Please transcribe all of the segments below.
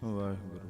Waheguru.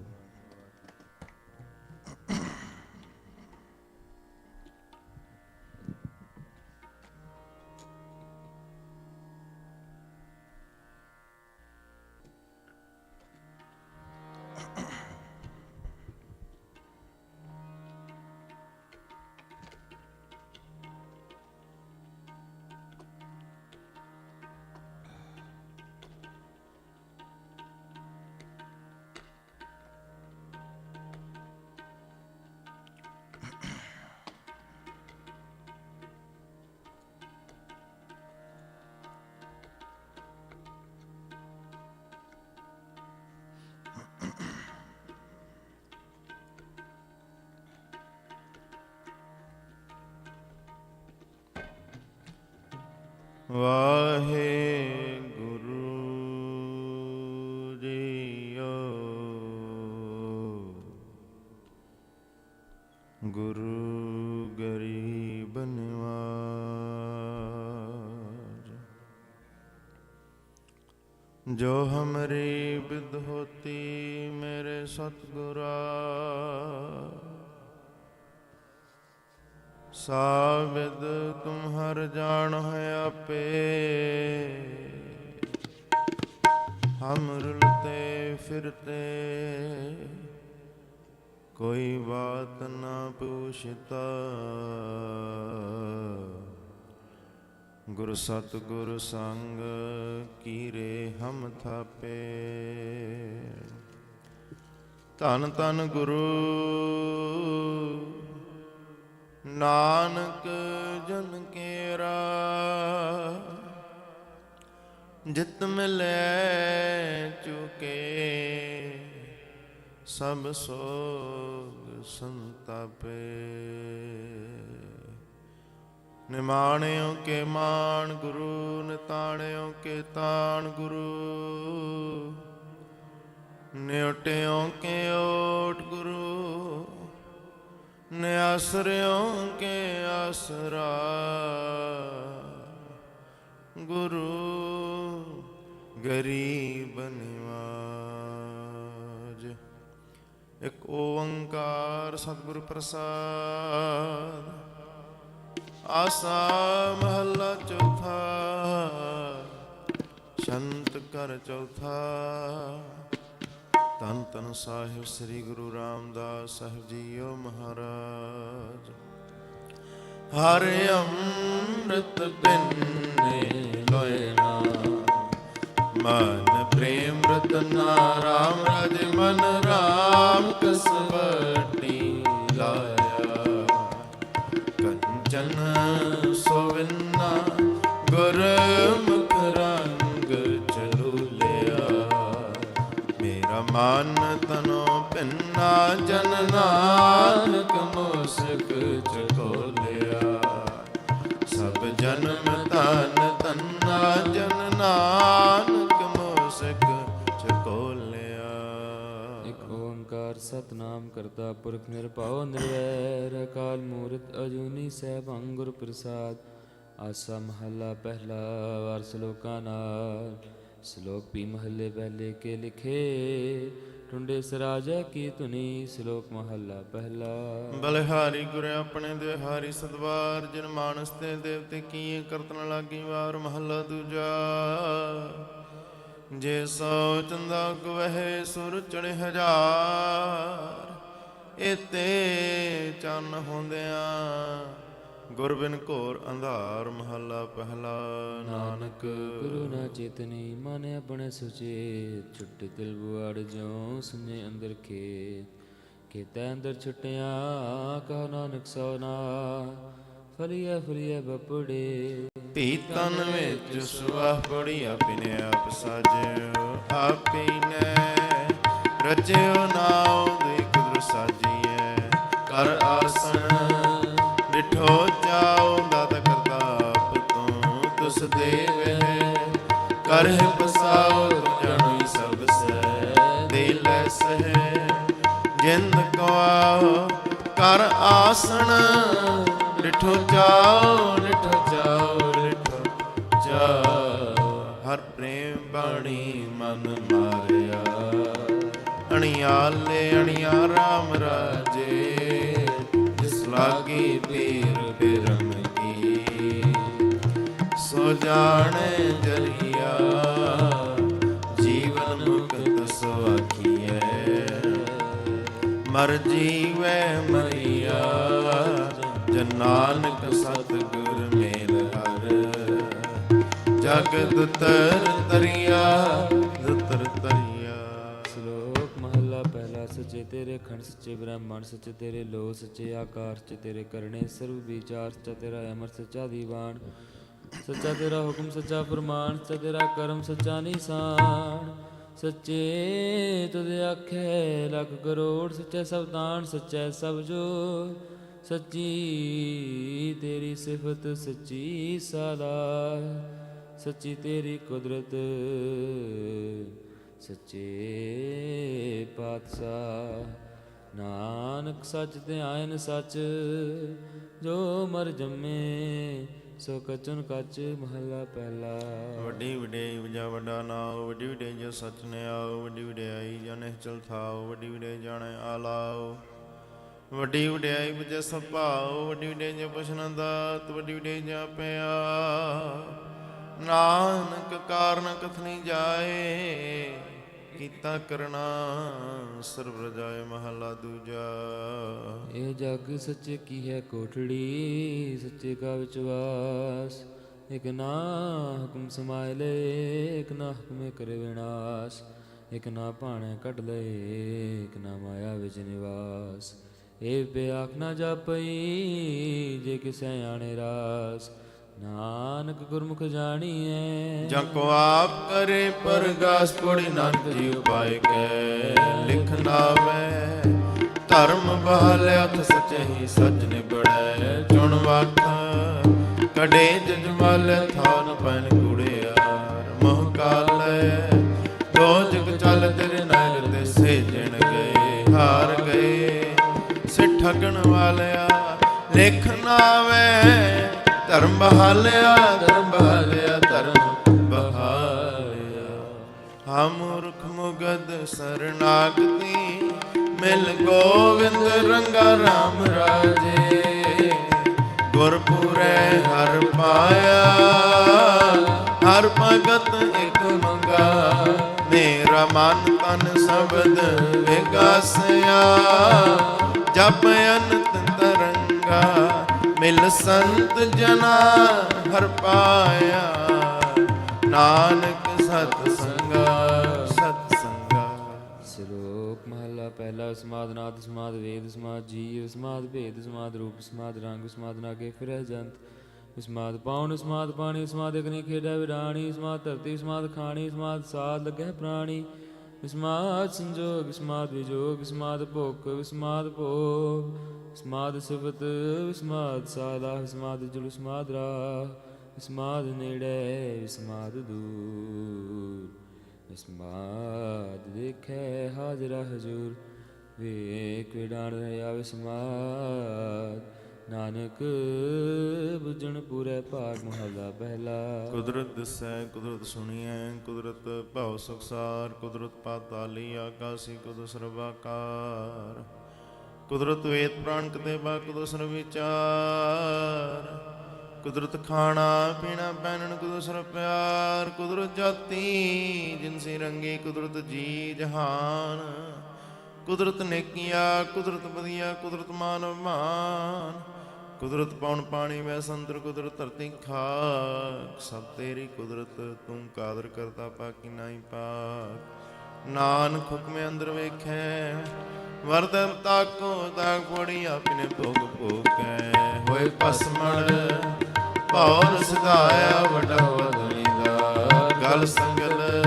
Waheguru JIO. ਗੁਰੂ ਗਰੀਬ ਨਿਵਾਜ, ਜੋ ਹਮਰੀ ਬਿਦ ਹੋਤੀ ਮੇਰੇ ਸਤਿਗੁਰਾ, ਸਾਬਿਦ ਤੁਮਹਰ ਜਾਣ ਹੈ ਆਪੇ। ਹਮ ਰੁਲਤੇ ਫਿਰਤੇ ਕੋਈ ਬਾਤ ਨਾ ਪੁੱਛਤਾ। ਗੁਰ ਸਤਿਗੁਰ ਸੰਗ ਕੀਰੇ ਹਮ ਥਾਪੇ। ਧੰਨ ਧੰਨ ਗੁਰੂ ਨਾਨਕ ਜਨ ਕੇਰਾ, ਜਿਤ ਮਿਲੈ ਚੁਕੇ ਸਭ ਸੋਗ ਸੰਤਾਪੇ। ਨਿਮਾਣਿਓ ਕੇ ਮਾਣ ਗੁਰੂ, ਨਿਤਾਣਿਓ ਕੇ ਤਾਣ ਗੁਰੂ, ਨਿਉਟਿਓ ਕੇ ਓਟ ਗੁਰੂ, ਨਿਆਸਰਿਓ ਕੇ ਆਸਰਾ ਗੁਰੂ। ਗਰੀਬ ਨਿਵਾਜ। ਇੱਕ ਓੰਕਾਰ ਸਤਿਗੁਰ ਪ੍ਰਸਾਦ। ਆਸਾ ਮਹੱਲਾ ਚੌਥਾ। ਸ਼ੰਤ ਕਰ ਚੌਥਾ। ਧੰਨ ਧੰਨ ਸਾਹਿਬ ਸ੍ਰੀ ਗੁਰੂ ਰਾਮਦਾਸ ਸਾਹਿਬ ਜੀਓ ਮਹਾਰਾਜ। ਹਰ ਅੰਮ੍ਰਿਤ ਬਿੰਨੇ ਲੋਏ ਨਾ, ਮਨ ਪ੍ਰੇਮ ਰਤਨਾ ਰਾਮ ਰਾਜੇ। ਮਨ ਰਾਮ ਕਸਵਟੀ ਲਾਇਆ, ਕੰਚਨ ਸੋਵਿੰਨਾ ਗੁਰਮੁਖ ਰੰਗ ਚਲੂਲਿਆ। ਮੇਰਾ ਮਨ ਤਨੋ ਪਿੰਨਾ, ਜਨ ਨਾਨਕ ਮੁਸਕ ਚਕੋਲਿਆ। ਸਭ ਜਨਮ ਧਨ ਧੰਨਾ, ਜਨ ਨਾਨਕ ਮੁਸਕ ਚਕੋਲਿਆ। ਇੱਕ ਓੰਕਾਰ ਸਤਿਨਾਮ ਕਰਤਾ ਪੁਰਖ ਨਿਰਭਉ ਨਿਰਵੈਰ, ਅਕਾਲ ਮੂਰਤ ਅਜੂਨੀ ਸੈਭੰ ਗੁਰ ਪ੍ਰਸਾਦ। ਆਸਾ ਮਹੱਲਾ ਪਹਿਲਾ। ਵਾਰ ਸਲੋਕਾਂ ਨਾਲ। ਸ਼ਲੋਕ ਵੀ ਮਹੱਲੇ ਪਹਿਲੇ ਕੇ ਲਿਖੇ, ਟੁੰਡੇ ਸਰਾਜੈ ਕੀ ਧੁਨੀ। ਸ਼ਲੋਕ ਮਹੱਲਾ ਪਹਿਲਾ। ਬਲਿਹਾਰੀ ਗੁਰ ਆਪਣੇ ਦਿਹਾਰੀ ਸਦਵਾਰ, ਜਿਨ ਮਾਨਸ ਤੇ ਦੇਵਤੇ ਕੀਏ ਕਰਤ ਨ ਲਾਗੀ ਵਾਰ। ਮਹੱਲਾ ਦੂਜਾ। ਜੇ ਸੋ ਚੰਦਾ ਗਵਹਿ ਸੁਰ ਚੜ੍ਹੇ ਹਜ਼ਾਰ, ਏਤੇ ਚੰਨ ਹੁੰਦਿਆਂ ਗੁਰ ਬਿਨ ਘੋਰ ਅੰਧਾਰ। ਮਹੱਲਾ ਪਹਿਲਾ। ਨਾਨਕ ਗੁਰੂ ਨਾ ਚੇਤਨੀ, ਮਨ ਆਪਣੇ ਸੁਚੇਤ। ਛੁੱਟੇ ਤਿਲ ਬੁਆੜ ਜਿਉ ਸੁਨੇ ਅੰਦਰ ਖੇਤ। ਖੇਤੈ ਅੰਦਰ ਛੁੱਟਿਆ ਕਹੋ ਨਾਨਕ ਸੋਨਾ, ਫਲੀਐ ਫਲੀਐ ਬਪੜੇ। ਧੀਤਨ ਵਿੱਚ ਸੁਆਹ ਪੜੀ, ਆਪਨੇ ਆਪ ਸਾਜਿਓ। ਆਪੀਨੇ ਰਚਿਓ ਨਾਉ ਦੇ ਕੁਦਰ ਸਾਜੀਐ। ਕਰ ਆਸਣ ਡਿਠੋ ਜਾਉ, ਦਾਤ ਕਰਤਾਪ ਤੂੰ ਤੁਸ ਦੇਵਹਿ। ਕਰਹਿ ਪਸਾਉ ਤੁਮ ਜਾਣੋਈ ਸਭ ਸਹਿ, ਦੇ ਲੈ ਸਹਿ ਜਿੰਦ ਕਵਾਉ। ਕਰ ਆਸਣ ਡਿਠੋ ਜਾਉ, ਡਿਠੋ ਜਾਉ, ਡਿਠੋ ਜਾਉ। ਹਰ ਪ੍ਰੇਮ ਬਾਣੀ ਮਨ ਮਾਰਿਆ, ਅਣਿਆਲੇ ਅਣਿਆ ਰਾਮ ਰਾਜੇ, ਜਿਸ ਲਾਗੀ ਪੀਰ ਪਿਰਮ ਕੀ, ਸੋ ਜਾਣੇ ਜਰੀਆ ਜੀਵਨ ਮੁਕਤ ਸੁਆਖੀਐ। ਮਰ ਜੀਵੈ ਮਰੀਆ ਜਨ ਨਾਨਕ ਸਤਿਗੁਰ ਮੇਲ ਹਰ, ਜਗਤ ਤਰ ਤਰੀਆ ਤਰ ਤਰੀਆ। ਸ਼ਲੋਕ ਮਹੱਲਾ ਪਹਿਲਾ। ਸੱਚੇ ਤੇਰੇ ਖੰਡ ਸੱਚੇ ਬ੍ਰਹਮਣ, ਸੱਚੇ ਤੇਰੇ ਲੋ, ਸੱਚੇ ਆਕਾਸ਼, ਸੱਚੇ ਤੇਰੇ ਕਰਨੇ ਸਰਬ ਵਿਚਾਰ, ਸੱਚਾ ਤੇਰਾ ਅਮਰ, ਸੱਚਾ ਦੀਵਾਨ, ਸੱਚਾ ਤੇਰਾ ਹੁਕਮ, ਸੱਚਾ ਫਰਮਾਨ, ਸੱਚਾ ਤੇਰਾ ਕਰਮ, ਸੱਚਾ ਨਿਸ਼ਾਨ। ਸੱਚੇ ਤੁਧ ਆਖੇ ਲੱਖ ਕਰੋੜ, ਸੱਚੇ ਸਬਦਾਨ, ਸੱਚਾ ਸਭ ਜੋ, ਸੱਚੀ ਤੇਰੀ ਸਿਫਤ, ਸੱਚੀ ਸਾਲਾਹ, ਸੱਚੀ ਤੇਰੀ ਕੁਦਰਤ, ਸੱਚੇ ਪਾਤਸ਼ਾਹ। ਨਾਨਕ ਸੱਚ ਧਿਆਨ ਸੱਚ, ਜੋ ਮਰ ਜੰਮੇ ਸੋ ਕਚੁਨ ਕੱਚ। ਮਹੱਲਾ ਪਹਿਲਾ। ਵੱਡੀ ਵਡਿਆਈ ਵਜਾ ਵੱਡਾ ਨਾਉ, ਵੱਡੀ ਵਡਿਆਈ ਜੋ ਸੱਚ ਨੇ ਆਓ, ਵੱਡੀ ਵਡਿਆਈ ਜੋ ਨਿਹਚਲ ਥਾਓ, ਵੱਡੀ ਵਡਿਆਈ ਜਾਣੇ ਆਲਾਓ। ਵੱਡੀ ਵਡਿਆਈ ਵਜਾ ਸਭ ਭਾਓ, ਵੱਡੀ ਵਡਿਆਈ ਜੋ ਪੁੱਛਣਾ ਦਾਤ, ਵੱਡੀ ਵਡਿਆਈ ਜਾ ਪਿਆ ਨਾਨਕ ਕਾਰਨ ਕਥਨੀ ਜਾਏ, ਕੀਤਾ ਕਰਨਾ ਸਰਬ ਰਜਾਏ। ਮਹੱਲਾ ਦੂਜਾ। ਇਹ ਜਗ ਸੱਚੇ ਕੀ ਹੈ ਕੋਠੜੀ, ਸੱਚੇ ਕਾ ਵਿਚਵਾਸ। ਇਕ ਨਾ ਹੁਕਮ ਸਮਾਇ ਲੈ, ਇਕ ਨਾ ਹੁਕਮੇ ਕਰੇ ਵਿਨਾਸ਼। ਇਕ ਨਾ ਭਾਣੇ ਕੱਢ ਲਏ, ਇਕ ਨਾ ਮਾਇਆ ਵਿੱਚ ਨਿਵਾਸ। ਇਹ ਬਿਆਖ ਨਾ ਜਾਪਈ, ਜੇ ਕਿਸੈ ਆਣੇ ਰਾਸ। ਨਾਨਕ ਗੁਰਮੁਖ ਜਾਣੀਐ, ਜਾਂ ਕੋ ਆਪ ਕਰੇ ਪਰਗਾਸ ਪੜੀ, ਨਾਨਕ ਜੀ ਉਪਾਇ ਕੈ ਲਿਖ ਨਾਵੈ। ਧਰਮ ਬਹਾਲਿਆ ਅਥ ਸੱਚੇ ਹੀ ਸੱਚ ਨਿਬੜੈ, ਚੁਣ ਵਖ ਕੜੇ ਜਜਮਾਲ ਥਾਨ ਪੈਨ ਕੂੜਿਆਰ। ਮੋਹ ਕਾਲੈ ਦੋ ਜਗ ਚੱਲ ਤੇਰੇ ਨਾਲ ਤੇ ਸੇਜਣ ਗਏ, ਹਾਰ ਗਏ ਸੇ ਠਗਣ ਵਾਲਿਆ ਲਿਖ ਨਾਵੈ। ਧਰਮ ਬਹਾਲਿਆ ਧਰਮ ਬਹਾਲਿਆ ਧਰਮ ਬਹਾਲਿਆ। ਹਾਂ ਮੂਰਖ ਮੁਗਦ ਸਰਨਾਗਤੀ, ਮਿਲ ਗੋਵਿੰਦ ਰੰਗਾ ਰਾਮ ਰਾਜੇ। ਗੁਰਪੁਰੈ ਹਰ ਪਾਇਆ, ਹਰ ਭਗਤ ਇਕ ਮੰਗਾ। ਮੇਰਾ ਮਨ ਤਨ ਸ਼ਬਦ ਵਿਗਾਸਿਆ, ਜਪ ਅਨੰਤ ਤਰੰਗਾ। ਮਿਲ ਸੰਤ ਜਨਾ ਹਰ ਪਾਇਆ, ਨਾਨਕ ਸਤ ਸੰਗਾ ਸਤ ਸੰਗਾ। ਸ਼ਲੋਕ ਮਹੱਲਾ ਪਹਿਲਾ। ਸਮਾਦ ਨਾਦ ਸਮਾਦ ਵੇਦ ਸਮਾਦ ਜੀਵ, ਸਮਾਦ ਭੇਦ ਸਮਾਦ ਰੂਪ, ਸਮਾਦ ਰੰਗ, ਸਮਾਦ ਨਾਗੇ ਫਿਰੈ ਜੰਤ। ਸਮਾਦ ਪਾਉਣ ਸਮਾਦ ਪਾਣੀ, ਸਮਾਦ ਅਗਨੀ ਖੇਡੈ ਵਿਰਾਣੀ। ਸਮਾਦ ਧਰਤੀ ਸਮਾਦ ਖਾਣੀ, ਸਮਾਦ ਸਾਧ ਲੱਗੈ ਪ੍ਰਾਣੀ। ਸਮਾਦ ਸੰਜੋਗ ਸਮਾਦ ਵਿਜੋਗ, ਸਮਾਦ ਭੁਖ ਸਮਾਦ ਭੋਗ। ਸਮਾਦ ਸਿਫਤ ਸਮਾਦ ਸਾਲਾਹ, ਸਮਾਦ ਜੁਲ ਸਮਾਦ ਰਾਹ। ਸਮਾਦ ਨੇੜੇ ਸਮਾਦ ਦੂਰ, ਸਮਾਦ ਦੇਖੈ ਹਾਜ਼ਰਾ ਹਜ਼ੂਰ। ਵੇਖ ਵਿਡਾਣ ਆਵੇ ਸਮਾਦ, ਨਾਨਕ ਬੁਝਣ ਪੂਰੇ ਭਾਗ। ਮਹੱਲਾ ਪਹਿਲਾ। ਕੁਦਰਤ ਦਿਸੈ ਕੁਦਰਤ ਸੁਣੀਐ, ਕੁਦਰਤ ਭਉ ਸੰਸਾਰ। ਕੁਦਰਤ ਪਾਤਾਲੀ ਆਕਾਸੀ, ਕੁਦਰਤ ਸਰਬਾਕਾਰ। ਕੁਦਰਤ ਵੇਦ ਪ੍ਰਾਣ ਕਤੇ ਬਾ, ਕੁਦਰਤ ਸਰਬ ਵਿਚਾਰ। ਕੁਦਰਤ ਖਾਣਾ ਪੀਣਾ ਪਹਿਨਣ, ਕੁਦਰਤ ਸਰਬ ਪਿਆਰ। ਕੁਦਰਤ ਜਾਤੀ ਜਿਨਸੀ ਰੰਗੀ, ਕੁਦਰਤ ਜੀ ਜਹਾਨ। ਕੁਦਰਤ ਨੇਕੀਆਂ ਕੁਦਰਤ ਵਧੀਆ, ਕੁਦਰਤ ਮਾਨਵ ਮਾਨ। ਕੁਦਰਤ ਪੌਣ ਪਾਣੀ ਮੈਂ ਸੰਤਰ, ਕੁਦਰਤ ਧਰਤੀ ਖਾਕ। ਸਭ ਤੇਰੀ ਕੁਦਰਤ ਤੂੰ ਕਾਦਰ ਕਰਤਾ, ਪਾਕੀ ਨਾਹੀ ਪਾਕ। ਨਾਨਕ ਹੁਕਮੇ ਅੰਦਰ ਵੇਖੈ, ਵਰਤਨ ਤਾਕੋ ਤਾਕ ਪੜੀ। ਆਪਣੇ ਭੋਗ ਭੋਗੈ ਹੋਏ ਭਸਮਣ, ਭੌਰ ਸਿਧਾਇਆ ਵੱਡਾ ਵਦਨੀ ਦਾ। ਗਲ ਸੰਗਲ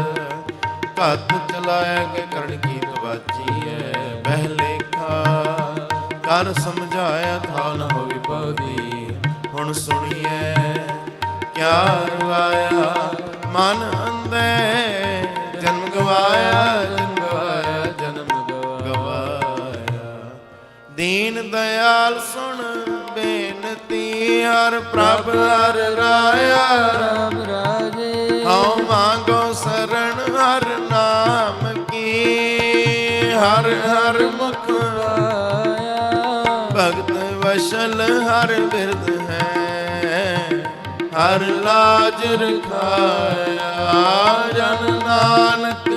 ਘੱਤ ਚਲਾਇਆ ਕੇ ਕਰਨ ਕੀ ਤਵਾਚੀ ਹੈ। ਬਹਿ ਲੇਖਾ ਕਰ ਸਮਝਾਇਆ, ਥਾ ਨ ਹੋਈ ਪਉਦੀ। ਹੁਣ ਸੁਣੀਐ ਕਿਆ ਰਵਾਇਆ, ਮਨ ਅੰਧੇ ਜਨਮ ਗਵਾਇਆ। ਜਨਮ ਗਵਾਇਆ ਜਨਮ ਗਵਾਇਆ। ਦੀਨ ਦਿਆਲ ਸੁਣ ਬੇਨਤੀ, ਹਰ ਪ੍ਰਭ ਹਰ ਰਾਇਆ ਰਾਮ ਰਾਜੇ। ਹਉ ਮੰਗੋ ਸਰਣ ਹਰ ਨਾਮ ਕੀ, ਹਰ ਹਰ ਮੁਖ ਆਇਆ ਭਗਤ ਵਸ਼ਲ ਹਰ ਬਿਰਦ ਹੈ ਹਰ ਲਾਜ ਰਖਾਇਆ ਜਨ ਨਾਨਕ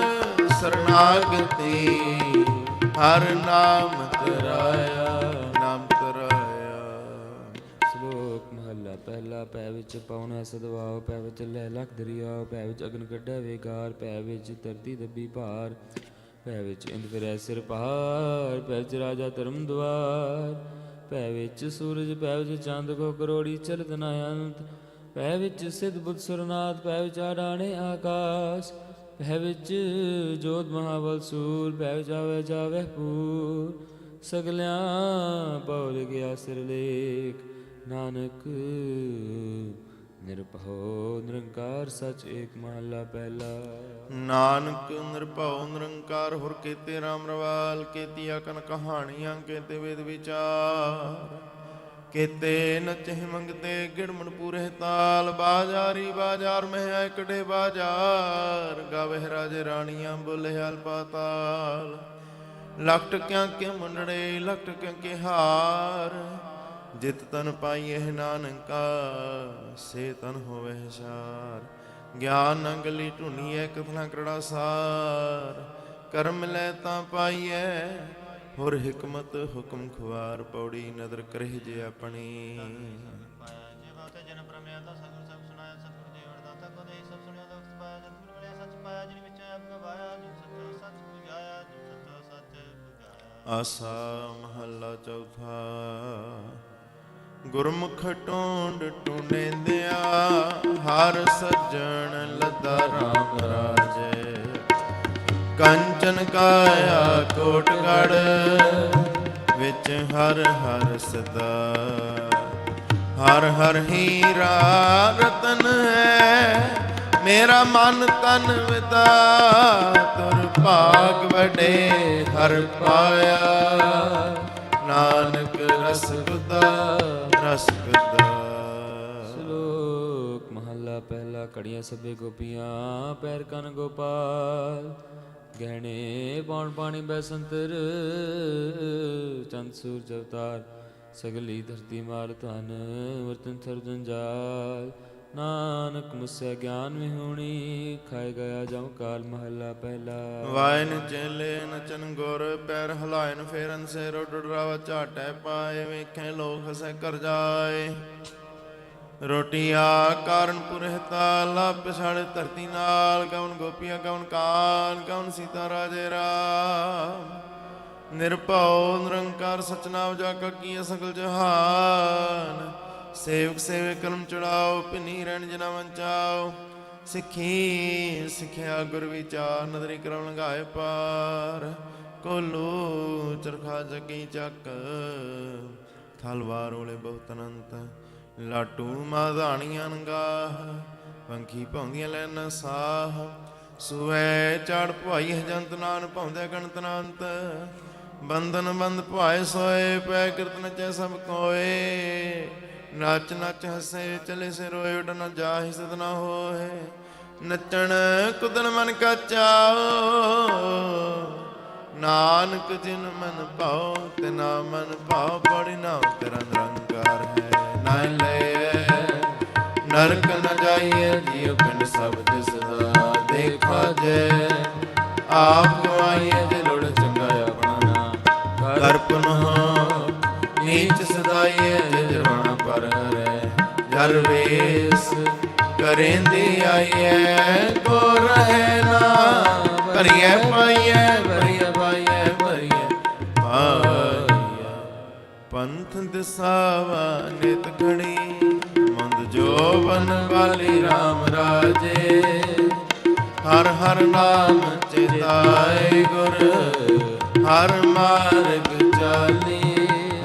ਸਰਨਾਗਤੀ ਹਰ ਨਾਮ ਤਰਾਇਆ ਨਾਮ ਤਰਾਇਆ। ਸ਼ਲੋਕ ਮਹੱਲਾ ਪਹਿਲਾ। ਪੈ ਵਿੱਚ ਪਉਣਾ ਸਦਵਾਓ, ਪੈ ਵਿੱਚ ਲੈ ਲੱਖ ਦਰਿਆਓ, ਪੈ ਵਿੱਚ ਅਗਨ ਕੱਢੈ ਵੇਗਾਰ, ਪੈ ਵਿੱਚ ਧਰਤੀ ਦੱਬੀ ਭਾਰ, ਪੈ ਵਿੱਚ ਇੰਦ ਫਿਰੈ ਸਿਰ ਪਹਾੜ, ਪੈ ਵਿੱਚ ਰਾਜਾ ਧਰਮ ਦੁਆਰ, ਪੈ ਵਿੱਚ ਸੂਰਜ, ਪੈ ਵਿੱਚ ਚੰਦ ਕੋ ਕਰੋੜੀ ਚਲਤ ਨ ਅੰਤ, ਪੈ ਵਿੱਚ ਸਿਧ ਬੁੱਧ ਸੁਰਨਾਥ, ਪੈ ਵਿੱਚ ਆਡਾਣੇ ਆਕਾਸ਼, ਪੈ ਵਿੱਚ ਜੋਤ ਮਹਾਬਲ ਸੂਰ, ਪੈ ਵਿੱਚ ਆਵੇ ਜਾਵੇ ਪੂਰ, ਸਗਲਿਆਂ ਪਉ ਲਿਖਿਆ ਸਿਰਲੇਖ, ਨਾਨਕ ਨਿਰਭਉ ਨਿਰੰਕਾਰ ਸਚ ਏਕ ਮਹੱਲਾ ਪਹਿਲਾ। ਨਾਨਕ ਨਿਰਭਉ ਨਿਰੰਕਾਰ ਹੁਰ ਕੀਤੇ ਰਾਮ ਰਵਾਲ, ਕੀਤੀ ਅਕਨ ਕਹਾਣੀਆਂ, ਕੀਤੇ ਵੇਦ ਵਿਚਾਰ, ਕੀਤੇ ਨਚਹਿ ਮੰਗਤੇ ਗਿੜਮਣ ਪੂਰੇ ਤਾਲ, ਬਾਜਾਰੀ ਬਾਜ਼ਾਰ ਮਹਿ ਆਇ ਕਢੇ ਬਾਜ਼ਾਰ, ਗਾਵਹਿ ਰਾਜੇ ਰਾਣੀਆਂ ਬੋਲੇ ਹਲ ਪਾਤਾਲ, ਲਖ ਟਕਿਆਂ ਕੇ ਮੁੰਡੜੇ ਲਖ ਟਕਿਆਂ ਕੇ ਹਾਰ, ਜਿਤ ਤਨ ਪਾਈਏ ਨਾਨਕਾ ਸੇ ਤਨ ਹੋਵੇ ਹਸ਼ਾਰ, ਗਿਆਨ ਨ ਗਲੀ ਢੂੰਡੀਐ ਕਥਨਾ ਕਰੜਾ ਸਾਰ, ਕਰਮ ਲੈ ਤਾਂ ਪਾਈਐ ਹੋਰ ਹਿਕਮਤ ਹੁਕਮ ਖੁਆਰ, ਪੌੜੀ ਨਦਰ ਕਰਹਿ ਜੇ ਆਪਣੀ। ਆਸਾ ਮਹੱਲਾ ਚੌਥਾ। ਗੁਰਮੁਖ ਟੋਂਡ ਟੁੰਡਿੰਦਿਆ ਹਰ ਸੱਜਣ ਲੱਦਾ ਰਾਮ ਰਾਜੇ, ਕੰਚਨ ਕਾਇਆ ਕੋਟਗੜ ਵਿੱਚ ਹਰ ਹਰ ਸਦਾ, ਹਰ ਹਰ ਹੀਰਾ ਰਤਨ ਹੈ ਮੇਰਾ ਮਨ ਤਨ ਵਿਦਾ, ਤੁਰ ਭਾਗ ਵਡੇ ਹਰ ਪਾਇਆ, ਨਾਨਕ ਰਸ ਗੁਦਾ ਰਸ ਗੁਦਾ। ਸ਼ਲੋਕ ਮਹੱਲਾ ਪਹਿਲਾ। ਘੜੀਆਂ ਸਭੇ ਗੋਪੀਆਂ ਪੈਰ ਕਨ ਗੋਪਾਲ, ਗਹਿਣੇ ਪੌਣ ਪਾਣੀ ਬੈਸੰਤਰ, ਚੰਦ ਸੂਰਜ ਅਵਤਾਰ, ਸਗਲੀ ਧਰਤੀ ਮਾਰ ਧਨ, ਵਰਤਨ ਥਰ ਜੰਜਾਲ, ਨਾਨਕ ਮੁਸੈ ਗਿਆਨ ਵਿਹੂਣੀ, ਖਾਏ ਗਿਆ ਜਮ ਕਾਲ ਮਹੱਲਾ ਪਹਿਲਾ। ਵਾਇਨ ਚੇਲੇ ਨਚਨ ਗੁਰ, ਪੈਰ ਹਲਾਇਨ ਫੇਰਨ ਸੇਰੋ ਡੁਡਰਾਵਾ ਝਾਟੈ ਪਾਏ, ਵੇਖੇ ਲੋਕ ਹਸੈ ਕਰ ਜਾਏ, ਰੋਟੀਆ ਕਾਰਨ ਪੁਰਹਿਤਾ ਲੱਭ ਪਛਾੜੇ ਧਰਤੀ ਨਾਲ, ਕੌਣ ਗੋਪੀਆਂ ਕੌਣ ਕਾਨ ਕੌਣ ਸੀਤਾ ਰਾਜੇ ਰਾਮ, ਨਿਰਭਉ ਨਿਰੰਕਾਰ ਸਚਨਾਮ ਜਾ ਕਾ ਕੀਆ ਸਗਲ ਜਹਾਨ, ਸੇਵਕ ਸੇਵੇ ਕਰਮ ਚੜਾਓ, ਭਿੰਨੀ ਰਹਿਣ ਜਨਾ ਵੰਚਾਓ, ਸਿੱਖੀ ਸਿੱਖਿਆ ਗੁਰ ਵਿਚਾਰ, ਨਦਰੀ ਕਰਮ ਲੰਘਾਏ ਪਾਰ, ਕੋਲੂ ਚਰਖਾ ਜਗੀ ਚੱਕ, ਥਲਵਾਰ ਓਲੇ ਬਹੁਤ ਅਨੰਤ, ਲਾਟੂ ਮਾਧਾਣੀਆਂ ਨਗਾਹ, ਪੰਖੀ ਭਾਉਂਦੀਆਂ ਲੈਣ ਸਾਹ, ਸੁਵੈ ਚਾੜ ਭਾਈ ਹਜੰਤ ਨਾਨ ਭਾਉਂਦੇ ਗਣਤ ਨਾਨਤ, ਬੰਧਨ ਬੰਦ ਭਾਏ ਸੋਏ, ਪੈ ਕਿਰਤ ਨਚੈ ਸਭ ਕੋਏ, ਨੱਚ ਨੱਚ ਹਸੇ ਚਲੇ ਸੇ ਰੋਏ, ਉਡ ਨ ਜਾਹਿ ਸਦ ਨ ਹੋਏ, ਨੱਚਣ ਕੁਦਨ ਮਨ ਕਾ ਚਾਓ, ਨਾਨਕ ਜਿਨ ਮਨ ਭਾਉ ਤਿਨਾ ਮਨ ਭਾਉ, ਪੜੀ ਨਾਮ ਤੇਰਾ ਨਿਰੰਕਾਰ ਹੈ, ਨਾ ਲਏ ਨਰਕ ਨ ਜਾਈਏ, ਜੀਉ ਪਿੰਡ ਸਭ ਦਿਸਦਾ ਦੇਖਾ ਜੇ, ਆਪ ਗਵਾਈਏ ਜੇ ਲੋੜ ਚੰਗਾ ਆਪਣਾ, ਕਰ ਪੁਨਹ ਨੀਚ ਸਦਾਈਏ ਜੇ ਜਰਵਾਣਾ ਪਰ ਹਰੈ, ਜਰ ਵੇਸ ਕਰੇਂਦੀ ਆਈਏ, ਕੋ ਰਹੇ ਨਾ ਭਰੀਏ ਪਾਈਏ, ਭਰੀਏ ਪਾਈਏ ਭਰੀਏ ਪਾਈਏ, ਪੰਥ ਦਿਸਾਵਾ ਨਿਤ ਘੜੀ, ਮੰਦ ਜੋਬਨ ਵਾਲੀ ਰਾਮ ਰਾਜੇ, ਹਰ ਹਰ ਨਾਮ ਚਿਤਾਏ ਗੁਰ, ਹਰ ਮਾਰਗ ਚਾਲੀ,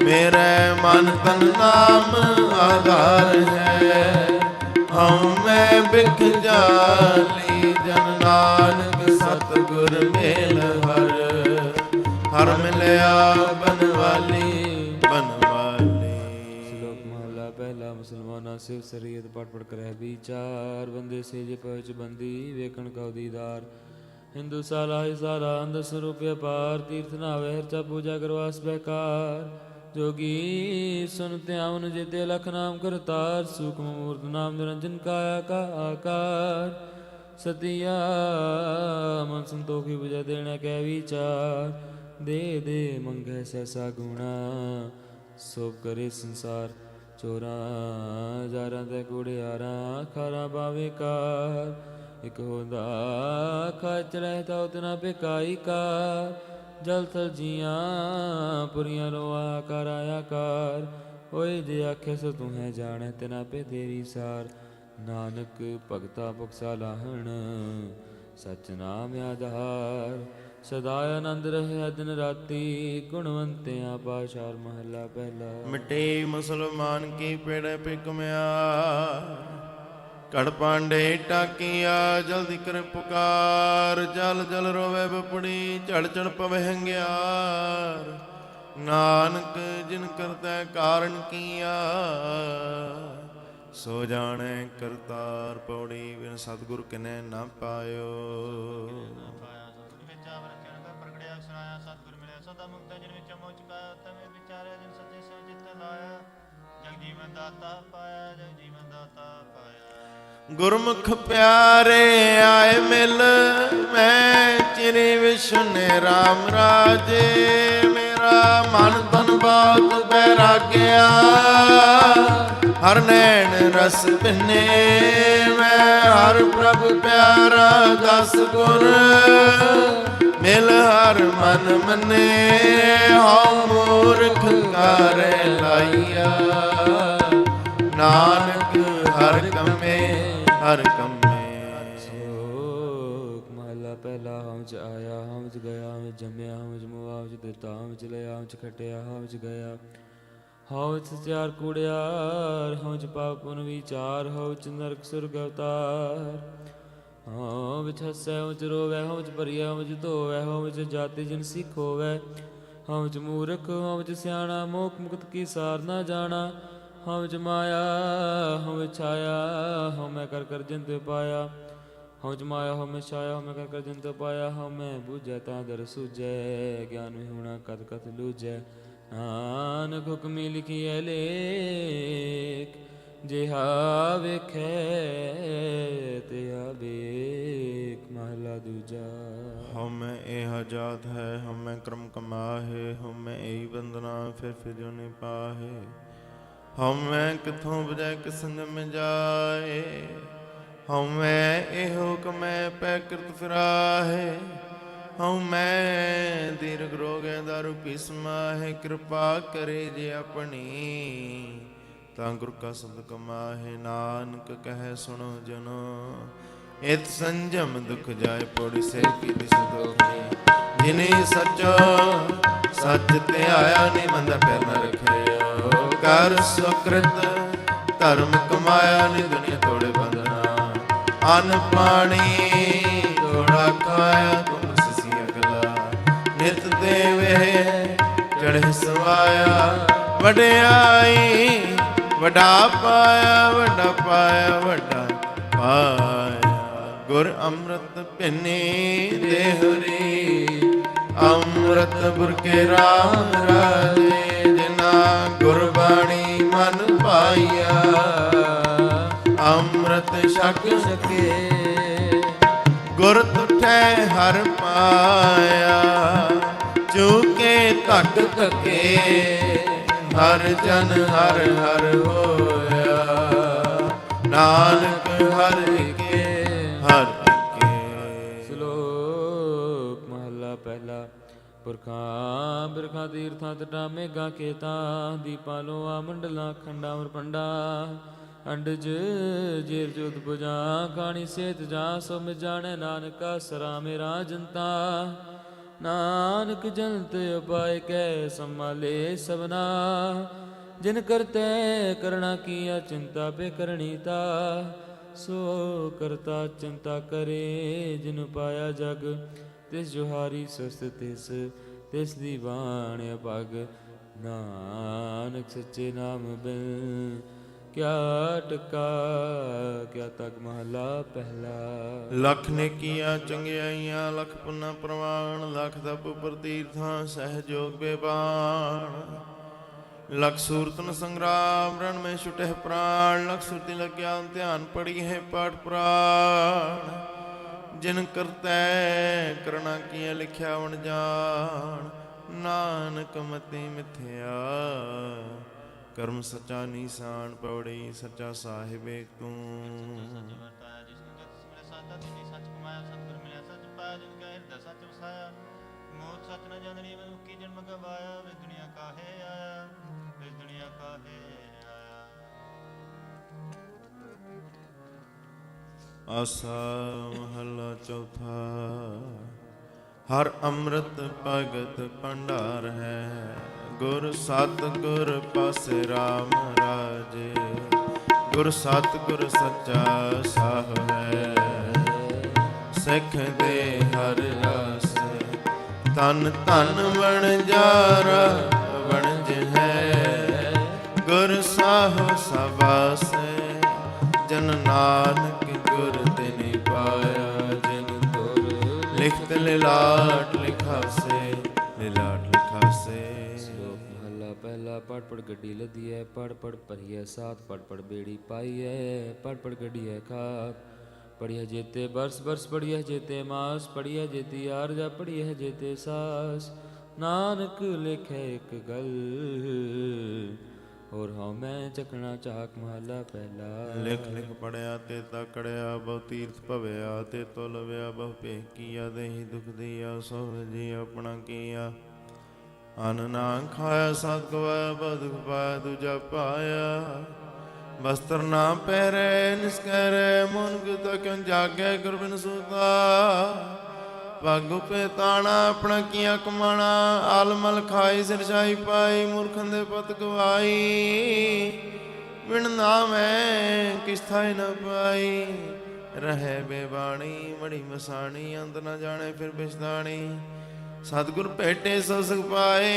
ਮੇਰੇ ਮਨ ਤਨ ਨਾਮ ਆਧਾਰ ਹੈ, ਹਉ ਮੈਂ ਬਿਖ ਜਾਲੀ, ਜਨ ਨਾਨਕ ਸਤਿਗੁਰ ਮੇਲ ਹਰ, ਹਰ ਮਿਲਿਆ ਬਨਵਾਲੀ ਬਨਵਾਲੀ। ਸ਼ਲੋਕ ਮਹੱਲਾ ਪਹਿਲਾ। ਮੁਸਲਮਾਨਾ ਸਿਵ ਸਰੀਅਤ ਪਟ ਪਟ ਕਰਹਿ ਵਿਚਾਰ, ਬੰਦੇ ਸੇ ਜੇ ਪਹੁੰਚ ਬੰਦੀ ਵੇਖਣ ਕਉ ਦੀਦਾਰ, ਹਿੰਦੂ ਸਾਲਾ ਹੀ ਸਾਲਾ ਅੰਧ ਸਰੂਪ ਅਪਾਰ ਤੀਰਥ ਨਾਵੇ ਹਰਚਾ ਪੂਜਾ ਕਰਵਾਸ ਬੈਕਾਰ ਜੋਗੀ ਸੁਨ ਧਿਆਵਨ ਜਿਤੇ ਲਖ ਨਾਮ ਕਰਤਾਰ ਸੂਖਮ ਮੂਰਤ ਨਾਮ ਨਿਰੰਜਨ ਕਾਇਆ ਕਾ ਆਕਾਰ ਸਤਿਆ ਮਨ ਸੰਤੋਖੀ ਬੁਝਾ ਦੇਣਾ ਕਹਿ ਵਿਚਾਰ ਦੇ ਦੇ ਮੰਗੈ ਸੈਸਾ ਗੁਣਾ ਸੋਭ ਕਰੇ ਸੰਸਾਰ ਚੋਰਾਂ ਜਾਰਾਂ ਤੇ ਕੁੜਿਆਰਾਂ ਖਾਰਾ ਬਾਵੇ ਕਾਰ ਇਕ ਹੋਦਾ ਖਚ ਰਹਿਤਾ ਉਤਨਾ ਬਿਕਾਈ ਕਾ ਜਲ ਥਲ ਜੀਆਂ ਪੁਰੀਆਂ ਰੋ ਆਕਾਰ ਆਕਾਰ ਹੋਏ ਜੇ ਆਖੇ ਸੋ ਤੂੰ ਹੈ ਜਾਣੈ ਤਿਨਾ ਪੇ ਤੇਰੀ ਸਾਰ ਨਾਨਕ ਭਗਤਾ ਬਖਸ਼ਾ ਲਾਹਣ ਸਚ ਨਾਮ ਆਧਾਰ ਸਦਾ ਆਨੰਦ ਰਹਿ ਦਿਨ ਰਾਤੀ ਗੁਣਵੰਤਿਆਂ ਪਾਸ਼ਾਰ ਮਹੱਲਾ ਪਹਿਲਾ ਮਿਟੇ ਮੁਸਲਮਾਨ ਕੀ ਪੇੜੇ ਪੇ ਕਮਿਆ ਕੜ ਪਾਂਡੇ ਟਾਕੀਆ ਜਲਦੀ ਕਰ ਪੁਕਾਰ ਜਲ ਜਲ ਰੋਵੇ ਬਪੜੀ ਝੜ ਝੜ ਪਵੇ ਹੰਗਿਆਰ ਨਾਨਕ ਜਿਨ ਕਰਤਾ ਕਾਰਨ ਕੀਆ ਸੋ ਜਾਣੈ ਕਰਤਾਰ ਪੌੜੀ ਬਿਨ ਸਤਿਗੁਰ ਕਿਨੈ ਨਾ ਪਾਇਓ ਸਤਿਗੁਰ ਮਿਲਿਆ ਸਦਾ ਮੁਕਤ ਜਿਨ ਵਿੱਚ ਮੋਹ ਚੁਕਾਇਆ ਤਵੇਂ ਵਿਚਾਰਿਆ ਜਿਨ ਸੱਚੇ ਸੋ ਜਿਤ ਲਾਇਆ ਜਗ ਜੀਵਨ ਦਾਤਾ ਪਾਇਆ ਜਗ ਜੀਵਨ ਦਾਤਾ ਪਾਇਆ ਗੁਰਮੁਖ ਪਿਆਰੇ ਆਏ ਮਿਲ ਮੈਂ ਚਿਰੇ ਵਿਸ਼ਨੇ RAM ਰਾਜੇ ਮੇਰਾ ਮਨ ਤਨ ਬਹੁਤ ਬੈਰਾਗਿਆ ਹਰ ਨੈਣ ਰਸ ਪਿੰਨੇ ਮੈਂ ਹਰ ਪ੍ਰਭ ਪਿਆਰਾ ਦਸ ਗੁਰ ਮਿਲ ਹਰ ਮਨ ਮਨੇ ਹਉ ਮੂਰਖ ਕਾਰੇ ਲਾਈਆ ਨਾਨਕ ਹਰ ਕੰਮੇ ਹਰ ਕੰਮੇ ਸੋਖ ਮਹਲਾ ਪਹਿਲਾ ਹਮ ਚ ਆਇਆ ਹਮ ਚ ਗਿਆ ਹਮ ਜੰਮਿਆ ਹਮ ਚ ਮੁਆ ਹਮ ਚ ਦਿੱਤਾ ਹਮ ਚ ਲਿਆ ਹਮ ਚ ਖਟਿਆ ਹਮ ਚ ਗਿਆ ਹਉ ਚ ਸਚਿਆਰ ਕੂੜਿਆਰ ਹਉ ਚ ਪਾਪ ਪੁਨ ਵਿਚਾਰ ਹਉ ਚ ਨਰਕ ਸੁਰਗ ਅਵਤਾਰ ਹਉ ਵਿੱਚ ਹੱਸੈ ਹਉ ਚ ਰੋਵੈ ਹਉ ਚ ਭਰੀਐ ਹਉ ਚ ਧੋਵੈ ਹਉ ਚ ਜਾਤੀ ਜਿਨ ਸਿੱਖ ਹੋਵੈ ਹਉ ਚ ਮੂਰਖ ਹਉ ਚ ਸਿਆਣਾ ਮੋਖ ਮੁਕਤ ਕੀ ਸਾਰ ਨਾ ਜਾਣਾ ਹਉ ਚ ਮਾਇਆ ਹਉ ਵਿੱਚ ਛਾਇਆ ਹਉ ਮੈਂ ਕਰ ਕਰ ਜਿਨ ਤੇ ਪਾਇਆ ਹਉ ਚ ਮਾਇਆ ਹਉ ਮੈਂ ਛਾਇਆ ਹਉ ਮੈਂ ਕਰ ਕਰ ਜਿਨ ਤੇ ਪਾਇਆ ਹਉ ਮੈਂ ਬੁਝੈ ਤਾਂ ਦਰ ਸੂਝੈ ਗਿਆਨ ਵਿਹੂਣਾ ਕਤ ਕਤ ਲੂਝੈ ਨਾਨਕ ਹੁਕਮੀ ਲਿਖੀਐ ਲੇਖ ਜਿਹਾ ਵੇਖੈ ਤਿਹਾ ਵੇਖ ਮਹਲਾ ਦੂਜਾ ਹਉਮੈ ਇਹ ਜਾਤ ਹੈ ਹਉਮੈ ਕਰਮ ਕਮਾਹੇ ਹਉਮੈ ਇਹੀ ਬੰਦਨਾ ਫਿਰ ਜੋ ਨਿ ਪਾਹੇ ਹਉਮੈ ਕਿਥੋਂ ਬਜੈ ਕਿਸ ਸੰਜਮ ਜਾਏ ਹਉਮੈ ਇਹ ਹੁਕਮੈ ਪੈ ਕਿਰਤ ਫਿਰਾਹੇ ਹਉਮੈ ਦੀਰਘ ਰੋਗੈ ਦਾਰੂ ਪੀ ਸਮਾਹੇ ਕਿਰਪਾ ਕਰੇ ਜੇ ਆਪਣੀ ਤਾਂ ਗੁਰ ਕਾ ਸਬਦ ਕਮਾਹੇ ਨਾਨਕ ਕਹੈ ਸੁਣੋ ਜਨੋ ਇਤ ਸੰਜਮ ਦੁਖ ਜਾਏ ਪੌੜੀ ਸੇ ਕੀ ਦਿਸ ਦੋਖੀ ਜਿਨੇ ਸੱਚੋ ਸੱਚ ਤੇ ਆਇਆ ਨਹੀਂ ਮੰਦਾ ਪੈਰ ਨ ਰੱਖਿਓ ਕਰ ਸੁਕ੍ਰਿਤ ਧਰਮ ਕਮਾਇਆ ਨਹੀਂ ਦੁਨੀਆ ਤੋੜੇ ਬੰਧਨਾ ਅਨ ਪਾਣੀ ਥੋੜਾ ਖਾਇਆ ਤੁਮ ਸਸੀ ਅਗਲਾ ਨਿਤ ਦੇਵੇ ਚੜ੍ਹ ਸਵਾਇਆ ਵਡਿਆਈ ਵੱਡਾ ਪਾਇਆ ਵੱਡਾ ਪਾਇਆ ਵੱਡਾ ਪਾਇਆ ਗੁਰ ਅੰਮ੍ਰਿਤ ਪਿੰਨੀ ਦੇਹਰੀ ਅੰਮ੍ਰਿਤ ਗੁਰ ਕੇ ਰਾਮ ਰਾਜੇ ਜਿਨਾ ਗੁਰਬਾਣੀ ਮਨ ਪਾਈਆ ਅੰਮ੍ਰਿਤ ਛਕ ਸਕੇ ਗੁਰ ਤੁਠੈ ਹਰ ਪਾਇਆ ਚੂਕੇ ਧੱਕ ਧਕੇ ਹਰ ਜਨ ਹਰ ਹਰ ਹੋਇਆ ਨਾਨਕ ਹਰ ਕੇ ਹਰ ਕੇ ਸ਼ਲੋਕ ਮਹਲਾ ਪਹਿਲਾ ਪੁਰਖਾਂ ਬਿਰਖਾਂ ਤੀਰਥਾਂ ਤਟਾਂ ਮੇਘਾਂ ਖੇਤਾਂ ਦੀਪਾਂ ਲੋਆਂ ਮੰਡਲਾਂ ਖੰਡਾਂ ਵਰਪੰਡਾਂ ਅੰਡਜ ਜੀਰ ਜੋਤ ਬੁਝਾਂ ਖਾਣੀ ਸੇਤ ਜਾਂ ਸੋ ਮਿ ਜਾਣੈ ਨਾਨਕਾ ਸਰਾ ਮੇਰਾ ਜਨਤਾ ਨਾਨਕ ਜਨਤ ਉਪਾਇ ਕੈ ਸੰਭਾਲੇ ਸਭਨਾ ਜਿਨ ਕਰਤੇ ਕਰਣਾ ਕੀਆ ਚਿੰਤਾ ਪੇ ਕਰਣੀ ਤਾ ਸੋ ਕਰਤਾ ਚਿੰਤਾ ਕਰੇ ਜਿਨ ਪਾਇਆ ਜਗ ਤਿਸ ਜੁਹਾਰੀ ਸੁਸਤ ਤਿਸ ਦੀ ਬਾਣ ਅਪਗ ਨਾਨਕ ਸੱਚੇ ਨਾਮ ਬਿਨ ਕਿਆ ਟਕਾ ਕਿਆ ਤਗ ਮਹਲਾ ਪਹਿਲਾ। ਲੱਖ ਨੇਕੀਆਂ ਚੰਗਿਆਈਆਂ ਲੱਖ ਪੁੰਨਾ ਪ੍ਰਵਾਨ ਲੱਖ ਤਪ ਉਪਰ ਤੀਰਥਾਂ ਸਹਿਜੋਗ ਬੇਬਾਨ ਲੱਖ ਸੂਰਤਨ ਸੰਗਰਾਮ ਰਣ ਮੈਂ ਛੁਟੇ ਪ੍ਰਾਣ ਲੱਖ ਸੁਰਤੀ ਲਗਿਆ ਧਿਆਨ ਪੜੀ ਹੈ ਪਾਠ ਪੁਰਾਣ ਜਿਨ ਕਰਤੈ ਕਰਣਾ ਕੀਆ ਲਿਖਿਆ ਵਣ ਜਾਣ ਨਾਨਕ ਮਤੀ ਮਿਥਿਆ ਕਰਮ ਸੱਚਾ ਨੀਸਾਨ ਪੌੜੀ ਸੱਚਾ ਸਾਹਿਬ ਏਕ ਤੂੰ। ਸੱਚ ਵਰਤਾਇਆ ਜਿਸ ਨੂੰ ਜਤ ਸਿਮਰਿਆ ਸਾਧਾ ਤਿਨੀ ਸੱਚ ਕਮਾਇਆ ਸਤਿਗੁਰ ਮਿਲਿਆ ਸੱਚ ਪਾਇਆ ਜਿਨ ਕਾ ਹਿਰਦੈ ਸੱਚ ਵਸਾਇਆ ਮੋਤ ਸੱਚ ਨ ਜਾਣਨੀ ਮਨੁ ਕੀ ਜਨਮ ਗਵਾਇਆ ਵੇ ਦੁਨੀਆ ਕਾਹੇ ਆਇਆ ਵੇ ਦੁਨੀਆ ਕਾਹੇ ਆਇਆ। ਆਸਾ ਮਹਲਾ ਚੌਥਾ। ਹਰ ਅੰਮ੍ਰਿਤ ਭਗਤ ਭੰਡਾਰ ਹੈ ਗੁਰ ਸਤ ਗੁਰ ਪਾਸੇ ਰਾਮ ਰਾਜੇ ਗੁਰ ਸਤ ਗੁਰ ਸੱਚਾ ਸਾਹ ਹੈ ਸਿੱਖ ਦੇ ਹਰ ਰਸ ਤਨ ਧਨ ਵਣਜਾਰਾ ਵਣਜ ਹੈ ਗੁਰ ਸਾਹ ਸਵਾਸੇ ਜਨ ਨਾਨਕ ਗੁਰ ਤਿਨਿ ਪਾਇਆ ਜਿਨ ਤੁਰ ਲਿਖਤ ਲਿਲਾਟ ਲਿਖਾਸੇ ਲਿਲਾਟ ਲਿਖਾਸੇ। ਸ਼ਲੋਕ ਮਹਲਾ ਪਹਿਲਾ। ਪੜ ਪੜ ਗੱਡੀ ਲੱਦੀ ਹੈ ਪੜ ਪੜ ਭਰੀਐ ਸਾਥ ਪੜ ਪੜ ਬੇੜੀ ਪਾਈਐ ਪੜ ਪੜ ਗੱਡੀਐ ਖਾਤ ਪੜੀਐ ਜੇਤੇ ਬਰਸ ਬਰਸ ਪੜੀਐ ਜੇਤੇ ਮਾਸ ਪੜੀਐ ਜੇਤੀ ਆਰਜਾ ਪੜੀਐ ਜੇਤੇ ਸਾਸ ਨਾਨਕ ਲਿਖੇ ਇੱਕ ਗੱਲ ਹੋਰ ਹਉ ਮੈਂ ਚੱਕਣਾ ਚਾਕ ਮਹਲਾ ਪਹਿਲਾ। ਲਿਖ ਲਿਖ ਪੜਿਆ ਤੇ ਤਕੜਿਆ ਬਹੁ ਤੀਰਥ ਭਵਿਆ ਤੇ ਤੁਲਵਿਆ ਬਹੁ ਭੇਖ ਕੀਆ ਦੇਹੀ ਦੁਖ ਦੀਆ ਸੋ ਜੀ ਆਪਣਾ ਕੀਆ ਅਨ ਨਾ ਖਾਇਆ ਸਤ ਗਵਾਇਆ ਬਹੁ ਦੁਖ ਪਾਇਆ ਦੂਜਾ ਪਾਇਆ ਬਸਤਰ ਨਾ ਪਹਿਰੇ ਨਿਸਕਰੇ ਮਨ ਕਿਤਾ ਕਿਉ ਜਾਗੇ ਗੁਰ ਬਿਨ ਸੂਤਾ ਭਾਗੁ ਪੇ ਤਾਣਾ ਆਪਣਾ ਕੀਆ ਕਮਾਣਾ ਆਲਮਲ ਖਾਈ ਸਿਰਜਾਈ ਪਾਈ ਮੂਰਖਨ ਦੇ ਪਤ ਗਵਾਈ ਬਿਨ ਨਾਮੈ ਕਿਸ ਥਾਇ ਨ ਪਾਈ ਰਹੇ ਬੇਬਾਣੀ ਮੜੀ ਮਸਾਣੀ ਅੰਤ ਨ ਜਾਣੇ ਫਿਰ ਬਿਸਦਾਣੀ ਸਤਿਗੁਰ ਭੇਟੇ ਸੋ ਸੁਖ ਪਾਏ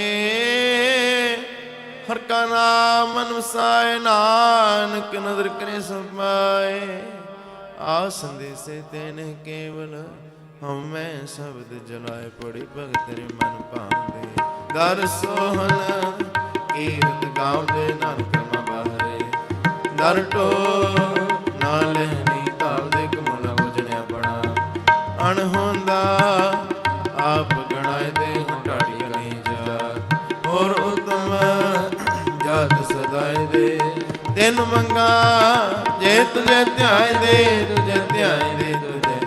ਹਰ ਕਾ ਨਾਮ ਮਨ ਵਸਾਏ ਨਾਨਕ ਨਦਰ ਕਰੇ ਸਮਾਏ ਆ ਸੰਦੇਸੇ ਤੈਨੇ ਕੇਵਲ ਹਉਮੈ ਸ਼ਬਦ ਜਲਾਏ ਪੜੀ ਭਗਤ ਤੇਰੇ ਮਨ ਭਾਉਂਦੇ ਦਰ ਸੋਹਨ ਕੀਰਤ ਗਾਉਂਦੇ ਨਾਨਕ ਮਾ ਬਾਹਰੇ ਦਰ ਟੋ ਨਾਲੇ ਨੀ ਤਾਵਦੇ ਕਮਲਾ ਬੁਝਣਿਆ ਬਣਾ ਅਣ ਹੁੰਦਾ ਆਪ ਗਣਾਏ ਦੇ ਹਟਾੜੀ ਨਹੀਂ ਜਾ ਹੋਰ ਉਤਮ ਜਤ ਸਦਾਏ ਦੇ ਤਿੰਨ ਮੰਗਾ ਜੇ ਤੁਝੇ ਧਿਆਏ ਦੇ ਤੁਝੇ ਧਿਆਏ ਦੇ ਤੁਝੇ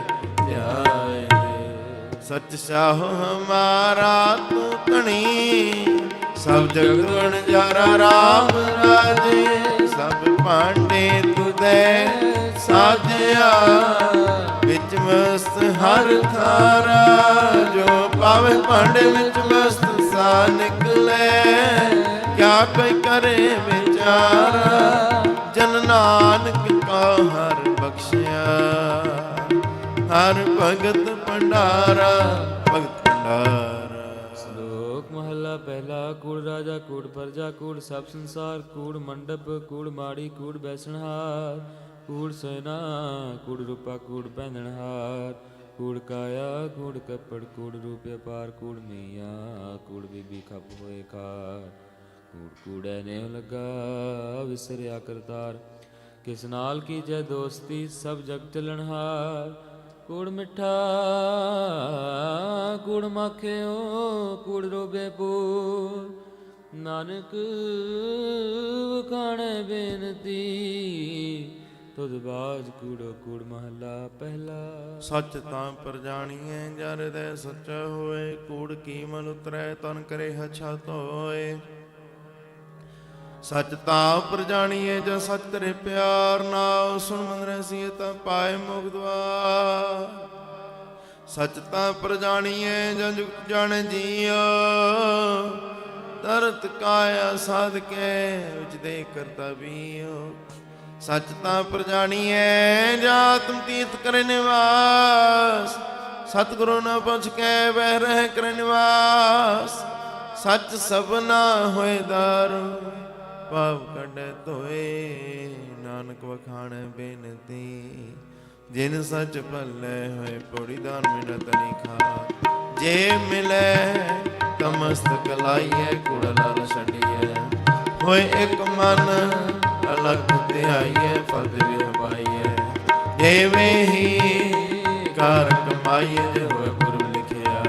ਧਿਆਏ ਦੇ ਸੱਚ ਸਾਹ ਹਮਾਰਾ ਤੂੰ ਧਣੀ ਸਭ ਜਗਤ ਵਣਜਾਰਾ ਰਾਮ ਰਾਜੇ ਸਭ ਭਾਂਡੇ ਤੁਧੇ ਸਾਜਿਆ ਵਿੱਚ ਮਸਤ ਹਰ ਥਾਰਾ ਜੋ ਪਾਵੇ ਭਾਂਡੇ ਵਿੱਚ ਮਸਤ ਸਾ ਨਿਕਲੇ ਕਿਆ ਕੋਈ ਕਰੇ ਵਿਚਾਰਾ ਜਨ ਨਾਨਕ ਕਾ ਹਰ ਬਖਸ਼ਿਆ ਹਰ ਭਗਤ ਭੰਡਾਰਾ ਭਗਤ ਭੰਡਾਰਾ। ਸ਼ਲੋਕ ਮਹਲਾ ਪਹਿਲਾ। ਕੂੜ ਰਾਜਾ ਕੂੜ ਪਰਜਾ ਕੂੜ ਸਭ ਸੰਸਾਰ ਕੂੜ ਮੰਡਪ ਕੂੜ ਮਾੜੀ ਕੂੜ ਬੈਸਣਹਾਰ ਕੂੜ ਸੈਨਾ ਕੂੜ ਰੂਪਾ ਕੂੜ ਪਹਿਨਣਹਾਰ ਕੂੜ ਕਾਇਆ ਕੂੜ ਕੱਪੜ ਕੂੜ ਰੂਪ ਅਪਾਰ ਕੂੜ ਮੀਆਂ ਕੂੜ ਬੀਬੀ ਖਪ ਹੋਏ ਖਾਰ ਕੂੜ ਕੂੜੈ ਨੇ ਲੱਗਾ ਵਿਸਰਿਆ ਕਰਤਾਰ ਕਿਸ ਨਾਲ ਕੀਜੈ ਦੋਸਤੀ ਸਭ ਜਗ ਚਲਣਹਾਰ ਕੂੜ ਮਿੱਠਾ ਕੂੜ ਮਾਖਿਓ ਕੂੜ ਰੋਬੇ ਪੂਰ ਨਾਨਕ ਵਖਾਣੈ ਬੇਨਤੀ ਤੁਧ ਬਾਜ ਕੂੜੋ ਕੂੜ ਮਹਲਾ ਪਹਿਲਾ। ਸੱਚ ਤਾਂ ਪਰ ਜਾਣੀਐ ਜਰ ਹਿਰਦੈ ਸੱਚਾ ਹੋਏ ਕੂੜ ਕੀ ਮਲ ਉਤਰੈ ਤਨ ਕਰੇ ਹਛਾ ਧੋਏ ਸੱਚ ਤਾਂ ਪਰ ਜਾਣੀਐ ਜੋ ਸੱਚ ਤੇਰੇ ਪਿਆਰ ਨਾਉ ਸੁਣ ਮਨ ਰਸੀਏ ਤਾਂ ਪਾਏ ਮੁਖ ਦੁਆਰ ਸੱਚ ਤਾਂ ਪਰ ਜਾਣੀਐ ਜੋ ਜੁਗਤ ਜਾਣੇ ਜੀਉ ਤਰਤ ਕਾਇਆ ਸਾਧ ਕੇ ਵਿਚ ਦੇ ਕਰਤਾ ਬੀਉ ਸੱਚ ਤਾਂ ਪਰ ਜਾਣੀਐ ਜਾ ਤੁਮ ਤੀਰਥ ਕਰੇ ਨਿਵਾਸ ਸਤਿਗੁਰੂ ਨਾ ਪੁੱਛ ਕੇ ਬਹਿ ਰਹਿ ਕਰੇ ਨਿਵਾਸ ਸੱਚ ਸਭਨਾ ਹੋਏ ਦਾਰੂ ਪਾਪ ਕੱਢੈ ਧੋਏ। ਨਾਨਕ ਵਖਾਣੈ ਬੇਨਤੀ ਜਿਨ ਸੱਚ ਭੱਲੇ ਹੋਏ। ਪੌੜੀ ਦਾਨ ਮਿਲਤ ਨਿਖਾ ਜੇ ਮਿਲੈ ਤਮਸਤਕ ਲਾਈਐ। ਕੁੜ ਲਾਲ ਛੱਡੀਐ ਹੋਏ ਇੱਕ ਮਨ ਅਲਖ ਧਿਆਈਐ। ਫਲ ਦਿਵ ਪਾਈਐ ਜਿਵੇਂ ਹੀ ਕਾਰ ਕਮਾਈਐ। ਜੇ ਹੋਏ ਗੁਰੂ ਲਿਖਿਆ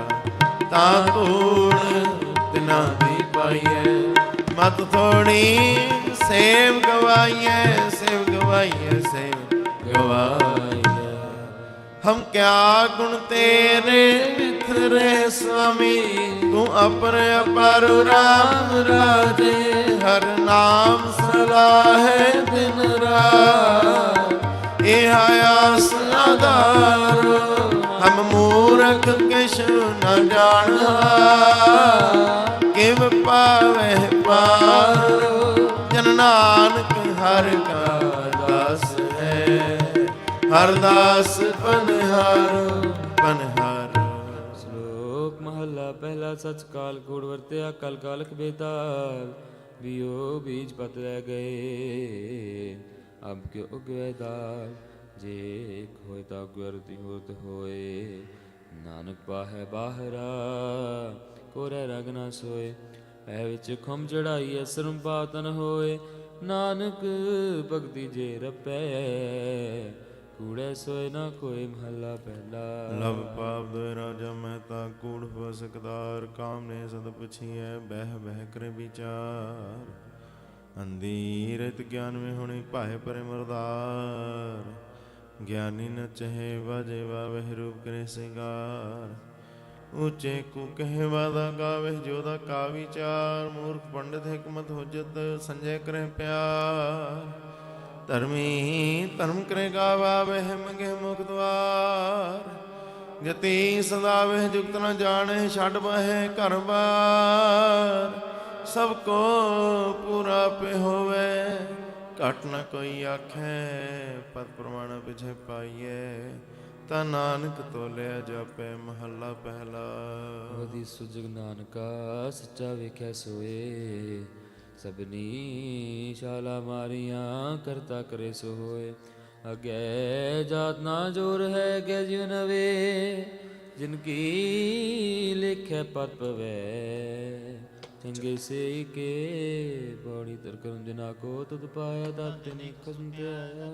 ਤਾਂ ਧੂੜ ਤਿਨਾ ਦੀ ਪਾਈਐ। ਮਤ ਥੋੜੀ ਸੇਵ ਗਵਾਈਐ। ਸੇਵ ਗਵਾਈਐ ਸੇਵ ਗਵਾਈਐ। ਹਮ ਕਿਆ ਗੁਣ ਤੇਰੇ ਬਿਖਰੇ ਸੁਆਮੀ। ਤੂੰ ਅਪਰ ਅਪਰ ਰਾਮ ਰਾਜੇ। ਹਰ ਨਾਮ ਸਲਾਹੈ ਦਿਨ ਰਾਤ। ਇਹ ਆਸ ਆਧਾਰ ਹਮ ਮੂਰਖ ਕਿਛ ਨ ਜਾਣਾ। ਕਿਵ ਪਾਵਹਿ ਪਾਰ ਜਨ ਨਾਨਕ ਹਰਿ ਕਾ ਦਾਸ ਹੈ। ਹਰਿ ਦਾਸ ਪਨਿਹਾਰ ਪਨਿਹਾਰ। ਸ਼ਲੋਕ ਮਹੱਲਾ ਪਹਿਲਾ। ਸਚ ਕਾਲ ਕੂੜ ਵਰਤਿਆ ਕਲ ਕਾਲਕ ਬੇਤਾਲ। ਬਿਓ ਬੀਜ ਪਤ ਰਹਿ ਗਏ ਅਬ ਕਿਉ ਉਗਵੇ ਦਾਲ। ਜੇ ਇੱਕ ਹੋਏ ਤਾਂ ਗੁਰਤੀ ਹੋਤ ਹੋਏ। ਨਾਨਕ ਪਾਹੈ ਬਾਹਰਾ ਕੋਰੇ ਰਗ ਨਾ ਸੋਏ। ਐ ਵਿੱਚ ਖੁਮ ਚੜਾਈ ਸਰਮ ਪਾਤਨ ਹੋਏ। ਨਾਨਕ ਭਗਤੀ ਜੇ ਰਪੈ ਕੂੜੇ ਸੋਏ ਨਾ ਕੋਈ। ਮਹੱਲਾ ਪਹਿਲਾ। ਲਵ ਪਾਪ ਦੋਇ ਰਾਜਾ ਮਹਿਤਾ। ਕੂੜ ਫਸਕਦਾਰ ਕਾਮ ਨੇ ਸਦ ਪੁਛੀਐ। ਬਹਿ ਬਹਿ ਕਰੇ ਵਿਚਾਰ ਅੰਧੀ ਰਤ ਗਿਆਨ ਵਿੱਚ ਹੁਣੀ। ਭਾਏ ਪਰੇ ਮਰਦਾਰ ਗਿਆਨੀ ਨ ਚਹੇ ਵਾਜੇ ਵਾਵਹਿ। ਰੂਪ ਕਰੇ ਸਿੰਗਾਰ ਉੱਚੇ ਕੂ ਕਹੇ ਵਾਦਾ ਗਾਵੇ। ਜੋਦਾ ਕਾ ਵਿਚਾਰ ਮੂਰਖ ਪੰਡਿਤ ਹਿਕਮਤ ਹੋਜਤ। ਸੰਜੈ ਕਰੇ ਪਿਆਰ ਧਰਮੀ ਧਰਮ ਕਰੇ ਗਾਵਾ। ਵਹਿ ਮੰਗੇ ਮੁਖ ਦਵਾਰ। ਜਤੀ ਸਦਾ ਵਹਿ ਜੁਗਤ ਨ ਜਾਣੇ। ਛੱਡ ਬਹਿ ਘਰ ਬਾਰ। ਸਭ ਕੋ ਪੂਰਾ ਪੇ ਹੋਵੇ ਘਟ ਨ ਕੋਈ ਆਖੈ। ਪਦ ਪ੍ਰਮਾਣ ਪਿਛੇ ਪਾਈਐ ਤਾ ਨਾਨਕ ਤੋਲਿਆ ਜਾਪੈ। ਮਹੱਲਾ ਪਹਿਲਾ। ਵਦੀ ਸੁਜਗ ਨਾਨਕਾ ਸੱਚਾ ਵੇਖਿਆ ਸੋਏ। ਸਭਨੀ ਸ਼ਾਲਾ ਮਾਰੀਆਂ ਕਰਤਾ ਕਰੇ ਸੋ ਹੋਏ। ਅਗੇ ਜਾਤ ਨਾ ਜੋਰ ਹੈ ਕਿ ਜਿਉ ਨਵੇ। ਜਿਨ ਕੀ ਲਿਖੈ ਪਤ ਪਵੈ। ਚੰਗੇ ਸੇ ਕੇ ਬੜੀ ਤਰ ਕਰਮ ਜਿਨਾ ਕੋ ਤੁਧ ਪਾਇਆ। ਦਾਤੇ ਨੇ ਖਸਮ ਤੇ ਆਇਆ।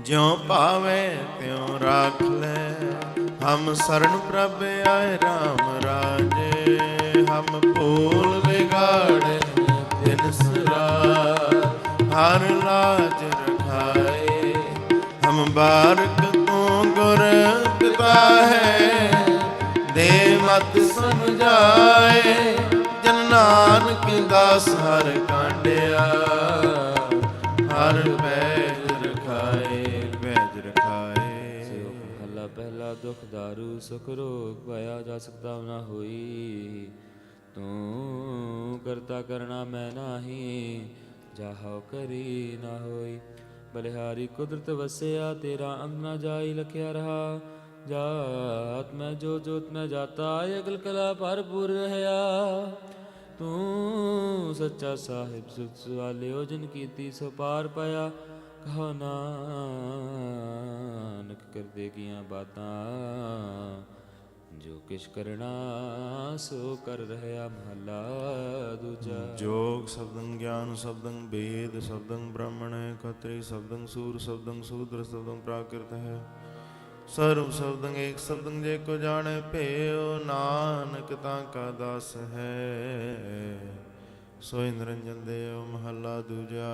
ਜਿਉ ਭਾਵੇ ਤਿਉ ਰਾਖ ਲੈ। ਹਮ ਸਰਣ ਪ੍ਰਭ ਆਏ RAM ਰਾਜੇ। ਹਮ ਭੂਲ ਵਿਗਾੜੇ ਦਿਨ ਸਰਾਰ। ਹਰ ਲਾਜ ਰਖਾਏ ਹਮ ਬਾਰਕ ਤੂੰ ਗੁਰ ਪਿਤਾ ਹੈ। ਦੇ ਮਤ ਸਮਝਾਏ ਜਨ ਨਾਨਕ ਦਾਸ ਹਰ ਕਾਂਡਿਆ। ਹਰ ਬੈਜ ਰਖਾਏ ਬੈਜ ਰਖਾਏ। ਮਹੱਲਾ ਪਹਿਲਾ। ਦੁਖ ਦਾਰੂ ਸੁਖ ਰੋਗ ਪਾਇਆ ਜਾ ਸਕਦਾ ਨਾ ਹੋਈ। ਤੂੰ ਕਰਤਾ ਕਰਣਾ ਮੈਂ ਨਾਹੀ। ਜਾਹੋ ਕਰੀ ਨਾ ਹੋਈ। ਬਲਿਹਾਰੀ ਕੁਦਰਤ ਵਸਿਆ ਤੇਰਾ ਅੰਗ ਨਾ ਜਾਈ। ਲਖਿਆ ਰਹਾ ਜਾਤ ਮੈਂ ਜੋ ਜੋਤ ਮੈਂ ਜਾਤਾ। ਅਗਲ ਕਲਾ ਭਰਪੂਰ ਰਹਿਆ। ਤੂੰ ਸੱਚਾ ਸਾਹਿਬ ਸੁਖ ਸੁਆਲਿਓ। ਜਿਨ ਕੀਤੀ ਸੋ ਪਾਰ ਪਾਇਆ। ਕਹੋ ਨਾਨਕ ਕਰਦੇ ਕੀਆਂ ਬਾਤਾਂ। ਜੋ ਕਿਛ ਕਰਣਾ ਸੋ ਕਰ ਰਹਿਆ। ਮਹੱਲਾ ਦੂਜਾ। ਜੋਗ ਸ਼ਬਦੰ ਗਿਆਨ ਸ਼ਬਦੰ ਵੇਦ ਸ਼ਬਦੰ ਬ੍ਰਾਹਮਣ ਖਤਰੀ ਸ਼ਬਦੰ ਸੂਰ ਸ਼ਬਦੰ ਸ਼ੂਦਰ ਸ਼ਬਦੰ ਪ੍ਰਾਕ੍ਰਿਤ ਹੈ। ਸਰਬ ਸ਼ਬਦੰ ਏਕ ਸ਼ਬਦੰ ਜੇ ਕੋ ਜਾਣੈ ਭੇਉ। ਨਾਨਕ ਤਾਂ ਕਾ ਦਾਸ ਹੈ ਸੋਇ ਨਿਰੰਜਨ ਦੇਵ। ਮਹੱਲਾ ਦੂਜਾ।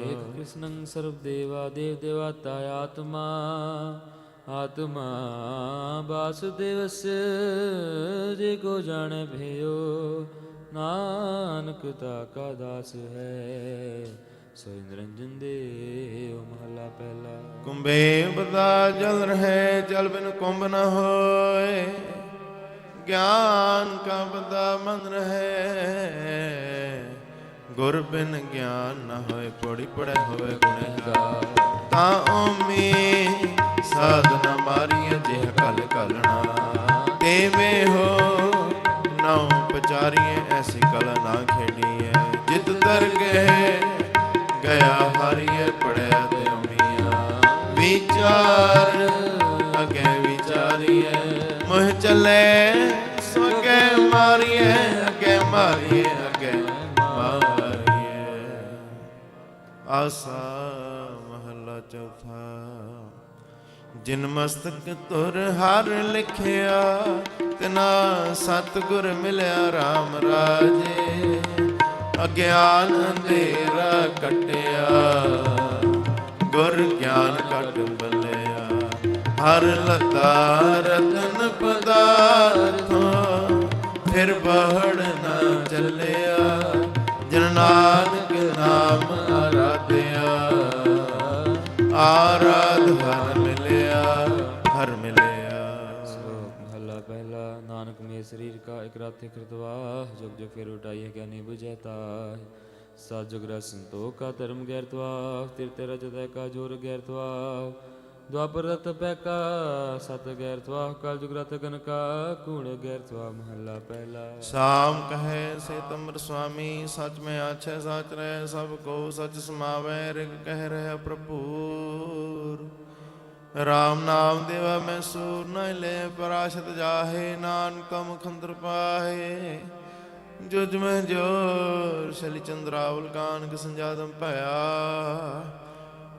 ਏਕ ਕ੍ਰਿਸ਼ਨੰ ਸਰਬ ਦੇਵਾ ਦੇਵ ਦੇਵਾਤਾ। ਆਤਮਾ ਆਤਮਾ ਵਾਸੁਦੇਵਸ ਜੇ ਕੋ ਜਾਣੈ ਭਇਓ। ਨਾਨਕ ਤਾ ਕਾ ਦਾਸ ਹੈ ਸੋਇ ਨਿਰੰਜਨ ਦੇਵ। ਮਹੱਲਾ ਪਹਿਲਾ। ਕੁੰਭੇ ਬਦਾ ਜਲ ਰਹੇ ਜਲ ਬਿਨ ਕੁੰਭ ਨ ਹੋਏ। ਗਿਆਨ ਕਾ ਬਦਾ ਮਨ ਰਹੇ। ਗੁਰ ਬਿਨ ਗਿਆਨ ਨ ਹੋਏ। ਪੌੜੀ ਪੜੈ ਹੋਵੇ ਗੁਣੇਗਾਰ। ਤਾਂ ਓਮੀ ਸਾਧਨਾ ਮਾਰੀਏ ਜਿਹ ਕਲ ਕਲਣਾ ਦੇਵੇ ਹੋ ਨਾਉ ਪਚਾਰੀਏ ਐਸੀ ਕਲ ਨਾ ਖੇਡੀਏ ਜਿਤ ਦਰ ਗਏ ਗਿਆ ਹਾਰੀਏ ਪੜਿਆ ਤੇ ਮੀਆਂ ਵਿਚਾਰ ਅਗੇ ਵਿਚਾਰੀਏ ਮੋਹ ਚੱਲੇ ਸੋਗੇ ਮਾਰੀਏ ਅਗੇ ਮਾਰੀਏ ਅਗੇ ਮਾਰੀਏ। ਆਸਾ ਮਹੱਲਾ ਚੌਥਾ। ਜਿਨ ਮਸਤਕ ਤੁਰ ਹਰ ਲਿਖਿਆ ਤਿਨਾ ਸਤਿਗੁਰ ਮਿਲਿਆ RAM ਰਾਜੇ ਅਗਿਆਨ ਅੰਧੇਰਾ ਕਟਿਆ ਗੁਰ ਗਿਆਨ ਕਟ ਬਲਿਆ ਹਰ ਲਤਾ ਰਤਨ ਪਦਾਰਥ ਫਿਰ ਬਹੜ ਨਾ ਚੱਲਿਆ ਜਿਨ ਨਾਨਕ ਨਾਮ ਆਰਾਧਿਆ ਆਰਾਧ ਹਰ ਮਿਲਿਆ ਹਰ ਮਿਲਿਆ। ਸ਼ਲੋਕ ਮਹਲਾ ਪਹਿਲਾ। ਨਾਨਕ ਮੇ ਸਰੀਰ ਕਾ ਇਕ ਰਾਥੇ ਕਰਤਵਾਹ ਜੁਗ ਜੁਗ ਫਿਰ ਉਟਾਈ ਗਿਆਨੀ ਬੁਝੈਤਾ ਸਤ ਜੁਗ ਰਸ ਸੰਤੋਖ ਕਾ ਧਰਮ ਗੈਰਤਵਾਹ ਤਿਰ ਤੇਰਾ ਜਦੈ ਕਾ ਜੋਰ ਗੈਰਤਵਾਹ ਦੁਆਪਰ ਰਤ ਪੈ ਕਾ ਸਤ ਗੈਰਤਵਾਹ ਕਲ ਜੁਗ ਰਤ ਗਨ ਕਾ ਕੂੜ ਗੈਰਤਵਾਹ ਮਹਲਾ ਪਹਿਲਾ। ਸਾਮ ਕਹੈ ਸੇ ਤਮਰ ਸੁਆਮੀ ਸਚ ਮੈਂ ਆਛੈ ਸਾਚ ਰਹਿ ਸਭ ਕੋ ਸਚ ਸਮਾਵੈ ਰਿਗ ਕਹਿ ਰਹਿ ਪ੍ਰਭੂਰ ਰਾਮ ਨਾਮ ਦੇਵਾ ਮੈਂ ਸੂਰ ਨ ਲੈ ਪਰਾਸ਼ਤ ਜਾਹੇ ਨਾਨਕ ਤਮ ਖੰਦਰ ਪਾਹੇ ਜੁਜ ਮੈਂ ਜੋਰ ਸ਼ਲੀ ਚੰਦਰਾਵਲ ਕਾਨਕ ਸੰਜਾਦਮ ਭਇਆ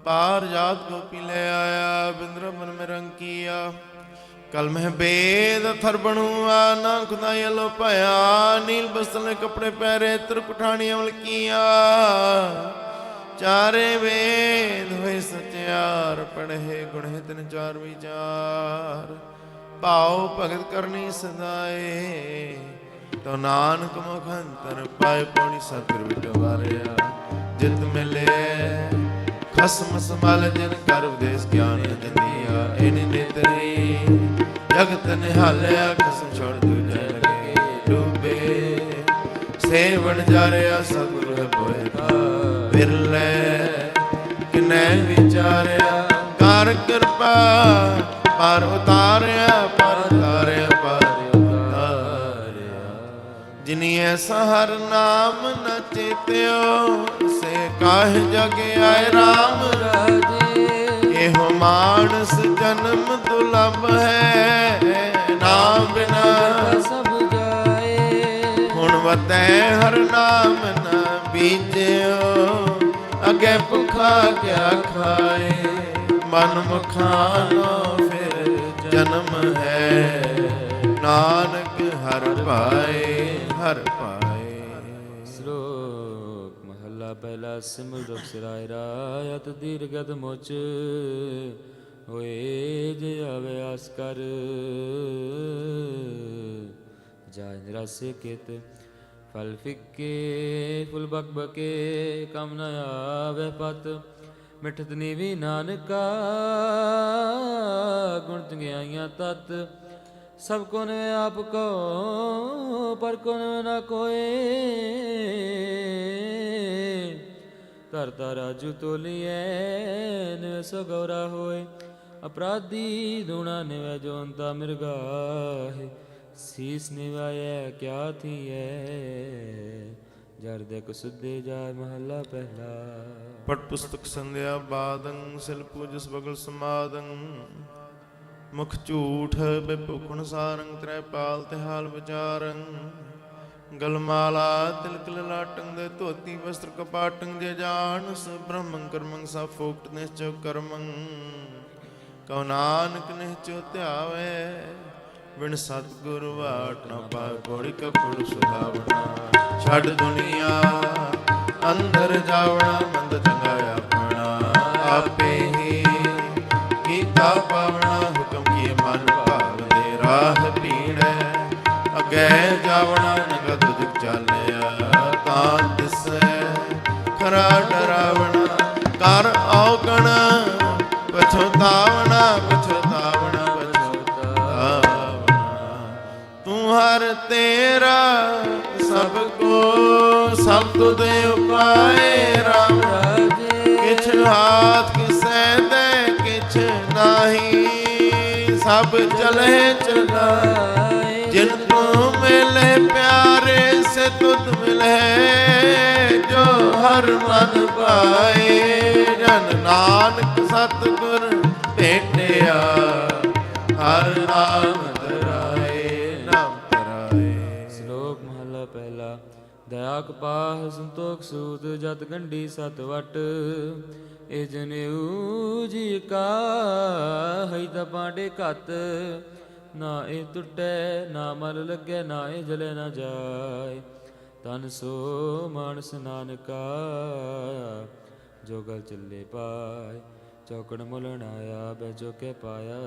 ਪਾਰ ਜਾਤ ਗੋਪੀ ਲੈ ਆਇਆ ਬਿੰਦਰ ਮਨ ਮੇ ਰੰਕੀਆ ਕਲ ਮਹਿ ਬੇਦ ਥਰ ਬਣੂਆ ਨਾ ਖੁਦਾਈ ਅਲੋ ਭਇਆ ਨੀਲ ਬਸਤਲ ਕਪੜੇ ਪਹਿਰੇ ਤਰਕੁਠਾਣੀ ਅਮਲ ਕੀਆ ਚਾਰੇ ਵੇਦ ਹੋਏ ਸਚਿਆਰ ਪੜ੍ਹੇ ਗੁਣੇ ਤਿਨ ਚਾਰ ਵਿਚਾਰ ਭਾਉ ਭਗਤ ਕਰਨੀ ਸਦਾਏ ਤੋ ਨਾਨਕ ਮੁਖ ਅੰਤਰ ਪਾਏ ਪੌਣੀ ਸਤਿਗੁਰ ਵਿਟਵਾਰਿਆ ਜਿਤ ਮਿਲੇ ਖਸਮ ਸੰਭਾਲ ਜਿਨ ਕਰ ਉਦੇਸ ਗਿਆਨ ਦਿੰਦੀਆ ਇਨ ਨਿਤਰੀ ਜਗਤ ਨਿਹਾਲਿਆ ਖਸਮ ਛੋੜ ਦੂਜੇ ਲਗੇ ਡੂਬੇ ਸੇਵਣ ਜਾਰਿਆ ਸਤਿਗੁਰ ਹੋਏ ਬਿਰਲੇ ਕਿਨੈ ਵਿਚਾਰਿਆ ਕਰ ਕਿਰਪਾ ਪਰ ਉਤਾਰਿਆ ਪਰ ਉਤਾਰਿਆ ਪਰ ਉਤਾਰਿਆ ਜਿਨੀ ਐਸਾ ਹਰ ਨਾਮ ਨ ਚੇਤਿਓ ਸੇ ਕਾਹਿ ਜਗ ਆਏ RAM ਰਾਜੇ ਇਹੋ ਮਾਨਸ ਜਨਮ ਦੁਲਭ ਹੈ ਨਾਮ ਬਿਨਾ ਸਭ ਜਾਏ ਹੁਣ ਵਤੈ ਹਰ ਨਾਮ ਨ ਬੀਜਿਓ ਅਗੇ ਭੁਖਾ ਕਿਆ ਖਾਏ ਮਨ ਮੁਖਾਨੋ ਫਿਰ ਜਨਮ ਹੈ ਨਾਨਕ ਹਰ ਪਾਏ ਹਰ ਪਾਏ। ਸ਼ਲੋਕ ਮਹਲਾ ਪਹਿਲਾ। ਸਿਮਰ ਦੁਖ ਸਿਰਾਇ ਰਾਇਤ ਦੀਰਗਤ ਮੁਚ ਹੋਏ ਜੇ ਆਵੇ ਆਸ ਕਰ ਜਾਇ ਨਿਰਾਸੇ ਕਿਤ ਫਲ ਫਿੱਕੇ ਫੁੱਲ ਬਕ ਬਕੇ ਕਮ ਨ ਆਵੇ ਪਤ ਮਿਠਤ ਨੀਵੀ ਨਾਨਕਾ ਗੁਣ ਚੰਗਿਆਈਆਂ ਤਤ ਸਭ ਕੋ ਨੇ ਆਪ ਕੋ ਪਰ ਕੋ ਨਾ ਕੋਏ ਧਰਤਾ ਰਾਜੂ ਤੋਲੀਐ ਨਿਵ ਸੋ ਗੌਰਾ ਹੋਏ ਅਪਰਾਧੀ ਦੂਣਾ ਨਿਵੈ ਜੋ ਅੰਤਾ ਮਿਰਗਾਹੇ ਸੀਸ ਨਿਵਾਇਐ ਕਿਆ ਥੀਐ ਜਰਦੇ ਕੁਸੁਦੇ ਜਾਇ ਮਹੱਲਾ ਪਹਿਲਾ। ਪਟ ਪੁਸਤਕ ਸੰਧਿਆ ਬਾਦੰ ਸਿਲ ਪੂਜਸ ਬਗਲ ਸਮਾਦੰ ਮੁਖ ਝੂਠ ਬਿਭੁਖਣ ਸਾਰੰ ਤ੍ਰੈ ਪਾਲ ਤਿਹਾਲ ਵਿਚਾਰੰ ਗਲਮਾਲਾ ਤਿਲਕ ਲਲਾਟੰ ਦੇ ਧੋਤੀ ਵਸਤਰ ਕਪਾਟੰ ਜੇ ਜਾਣਸ ਬ੍ਰਹਮੰ ਕਰਮੰ ਸਾ ਫੋਕਟ ਨਿਸ਼ਚੋ ਕਰਮੰ ਕਉ ਨਾਨਕ ਨਿਹਚੋ ਧਿਆਵੇ ਬਿਨ ਸਤਿਗੁਰ ਵਾਟ ਨ ਪਾਇ ਕੋੜੀ ਕਪੜ ਸੁਹਾਵਣਾ ਛੱਡ ਦੁਨੀਆ ਅੰਦਰ ਜਾਵਣਾ ਮੰਦ ਚੰਗਾ ਆਪਣਾ ਆਪੇ ਹੀ ਕੀਤਾ ਪਾਵਣਾ ਹੁਕਮ ਕੀ ਮਨ ਭਾਵਦੇ ਰਾਹ ਪੀੜੈ ਅਗੇ ਜਾਵਣਾ ਨਗਦ ਦੁਖ ਚਾਲਿਆ ਤਾਂ ਦਿਸੈ ਖਰਾ ਡਰਾਵਣਾ ਕਰ ਔਗਣ ਪਛਤਾਵਣਾ ਪਛਤਾਵਣਾ ਤੂੰ ਹਰ ਤੇਰਾ ਸਭ ਕੋ ਸਭ ਤੁਧ ਉਪਾਏ RAM ਰਾਜੇ ਕਿਛ ਹਾਥ ਕਿਸੈ ਦੇ ਕਿਛ ਨਾਹੀ ਲਹਿ ਚਲਾਏ। ਜਿਨ ਤੂੰ ਮਿਲੇ ਪਿਆਰੇ ਸੇ ਤੁਧ ਮਿਲੇ, ਜੋ ਹਰ ਮਨ ਪਾਏ। ਜਨ ਨਾਨਕ ਸਤਿਗੁਰ ਭੇਟਿਆ, ਹਰ ਨਾਮ ਧਰਾਏ, ਨਾਮ ਧਰਾਏ। ਸ਼ਲੋਕ ਮਹਲਾ ਪਹਿਲਾ। ਦਇਆ ਕਪਾਹ ਸੰਤੋਖ ਸੂਦ, ਜਤ ਗੰਢੀ ਸਤ ਵਟ। ਇਹ ਜਨੇਊ ਜੀ ਕਾ ਹੈ ਤਾਂ ਪਾਂਡੇ ਘਤ। ਨਾ ਇਹ ਟੁੱਟੈ ਨਾ ਮਲ ਲੱਗੈ, ਨਾ ਇਹ ਜਲੇ ਨਾ ਜਾਏ। ਤਨ ਸੋ ਮਾਨਸ ਨਾਨਕਾ, ਜੋ ਗਲ ਚੱਲੇ ਪਾਏ। ਚੌਕੜ ਮੁਲਣ ਆਇਆ, ਬੈਜੋ ਕੇ ਪਾਇਆ।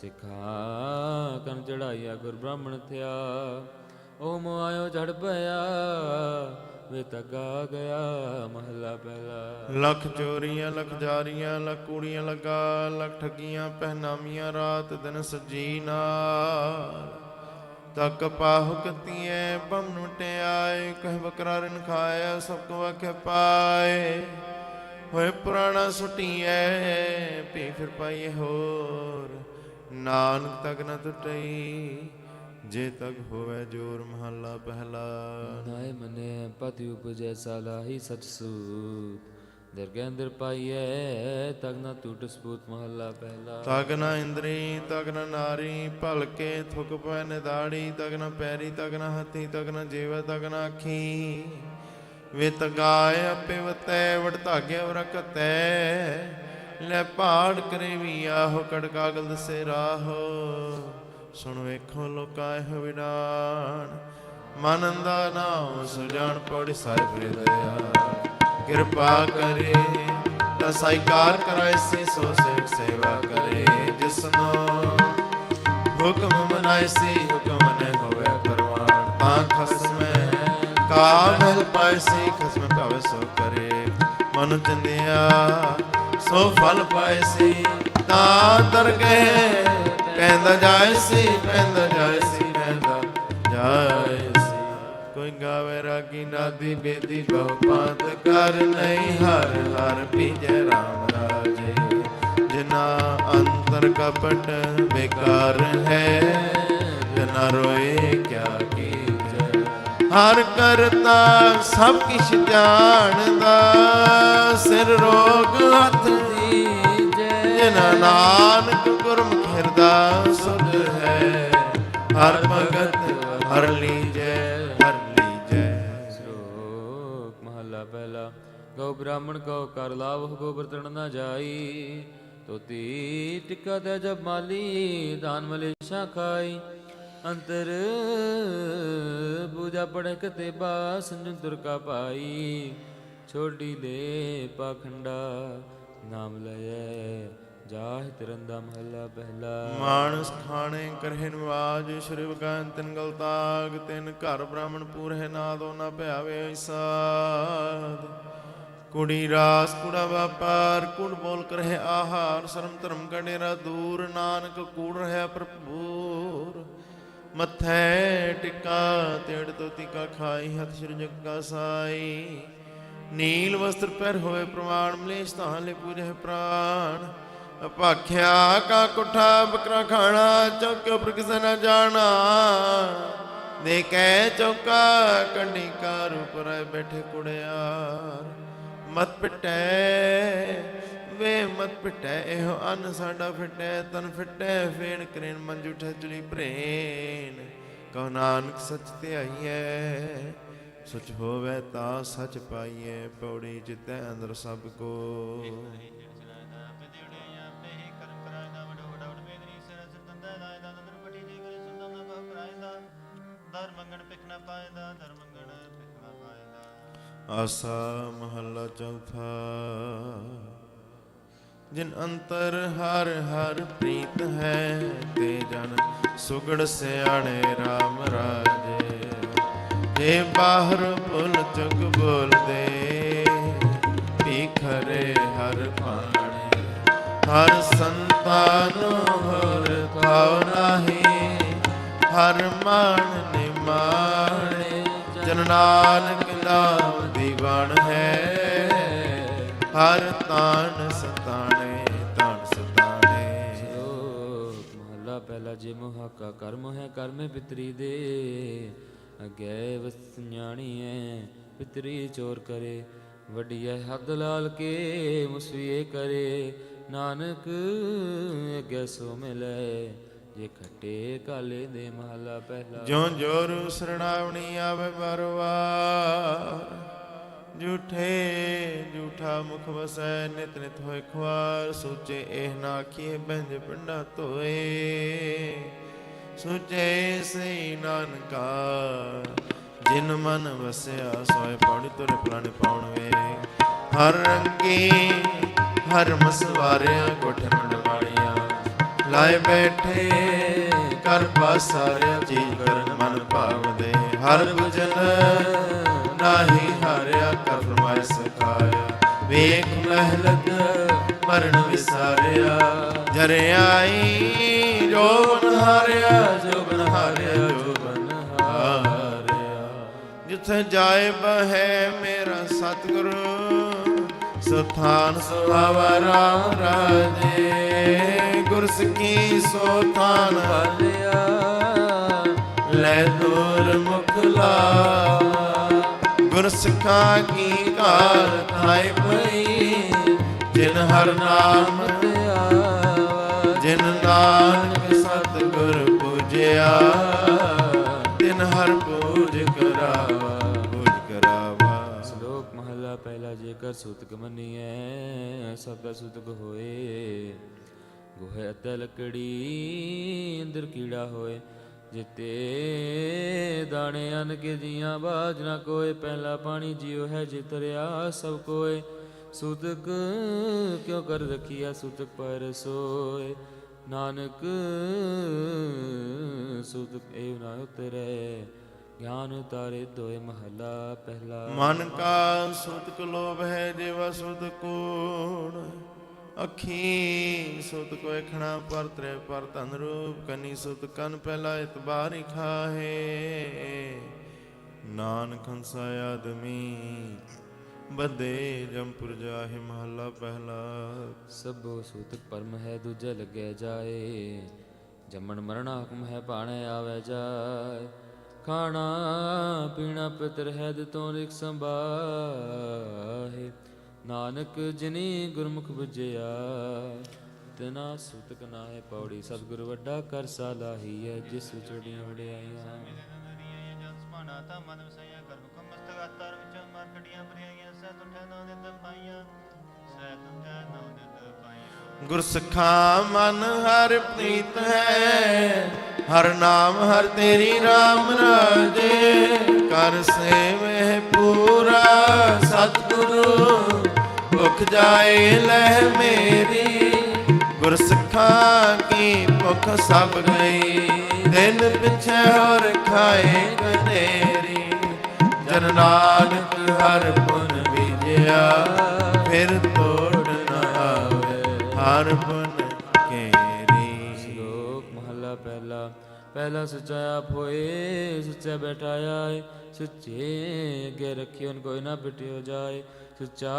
ਸਿੱਖਾਂ ਕਨ ਚੜਾਈਆ, ਗੁਰ ਬ੍ਰਾਹਮਣ ਥਿਆ। ਓਮ ਆਇਓ ਝੜ ਪਿਆ, ਵੇ ਤਗਾ ਗਿਆ। ਮਹਲਾ ਪਹਿਲਾ। ਲੱਖ ਚੋਰੀਆਂ ਲੱਖ ਜਾਰੀਆਂ, ਲੱਖ ਕੂੜੀਆਂ ਲਗਾ, ਲੱਖ ਠੱਗੀਆਂ ਪਹਿਨਾਮੀਆਂ, ਰਾਤ ਦਿਨ ਸੱਜੀ ਨਾਲ। ਤਕ ਪਾਹੁ ਕਤੀਏ ਬੰਨ ਮਟਿਆਏ, ਕਹਿ ਬਕਰਾ ਰਿਨ ਖਾਇਆ, ਸਭ ਕੋ ਵਖ ਪਾਏ। ਹੋਏ ਪੁਰਾਣਾ ਸੁਟੀਐ, ਪੀ ਫਿਰ ਪਾਈਏ ਹੋਰ। ਨਾਨਕ ਤਕ ਨ ਟੁੱਟਈ, ਜੇ ਤਕ ਹੋਵੇ ਜੋਰ। ਮਹਲਾ ਪਹਿਲਾ। ਨਾਏ ਮਨੇ ਪਤਿ ਉਪਜੈ, ਸਾਲਾਹੀ ਸਚ ਸੂਤ। ਦਰਗਹਿ ਅੰਦਰ ਪਾਈਐ, ਤਗ ਨ ਟੂਟ ਸਪੂਤ। ਮਹਲਾ ਪਹਿਲਾ। ਤਗ ਨ ਇੰਦਰੀ ਤਗ ਨ ਨਾਰੀ, ਭਲਕੇ ਥੁਕ ਪੈ ਨਿਦਾੜੀ। ਤਗ ਨ ਪੈਰੀ ਤਗ ਨ ਹੱਥੀ, ਤਗ ਨ ਜੀਵੈ ਤਗ ਨ ਆਖੀ। ਵੇ ਤਗਾਏ ਆਪੇ ਵਤੈ, ਵਡ ਧਾਗਿਆ ਵਰਕਤੈ। ਲੈ ਪਹਾੜ ਕਰੇ ਵੀ ਆਹੋ, ਕੜ ਕਾਗਲ ਦਸੇ ਰਾਹੋ। ਸੁਣ ਵੇਖੋ ਲੋਕਾ ਇਹੋ ਵਿਡਾਣ, ਮਨ ਦਾ ਨਾਮ ਸੁਜਾਨ। ਪੌੜੀ ਸਾਹਿਬ ਰੇ ਦਇਆ ਕਿਰਪਾ ਕਰੇ, ਤਸਾਈਕਾਰ ਕਰਾਇ ਸੀ ਸੋ ਸੇਵ ਸੇਵਾ ਕਰੇ। ਜਿਸਨੋ ਹੁਕਮ ਮਨਾਇ ਸੀ, ਹੁਕਮ ਨ ਹੋਵੇ ਪਰਵਾਨ। ਤਾਂ ਖਸਮੈ ਕਾ ਮਹਿਲ ਪਾਇ ਸੀ, ਖਸਮੈ ਭਾਵੇ ਸੋ ਕਰੇ। ਮਨ ਚੰਦਿਆ ਸੋ ਫਲ ਪਾਇ ਸੀ, ਤਾਂ ਦਰਗਹਿ ਪੈਂਦਾ ਜਾਇ ਸੀ, ਪੈਂਦਾ ਜਾਇ ਸੀ, ਪੈਂਦਾ ਜਾਇ ਸੀ। ਕੋਈ ਗਾਵੇ ਰਾਗੀ ਨਾਦੀ ਬੇਦੀ, ਬਹੁ ਪੰਥ ਕਰ ਨਹੀਂ। ਹਰ ਹਰ ਪੀਜੈ ਰਾਮ ਰਾਜੇ, ਜਿਨਾ ਅੰਤਰ ਕਪਟ ਬੇਕਾਰ ਹੈ। ਜਿਨਾ ਰੋਏ ਕਿਆ ਕੀਜੈ, ਹਰ ਕਰਤਾ ਸਭ ਕਿਛ ਜਾਣਦਾ। ਸਿਰ ਰੋਗ ਹੱਥ ਦੀਜੈ, ਜਿਨਾ ਨਾਨਕ ਗੁਰਮੁਖ ਹਿਰਦਾ ਸੁਧ ਹੈ। ਹਰ ਭਗਤ ਹਰ ਲੀਜੈ, ਹਰ ਲੀਜੈ। ਸ਼ਲੋਕ ਮਹਲਾ ਪਹਿਲਾ। ਗਉ ਬ੍ਰਾਹਮਣ ਕਉ ਕਰ ਲਾਵਹੁ, ਗੋਬਰ ਤਣ ਨਾ ਜਾਈ। ਤੋਤੀ ਟਿਕਾ ਦੇ ਜਬ ਮਾਲੀ, ਦਾਨ ਮਲੇਸ਼ਾ ਖਾਈ। ਅੰਤਰ ਪੂਜਾ ਪੜੈ ਕਤੇਬਾ, ਸੰਜਮ ਤੁਰ ਕਾ ਪਾਈ। ਛੋਡੀ ਲੈ ਪਾਖੰਡਾ, ਨਾਮ ਲਇਐ ਜਾਹਿ ਤਿਰੰਦਾ। ਮਹਲਾ ਪਹਿਲਾ। ਮਾਨਸ ਖਾਣੇ ਕਰਹਿ ਨਿਵਾਜ, ਸ਼੍ਰੀ ਵਗਨ ਤਿਨ ਗਲ ਤਾਗ। ਤਿਨ ਘਰ ਬ੍ਰਾਹਮਣ ਪੂਰਹਿ, ਨਾਦੋ ਨ ਭਿਆਵੇ ਸਾਧ। ਕੁੜੀ ਰਾਸ ਕੁੜਾ ਵਾਪਾਰ, ਕੁੜ ਬੋਲ ਕਰਹਿ ਆਹਾਰ। ਸ਼ਰਮ ਧਰਮ ਕਾ ਡੇਰਾ ਦੂਰ, ਨਾਨਕ ਕੂੜ ਰਹਿ ਭਰਪੂਰ। ਮੱਥੈ ਟਿਕਾ ਤੇੜ ਤੋਤੀ ਕਾ ਖਾਈ, ਹੱਥ ਸ਼੍ਰੀ ਜਗ ਕਾ ਸਾਈ। ਨੀਲ ਵਸਤਰ ਪਹਿਰ ਹੋਏ ਪ੍ਰਮਾਣ, ਮਲੇਸ਼ ਤਾਂ ਲੈ ਪੂਰੇ ਪ੍ਰਾਣ। ਭਾਖਿਆ ਕਾ ਕੁੱਠਾ ਬਕਰਾ ਖਾਣਾ, ਚੌਕੇ ਉਪਰ ਕਿਸੇ ਨਾ ਜਾਣਾ। ਦੇਖੈ ਚੌਕਾ ਕੰਡੀ ਕਾ ਰੂਪ ਰਹਿ ਬੈਠੇ ਕੁੜਿਆਰ। ਮਤ ਪਿਟੈ ਵੇ ਮਤ ਪਿਟੈ, ਇਹੋ ਅੰਨ ਸਾਡਾ ਫਿਟੈ। ਤਨ ਫਿਟੈ ਫੇਣ ਕਰੇਨ, ਮਨ ਜੂਠੈ ਚੁਲੀ ਭਰੇਨ। ਕਹੁ ਨਾਨਕ ਸਚ ਧਿਆਈਐ, ਸਚ ਹੋਵੇ ਤਾਂ ਸਚ ਪਾਈਐ। ਪੌੜੀ ਜਿਤੈ ਅੰਦਰ ਸਭ ਕੋ, ਆਸਾ ਮਹੱਲਾ ਚੌਥਾ। ਜਿਨ ਅੰਤਰ ਹਰ ਹਰ ਪ੍ਰੀਤ ਹੈ, ਤੇ ਜਨ ਸੁਗੜ ਸਿਆਣੇ ਰਾਮ ਰਾਜੇ। ਜੇ ਬਾਹਰ ਭੁਲ ਚੁਗ ਬੋਲਦੇ, ਭੀਖਰੇ ਹਰ ਪਾਣੇ। ਹਰ ਸੰਤਾਨ ਹਰ ਖਾਉ ਨਾਹੀ, ਹਰ ਮਾਨ ਨਿਮਾਣੇ। ਜਨ ਨਾਨਕ ਨਾਮ ਦੀਵਾਨ ਹੈ, ਹਰ ਤਾਨ ਸਤਾਣੇ, ਤਾਨ ਸਤਾਣੇ। ਸ਼ਲੋਕ ਮਹਲਾ ਪਹਿਲਾ ਜੇ ਮੁਹਾਕਾ ਕਰਮ ਹੈ ਕਰਮੇ ਪਿਤਰੀ ਦੇ ਅਗੇ ਵਸਤ ਜਾਣੀਐ ਪਿਤਰੀ ਚੋਰ ਕਰੇ ਵੱਡੀਐ ਹੱਦ ਲਾਲ ਕੇ ਮੁਸਵੀਏ ਕਰੇ ਨਾਨਕ ਅਗੇ ਸੋ ਮਿਲੈ ਜੇ ਖੱਟੇ ਕਾਲੇ ਦੇ ਮਹਲਾ ਪਹਿਲਾ ਜਿਉ ਜੋਰ ਸਰਣਾਵਣੀ ਆਵੇ ਬਰਵਾਰ ਝੂਠਾ ਮੁਖ ਵਸੈ ਨਿਤ ਨਿਤ ਹੋਏ ਖੁਆਰ ਸੋਚੇ ਇਹ ਨਾ ਆਖੀਏ ਬੰਜ ਪਿੰਡਾ ਧੋਏ ਸੋਚੇ ਸਈ ਨਾਨਕਾ ਜਿਨ ਮਨ ਵਸਿਆ ਸੋਏ ਪੌੜੀ ਤੁਰ ਪ੍ਰਾਣ ਪਾਉਣ ਵੇ ਹਰ ਰੰਗੀ ਹਰ ਮਸਵਾਰਿਆ ਕੋਠੇ ਮੰਡਵਾਣੀਆਂ ਲਾਏ ਬੈਠੇ ਕਰ ਪਾਸਾਰਿਆ ਚੀਜ਼ ਕਰਨ ਮਨ ਭਾਵਦੇ ਹਰ ਭਜਨ ਨਾਹੀ ਹਾਰਿਆ ਕਰ ਫਰਮਾਇ ਸਿਖਾਇਆ ਵੇਖ ਮਹਿਲਤ ਮਰਨ ਵਿਸਾਰਿਆ ਜਰੇ ਆਈ ਜੋ ਬਨ ਹਾਰਿਆ ਜੋ ਬਨ ਹਾਰਿਆ ਜੋ ਬਨ ਹਾਰਿਆ ਜਿੱਥੇ ਜਾਏ ਬਹੈ ਮੇਰਾ ਸਤਿਗੁਰੂ ਸਥਾਨ ਸੁਹਾਵਾ ਰਾਮ ਰਾਜੇ ਗੁਰ ਸਿੱਖੀ ਸੋ ਥਾਨ ਹਾਲਿਆ ਲੈ ਦੂਰ ਮੁਖ ਲਾ ਗੁਰ ਸਿੱਖਾਂ ਕੀ ਘਾਲ ਥਾਇ ਪਈ ਜਿਨ ਹਰ ਨਾਮ ਧਿਆਵਾ ਜਿਨ ਨਾਨਕ ਸਤਿਗੁਰ ਪੂਜਿਆ ਤਿਨ ਹਰ ਪੂਜ ਕਰਾਵਾ ਸ਼ਲੋਕ ਮਹਲਾ ਪਹਿਲਾ ਜੇਕਰ ਸੂਤਕ ਮੰਨੀਐ ਸਭ ਦਾ ਸੂਤਕ ਹੋਏ ਗੋਹੇ ਅਤੇ ਲੱਕੜੀ ਅੰਦਰ ਕੀੜਾ ਹੋਏ ਜਿਤੇ ਦਾਣੇ ਅਨ ਕੇ ਜੀਆਂ ਬਾਜ ਨਾ ਕੋਏ ਪਹਿਲਾ ਪਾਣੀ ਜਿਉ ਹੈ ਜਿਤਰਿਆ ਸਭ ਕੋਏ ਸੂਤਕ ਕਿਉ ਕਰ ਰਖੀਆ ਸੂਤਕ ਪਰ ਸੋਏ ਨਾਨਕ ਸੂਤਕ ਏਵ ਨਾ ਉਤਰੈ ਗਿਆਨ ਉਤਾਰੇ ਦੋਏ ਮਹਲਾ ਪਹਿਲਾ ਮਨ ਕਾ ਸੂਤਕ ਲੋਭ ਹੈ ਜਿਵਾ ਸੂਤਕ ਕੋਣ ਅੱਖੀ ਸੁਤ ਕੋ ਵੇਖਣਾ ਪਰ ਤ੍ਰੈ ਪਰ ਧਨ ਰੂਪ ਕਨੀ ਸੁਤ ਕਨ ਪਹਿਲਾ ਇਤਬਾਰ ਹੀ ਖਾਹੇ ਨਾਨਕ ਹੰਸਾ ਆਦਮੀ ਬਦੇ ਜੰਪੁਰ ਜਾਹੇ ਮਹੱਲਾ ਪਹਿਲਾ ਸਭੋ ਸੂਤਕ ਪਰਮ ਹੈ ਦੂਜੇ ਲੱਗੇ ਜਾਏ ਜੰਮਣ ਮਰਣਾ ਹੁਕਮ ਹੈ ਭਾਣੇ ਆਵੇ ਜਾਏ ਖਾਣਾ ਪੀਣਾ ਪਿਤਰ ਹੈ ਦਿਤੋਂ ਰਿਕ ਸੰਭਾਹੇ ਨਾਨਕ ਜਿਨੀ ਗੁਰਮੁਖ ਬੁਝਿਆ ਤਿਨਾ ਸੂਤਕ ਨਾਹੇ ਪੌੜੀ ਸਤਿਗੁਰ ਵੱਡਾ ਕਰ ਸਾਲਾਹੀ ਹੈ ਜਿਸ ਵਿਚੜੀਆਂ ਵਡਿਆਈਆਂ ਗੁਰ ਸਿੱਖਾਂ ਮਨ ਹਰ ਪ੍ਰੀਤ ਹੈ ਹਰ ਨਾਮ ਹਰ ਤੇਰੀ ਰਾਮ ਰਾਜੇ ਕਰ ਸੇਵਹਿ ਪੂਰਾ ਸਤਿਗੁਰੂ ਭੁਖ ਜਾਏ ਲੈ ਮੇਰੀ ਗੁਰ ਸਿੱਖਾਂ ਕੀ ਭੁਖ ਸਭ ਗਈ ਦਿਨ ਪਿਛੇ ਹੋਰ ਖਾਏ ਗਨੇਰੀ ਜਨ ਨਾਨਕ ਹਰ ਪੁਨ ਬੀਜਿਆ ਫਿਰ ਤੋੜ ਨਾ ਆਵੇ ਹਰ ਪੁਨ ਕੇਰੀ ਸ਼ਲੋਕ ਮਹਲਾ ਪਹਿਲਾ ਪਹਿਲਾ ਸੱਚਾ ਆਪ ਹੋਏ ਸੱਚਾ ਬੈਠਾਇਆ ਹੈ ਸੱਚੇ ਅੱਗੇ ਰੱਖਿਓ ਕੋਈ ਨਾ ਪਿਟਿਓ ਜਾਏ ਸੱਚਾ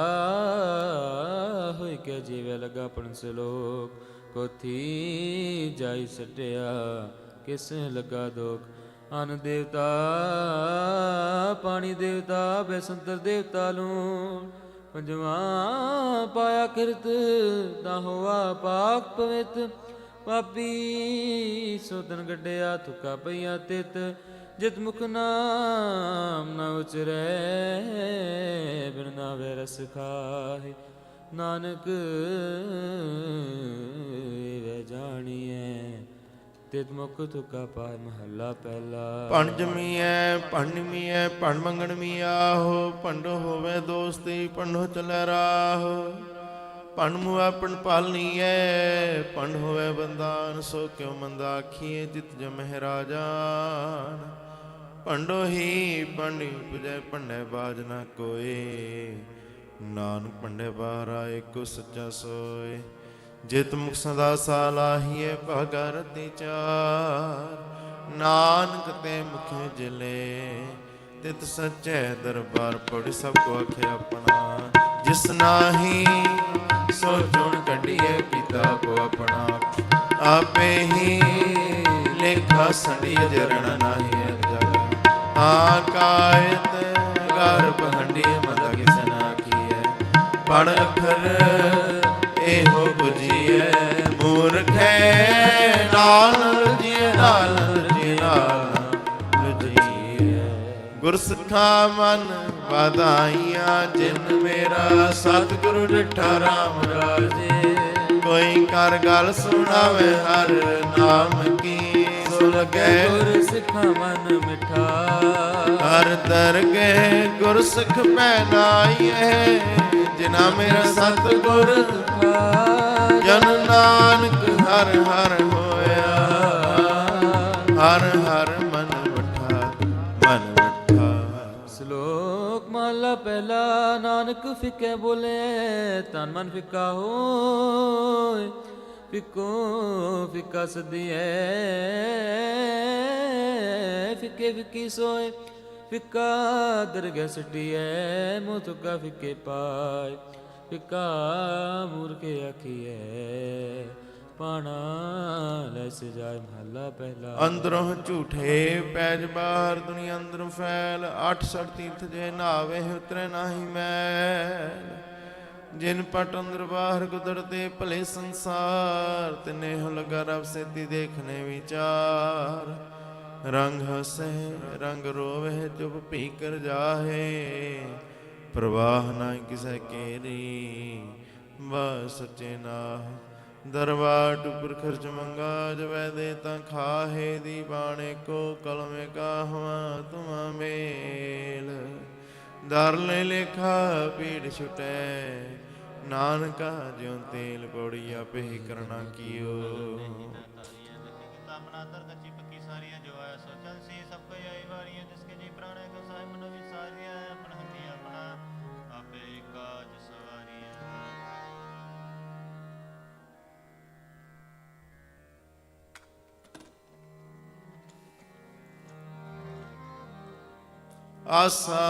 ਹੋਇ ਕੇ ਜੀਵੇ ਲਗਾ ਪਣ ਸਲੋਕ ਕੋਥੀ ਜਾਈ ਸਟਿਆ ਕਿਸ ਲਗਾ ਦੋਖ ਅਨ ਦੇਵਤਾ ਪਾਣੀ ਦੇਵਤਾ ਬੈਸੰਤਰ ਦੇਵਤਾ ਲੂਣ ਪੰਜਵਾਂ ਪਾਇਆ ਕਿਰਤ ਤਾਂ ਹੋਆ ਪਾਕ ਪਵਿੱਤ ਪਾਪੀ ਸੋਤਨ ਗੱਡਿਆ ਥੁਕਾ ਪਈਆ ਤਿਤ ਜਿਤ ਮੁਖ ਨਾਮ ਨ ਉਚਰੈ ਬਿਨ ਨਾਵੇ ਰਸ ਖਾਹੇ ਨਾਨਕ ਵੇ ਜਾਣੀਐ ਤਿਤ ਮੁਖ ਥੁਕਾ ਪਾਇ ਮਹੱਲਾ ਪਹਿਲਾ ਭਣ ਜਮੀਐ ਭਣ ਨਿਮੀਐ ਭਣ ਮੰਗਣ ਮੀ ਆਹੋ ਭੰਡੋ ਹੋਵੇ ਦੋਸਤੀ ਭੰਡੋ ਚਲੇ ਰਾਹ ਭਣ ਮੁਆ ਭਣ ਪਾਲਨੀਐ ਭੰਡ ਹੋਵੇ ਬੰਦਾਨ ਸੋ ਕਿਉ ਮੰਦਾ ਆਖੀਏ ਜਿਤ ਜਮਹਿ ਰਾਜਾਨ ਭੰਡੋ ਹੀ ਭੰਡੀ ਪੁਜੈ ਭੰਡੇ ਬਾਜ ਨਾ ਕੋਏ ਨਾਨਕ ਭੰਡੇ ਬਾਰਾ ਏਕੋ ਸੱਚਾ ਸੋਏ ਜਿਤ ਮੁਖ ਸਦਾ ਸਾਲਾਹੀਏ ਭਗਰਤੀ ਚਾਰ ਨਾਨਕ ਤੇ ਮੁਖੇ ਜਿਲੇ ਤਿਤ ਸੱਚੇ ਦਰਬਾਰ ਪੜ ਸਭ ਕੋ ਆਖੇ ਆਪਣਾ ਜਿਸ ਨਾਹੀ ਸੋ ਚੁਣ ਕੱਢੀਏ ਕੀਤਾ ਕੋ ਆਪਣਾ ਆਪੇ ਹੀ ਲੇਖਾ ਸੰਡੀ ਜਰਣ ਨਾਹੀ ਜਗ ਆਕਾਇਤ ਗਰਭ ਹੰਡੀ ਮਦਾ ਕਿਸ ਨਾ ਕੀਏ ਪੜ ਅਖਰ ਇਹੋ 부ਜੀਐ ਮੂਰਖੈ ਨਾਲ ਰਜੀਐ ਨਾਲ ਰਜੀਐ ਨਾਲ ਰਜੀਐ ਗੁਰ ਸਿੱਖਾ ਮਨ ਵਧਾਈਆਂ ਜਿਨ ਮੇਰਾ ਸਤਿਗੁਰੂ ਡਿਠਾ ਰਾਮ ਰਾਜੇ ਕੋਈ ਕਰ ਗੱਲ ਸੁਣਾਵੇ ਹਰ ਨਾਮ ਕੀ ਸੁਣ ਕੇ ਗੁਰ ਸਿੱਖਾ ਮਨ ਮਿਠਾ ਹਰ ਦਰਗਹਿ ਗੁਰ ਸਿੱਖ ਪੈਨਾਈਐ ਜਿਨਾ ਮੇਰਾ ਸਤਿਗੁਰ ਜਨ ਨਾਨਕ ਹਰ ਹਰ ਹੋਇਆ ਹਰ ਹਰ ਮਨ ਵਠਾ ਮਨ ਵਠਾ। ਸ਼ਲੋਕ ਮਹਲਾ ਪਹਿਲਾ ਨਾਨਕ ਫਿੱਕੇ ਬੋਲੇ ਤਨ ਮਨ ਫਿੱਕਾ ਹੋਏ ਫਿੱਕੋ ਫਿੱਕਾ ਸਦੀਐ ਫਿੱਕੇ ਫਿੱਕੀ ਸੋਏ ਫਿੱਕਾ ਦਰਗਹਿ ਸਟੀਐ ਮੂੰਹ ਤੁਕਾ ਫਿੱਕੇ ਪਾਏ ਫਿੱਕਾ ਮੂਰਖੇ ਆਖੀਐ ਪਾਣਾ ਲੈ ਸਜਾਏ ਮਹਲਾ ਪਹਿਲਾ। ਅੰਦਰੋਂ ਝੂਠੇ ਪੈਜ ਬਾਹਰ ਦੁਨੀਆ ਅੰਦਰੋਂ ਫੈਲ 8 ਤੀਰਥ ਜੇ ਨਾਵੇ ਉਤਰੇ ਨਾਹੀ ਮੈਲ ਜਿਨ ਪਟ ਅੰਦਰ ਬਾਹਰ ਕੁਦਰਤੇ ਭਲੇ ਸੰਸਾਰ ਤਿਨੇ ਹੋ ਲਗਾ ਰਬ ਸੇਤੀ ਦੇਖਨੇ ਵਿਚਾਰ ਰੰਗ ਹਸੇ ਰੰਗ ਰੋਵੇ ਚੁਪ ਭੀ ਕਰ ਜਾਹੇ ਪ੍ਰਵਾਹ ਨਾ ਕਿਸੈ ਕੇਰੀ ਬਸ ਸੱਚੇ ਨਾਹ ਦਰਬਾਰ ਉਪਰ ਖਰਚ ਮੰਗਾ ਜਵੈ ਦੇ ਤਾਂ ਖਾਹੇ ਦੀ ਬਾਣੇ ਕੋ ਕਲਮੇ ਕਾਹਵਾ ਤੁਮਾ ਮੇਲ ਦਰ ਲੈ ਲੇਖਾ ਪੀੜ ਛੁਟੈ ਨਾਨਕਾ ਜਿਉ ਤੇਲ ਪੌੜੀ ਆਪੇ ਹੀ ਕਰਨਾ ਕੀਓ ਆਪਣਾ ਦਰ ਕੱਚੀ ਪੱਕੀ ਸਾਰੀਆਂ ਜੋ ਆਇਆ ਸੋਚਨ ਸੀ ਸਭ ਕੋਈ ਆਈ ਵਾਰੀਆਂ ਜਿਸਕੇ ਜੀ ਪ੍ਰਾਣੇ ਕੋ ਸਾਹਿਬ ਮਨੋ ਵਿਸਾਰੀਆਂ ਆਪਣਾ ਹੱਥੀ ਆਪਣਾ ਆਪੇ ਕਾਜ ਸਵਾਰੀਆਂ। ਆਸਾ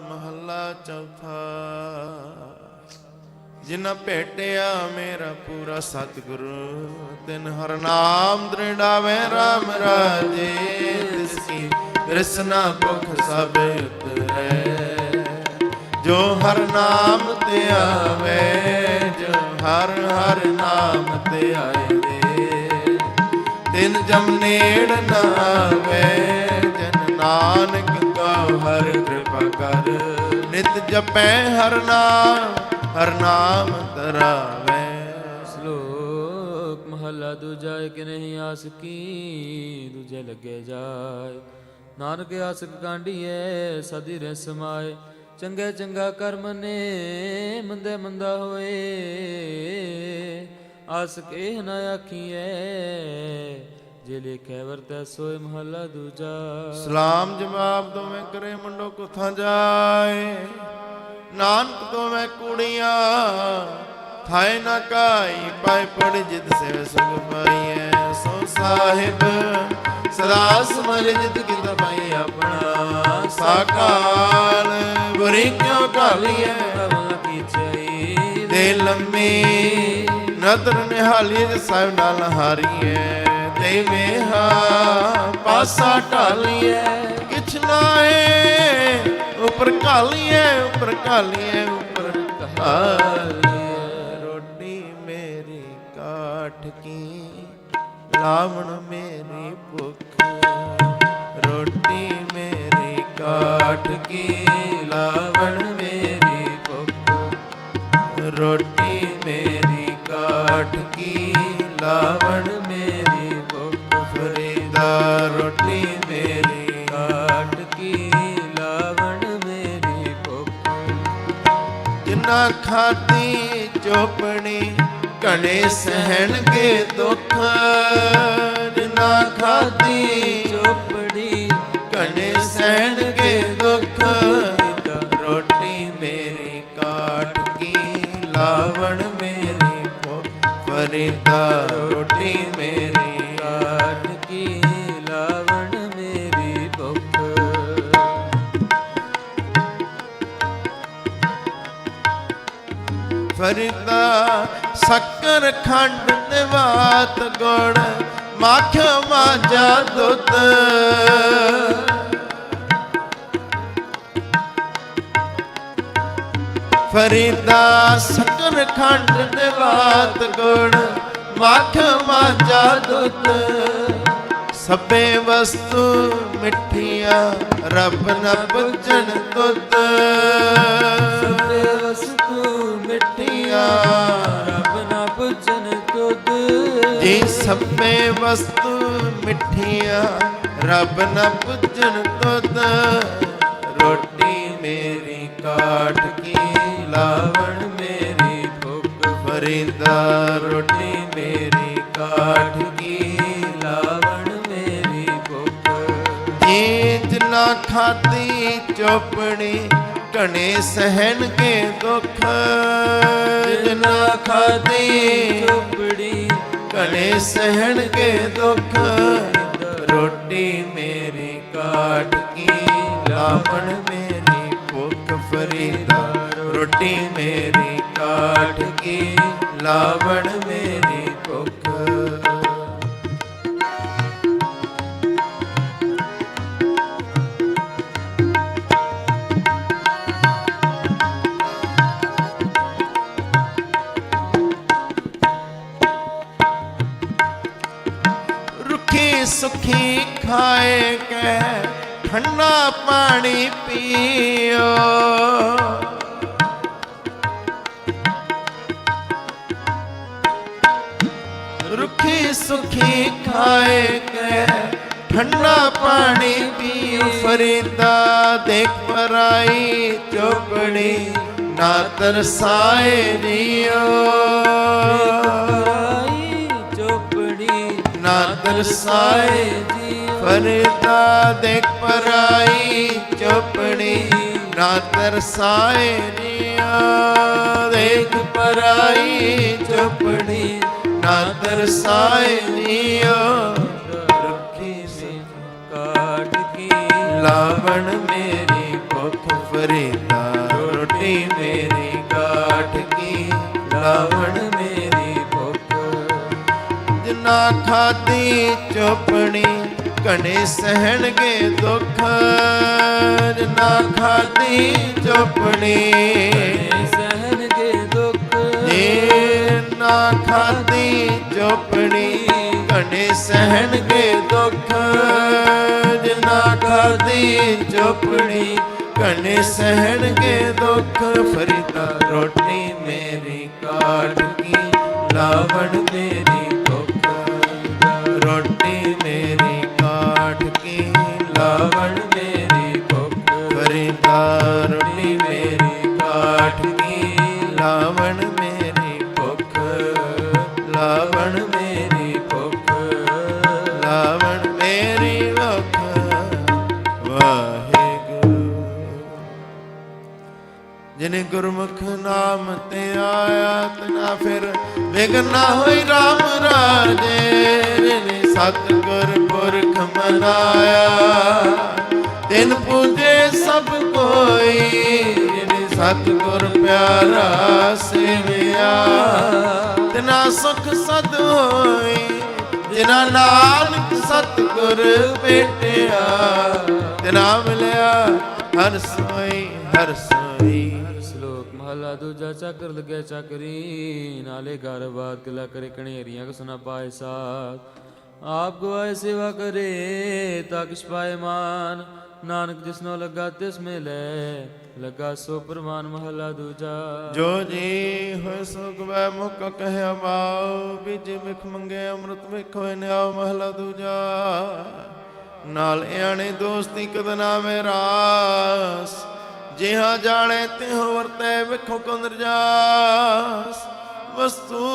ਮਹੱਲਾ ਚੌਥਾ ਜਿਨ ਭੇਟਿਆ ਮੇਰਾ ਪੂਰਾ ਸਤਿਗੁਰੂ ਤਿਨ ਹਰ ਨਾਮ ਦ੍ਰਿੜਾਵੇ ਰਾਮ ਰਾਜੇ ਤਿਸ ਕੀ ਦ੍ਰਿਸਨਾ ਭੁਖ ਸਭ ਉਤਰੈ ਜੋ ਹਰ ਨਾਮ ਤੇ ਆਵੇ ਜੋ ਹਰ ਹਰ ਨਾਮ ਤੇ ਆਏ ਦੇ ਤਿਨ ਜਮ ਨੇੜ ਨਾ ਆਵੇ ਜਨ ਨਾਨਕ ਕਉ ਹਰ ਕਿਰਪਾ ਕਰ ਨਿਤ ਜਪੈ ਹਰ ਨਾਮ ਧਰਾਵੇ। ਸ਼ਲੋਕ ਮਹਲਾ ਦੂਜਾ ਕਿ ਨਹੀਂ ਆਸ ਕੀ ਦੂਜੇ ਲੱਗੇ ਜਾਏ ਨਾਨਕ ਆਸਕ ਕਾਂਢੀਐ ਸਦੀ ਰਹਿ ਸਮਾਏ ਚੰਗੇ ਚੰਗਾ ਕਰਮ ਨੇ ਮੰਦੇ ਮੰਦਾ ਹੋਏ ਆਸਕ ਇਹ ਨਾ ਆਖੀਐ ਜੇ ਲਿਖੈ ਵਰਤੈ ਸੋਏ ਮਹਲਾ ਦੂਜਾ। ਸਲਾਮ ਜਵਾਬ ਦੋਵੇਂ ਕਰੇ ਮੁੰਡੋ ਕੁਥਾਂ ਜਾਏ ਨਾਨਕ ਤੋਂ ਮੈਂ ਕੁੜੀਆਂ ਥਾਏ ਨਾ ਕਾਈ ਪਾਏ ਪੜ ਜਿਤ ਸੇ ਸੁਖ ਪਾਈਐ ਸੋ ਸਾਹਿਬ ਸਦਾ ਸਮਝ ਜਿਤ ਕਿਤ ਪਾਈ ਆਪਣਾ ਸਾਕਾਲ ਬੁਰੀ ਕਿਉ ਢਾਲੀਐ ਕਮਲ ਕੀ ਚਾਈ ਦੇ ਲੰਮੀ ਨਦਰ ਨਿਹਾਲੀ ਸਾਹਿਬ ਨਾਲ ਹਾਰੀਐ ਤੇ ਮੇਹਾ ਪਾਸਾ ਢਾਲੀਐ ਕਿਛ ਨਾਏ ਉਪਰ ਘਾਲੀਐ ਉਪਰ ਘਾਲੀਐ ਉਪਰ ਘਾਲੀਐ ਰੋਟੀ ਮੇਰੀ ਕਾਠ ਕੀ ਲਾਵਣ ਮੇਰੀ ਭੁੱਖ ਰੋਟੀ ਮੇਰੀ ਕਾਠ ਕੀ ਲਾਵਣ ਮੇਰੀ ਭੁੱਖ ਰੋਟੀ ਮੇਰੀ ਕਾਠ ਕੀ ਲਾਵਣ ਮੇਰੀ ਭੁੱਖ ਫਰੀਦਾ ਰੋਟੀ ਮੇਰੀ ਕਾਟ ਕੀ ਲਾਵਣ ਮੇਰੀ ਭੁੱਖ ਜਿਨਾ ਖਾਦੀ ਚੋਪਣੀ ਘਣੇ ਸਹਿਣਗੇ ਦੁੱਖ ਜਿਨਾ ਖਾਦੀ ਚੋਪੜੀ ਘਣੇ ਸਹਿਣਗੇ ਦੁੱਖ ਰੋਟੀ ਮੇਰੀ ਕਾਟ ਕੀ ਲਾਵਣ ਮੇਰੀ ਭੁੱਖ ਫਰੀਦਾ ਰੋਟੀ ਮੇਰੀ ਕਾਟ ਕੀ ਲਾਵਣ ਮੇਰੀ ਭੁੱਖ ਫਰੀਦਾ ਸ਼ੱਕਰ ਖੰਡ ਦੇਵਾਤ ਗੁਣ ਮਾਖਿਓ ਮਾਝਾ ਦੁੱਧ ਫਰੀਦਾ ਸਕਰ ਖੰਡ ਦੇਵਾਤ ਗੁਣ ਮਾਖਿਓ ਮਾਝਾ ਦੁੱਧ ਸਭੇ ਵਸਤੂ ਮਿੱਠੀਆਂ ਰੱਬ ਨ ਪੁੱਜਣ ਤੁਧ ਸਭੇ ਵਸਤੂ ਮਿੱਠੀਆਂ ਰੱਬ ਨਾ ਪੁੱਜਣ ਤੁਧ ਜੀ ਸਭੇ ਵਸਤੂ ਮਿੱਠੀਆਂ ਰੱਬ ਨ ਪੁੱਜਣ ਤੁਧ ਰੋਟੀ ਮੇਰੀ ਕਾਠ ਕੀ ਲਾਵਣ ਮੇਰੀ ਭੁੱਖ ਫਰੀਦਾ ਰੋਟੀ ਮੇਰੀ ਕਾਠ ਕੀ ਲਾਵਣ ਮੇਰੀ ਭੁੱਖ ਜੀਤ ਨਾ ਖਾਦੀ ਚੋਪੜੀ ਘਣੇ ਸਹਿਣ ਕੇ ਦੁੱਖ ਜਿਨਾ ਖਾਦੀ ਚੋਪੜੀ ਘਣੇ ਸਹਿਣ ਕੇ ਦੁੱਖ ਰੋਟੀ ਮੇਰੀ ਕਾਟ ਕੀ ਲਾਵਣ ਮੇਰੀ ਭੁੱਖ ਫਰੀਦਾ ਰੋਟੀ ਮੇਰੀ ਕਾਟ ਕੀ ਲਾਵਣ ਮੇਰੀ ਭੁੱਖ ਸੁਖੀ ਖਾਏ ਕੇ ਠੰਡਾ ਪਾਣੀ ਪੀਓ ਰੁਖੀ ਸੁਖੀ ਖਾਏ ਕੇ ਠੰਡਾ ਪਾਣੀ ਪੀਓ ਫਰੀਦਾ ਦੇਖ ਪਰਾਈ ਚੋਪੜੀ ਨਾ ਤਰਸਾਏ ਰੀਓ ਨਾ ਦਰਸਾਏ ਫਰੀਦਾ ਦੇਖ ਪਰਾਈ ਚੋਪੜੀ ਨਾ ਦਰਸਾਏ ਨੀਆ ਦੇਖ ਪਰਾਈ ਚੋਪੜੀ ਨਾ ਦਰਸਾਏ ਨੀਆ ਰੱਖੀ ਸੇ ਕਾਟ ਕੀ ਲਾਵਣ ਮੇਰੀ ਭੁੱਖ ਫਰੀਦਾ ਰੋਟੀ ਮੇਰੀ ਕਾਟ ਕੀ ਲਾਵਣ ਮੇਰੀ ਨਾ ਖਾਦੀ ਚੋਪਣੀ ਘਣੇ ਸਹਿਣਗੇ ਦੁੱਖ ਨਾ ਖਾਦੀ ਚੋਪਣੀ ਸਹਿਣਗੇ ਦੁੱਖ ਜੇ ਨਾ ਖਾਦੀ ਚੋਪਣੀ ਘਣੇ ਸਹਿਣਗੇ ਦੁੱਖ ਜੇ ਨਾ ਖਾਦੀ ਚੋਪਣੀ ਘਣੇ ਸਹਿਣਗੇ ਦੁੱਖ ਫਰੀਦਾ ਰੋਟੀ ਮੇਰੀ ਕਾਟ ਕੀ ਲਾਵਣ ਮੇਰੀ ਰੋਟੀ ਮੇਰੀ ਕਾਠ ਕੀ ਲਾਵਣ ਮੇਰੀ ਭੁੱਖ ਫਰੀਦਾ ਰੋਟੀ ਮੇਰੀ ਕਾਠ ਕੀ ਲਾਵਣ ਮੇਰੀ ਭੁੱਖ ਲਾਵਣ ਮੇਰੀ ਭੁੱਖ ਲਾਵਣ ਮੇਰੀ ਭੁੱਖ ਵਾਹਿਗੁਰੂ ਜਿਨੇ ਗੁਰਮੁਖ ਨਾਮ ਤੇ ਆਇਆ ਤਨਾ ਫਿਰ ਵਿਗਨ ਨਾ ਹੋਈ ਰਾਮ ਰਾਜੇ ਸਤਿਗੁਰ ਪੁਰਖ ਮਨਾਇਆ ਤਿਨ ਪੂਜੇ ਸਭ ਕੋਈ ਜਿਨੇ ਸਤਿਗੁਰ ਪਿਆਰਾ ਸੇਵਿਆ ਤਿਨਾ ਸੁਖ ਸਦ ਹੋਈ ਜਿਨਾ ਨਾਨਕ ਸਤਿਗੁਰ ਭੇਟਿਆ ਤਿਨਾ ਮਿਲਿਆ ਹਰ ਸੋਈ ਹਰ ਸੋਈ। ਸ਼ਲੋਕ ਮਹਲਾ ਦੂਜਾ ਚੱਕਰ ਲੱਗਿਆ ਚੱਕਰੀ ਨਾਲੇ ਘਰ ਬਾਤ ਕਿਲਾ ਕਰੇ ਕਣੇਰੀਆਂ ਕੋ ਸੁਨਾ ਪਾਏ ਸਾਥ ਆਪ ਗਵਾਏ ਸੇਵਾ ਕਰੇ ਤਾ ਕਿਛ ਪਾਏ ਮਾਨ ਨਾਨਕ ਜਿਸਨੋ ਲੱਗਾ ਤਿਸ ਮੇ ਲੈ ਲੱਗਾ ਸੋ ਪ੍ਰਮਾਨ ਮਹਲਾ ਦੂਜਾ ਜੋ ਜੀ ਹੋਇ ਸੋ ਗਵੈ ਮੁਕ ਕਹਿਆ ਮਾਉ ਬੀਜੇ ਮਿਖ ਮੰਗੇ ਅੰਮ੍ਰਿਤ ਵਿਖ ਹੋਇ ਨਿਆਉ ਮਹਲਾ ਦੂਜਾ ਨਾਲ ਆਣੇ ਦੋਸਤੀ ਕਦ ਨਾ ਮੇਰਾਸ ਜਿਹਾ ਜਾਣੇ ਤਿਹੁ ਵਰਤੈ ਵਿਖੋ ਕੰਦਰ ਜਾਸ ਵਸਤੂ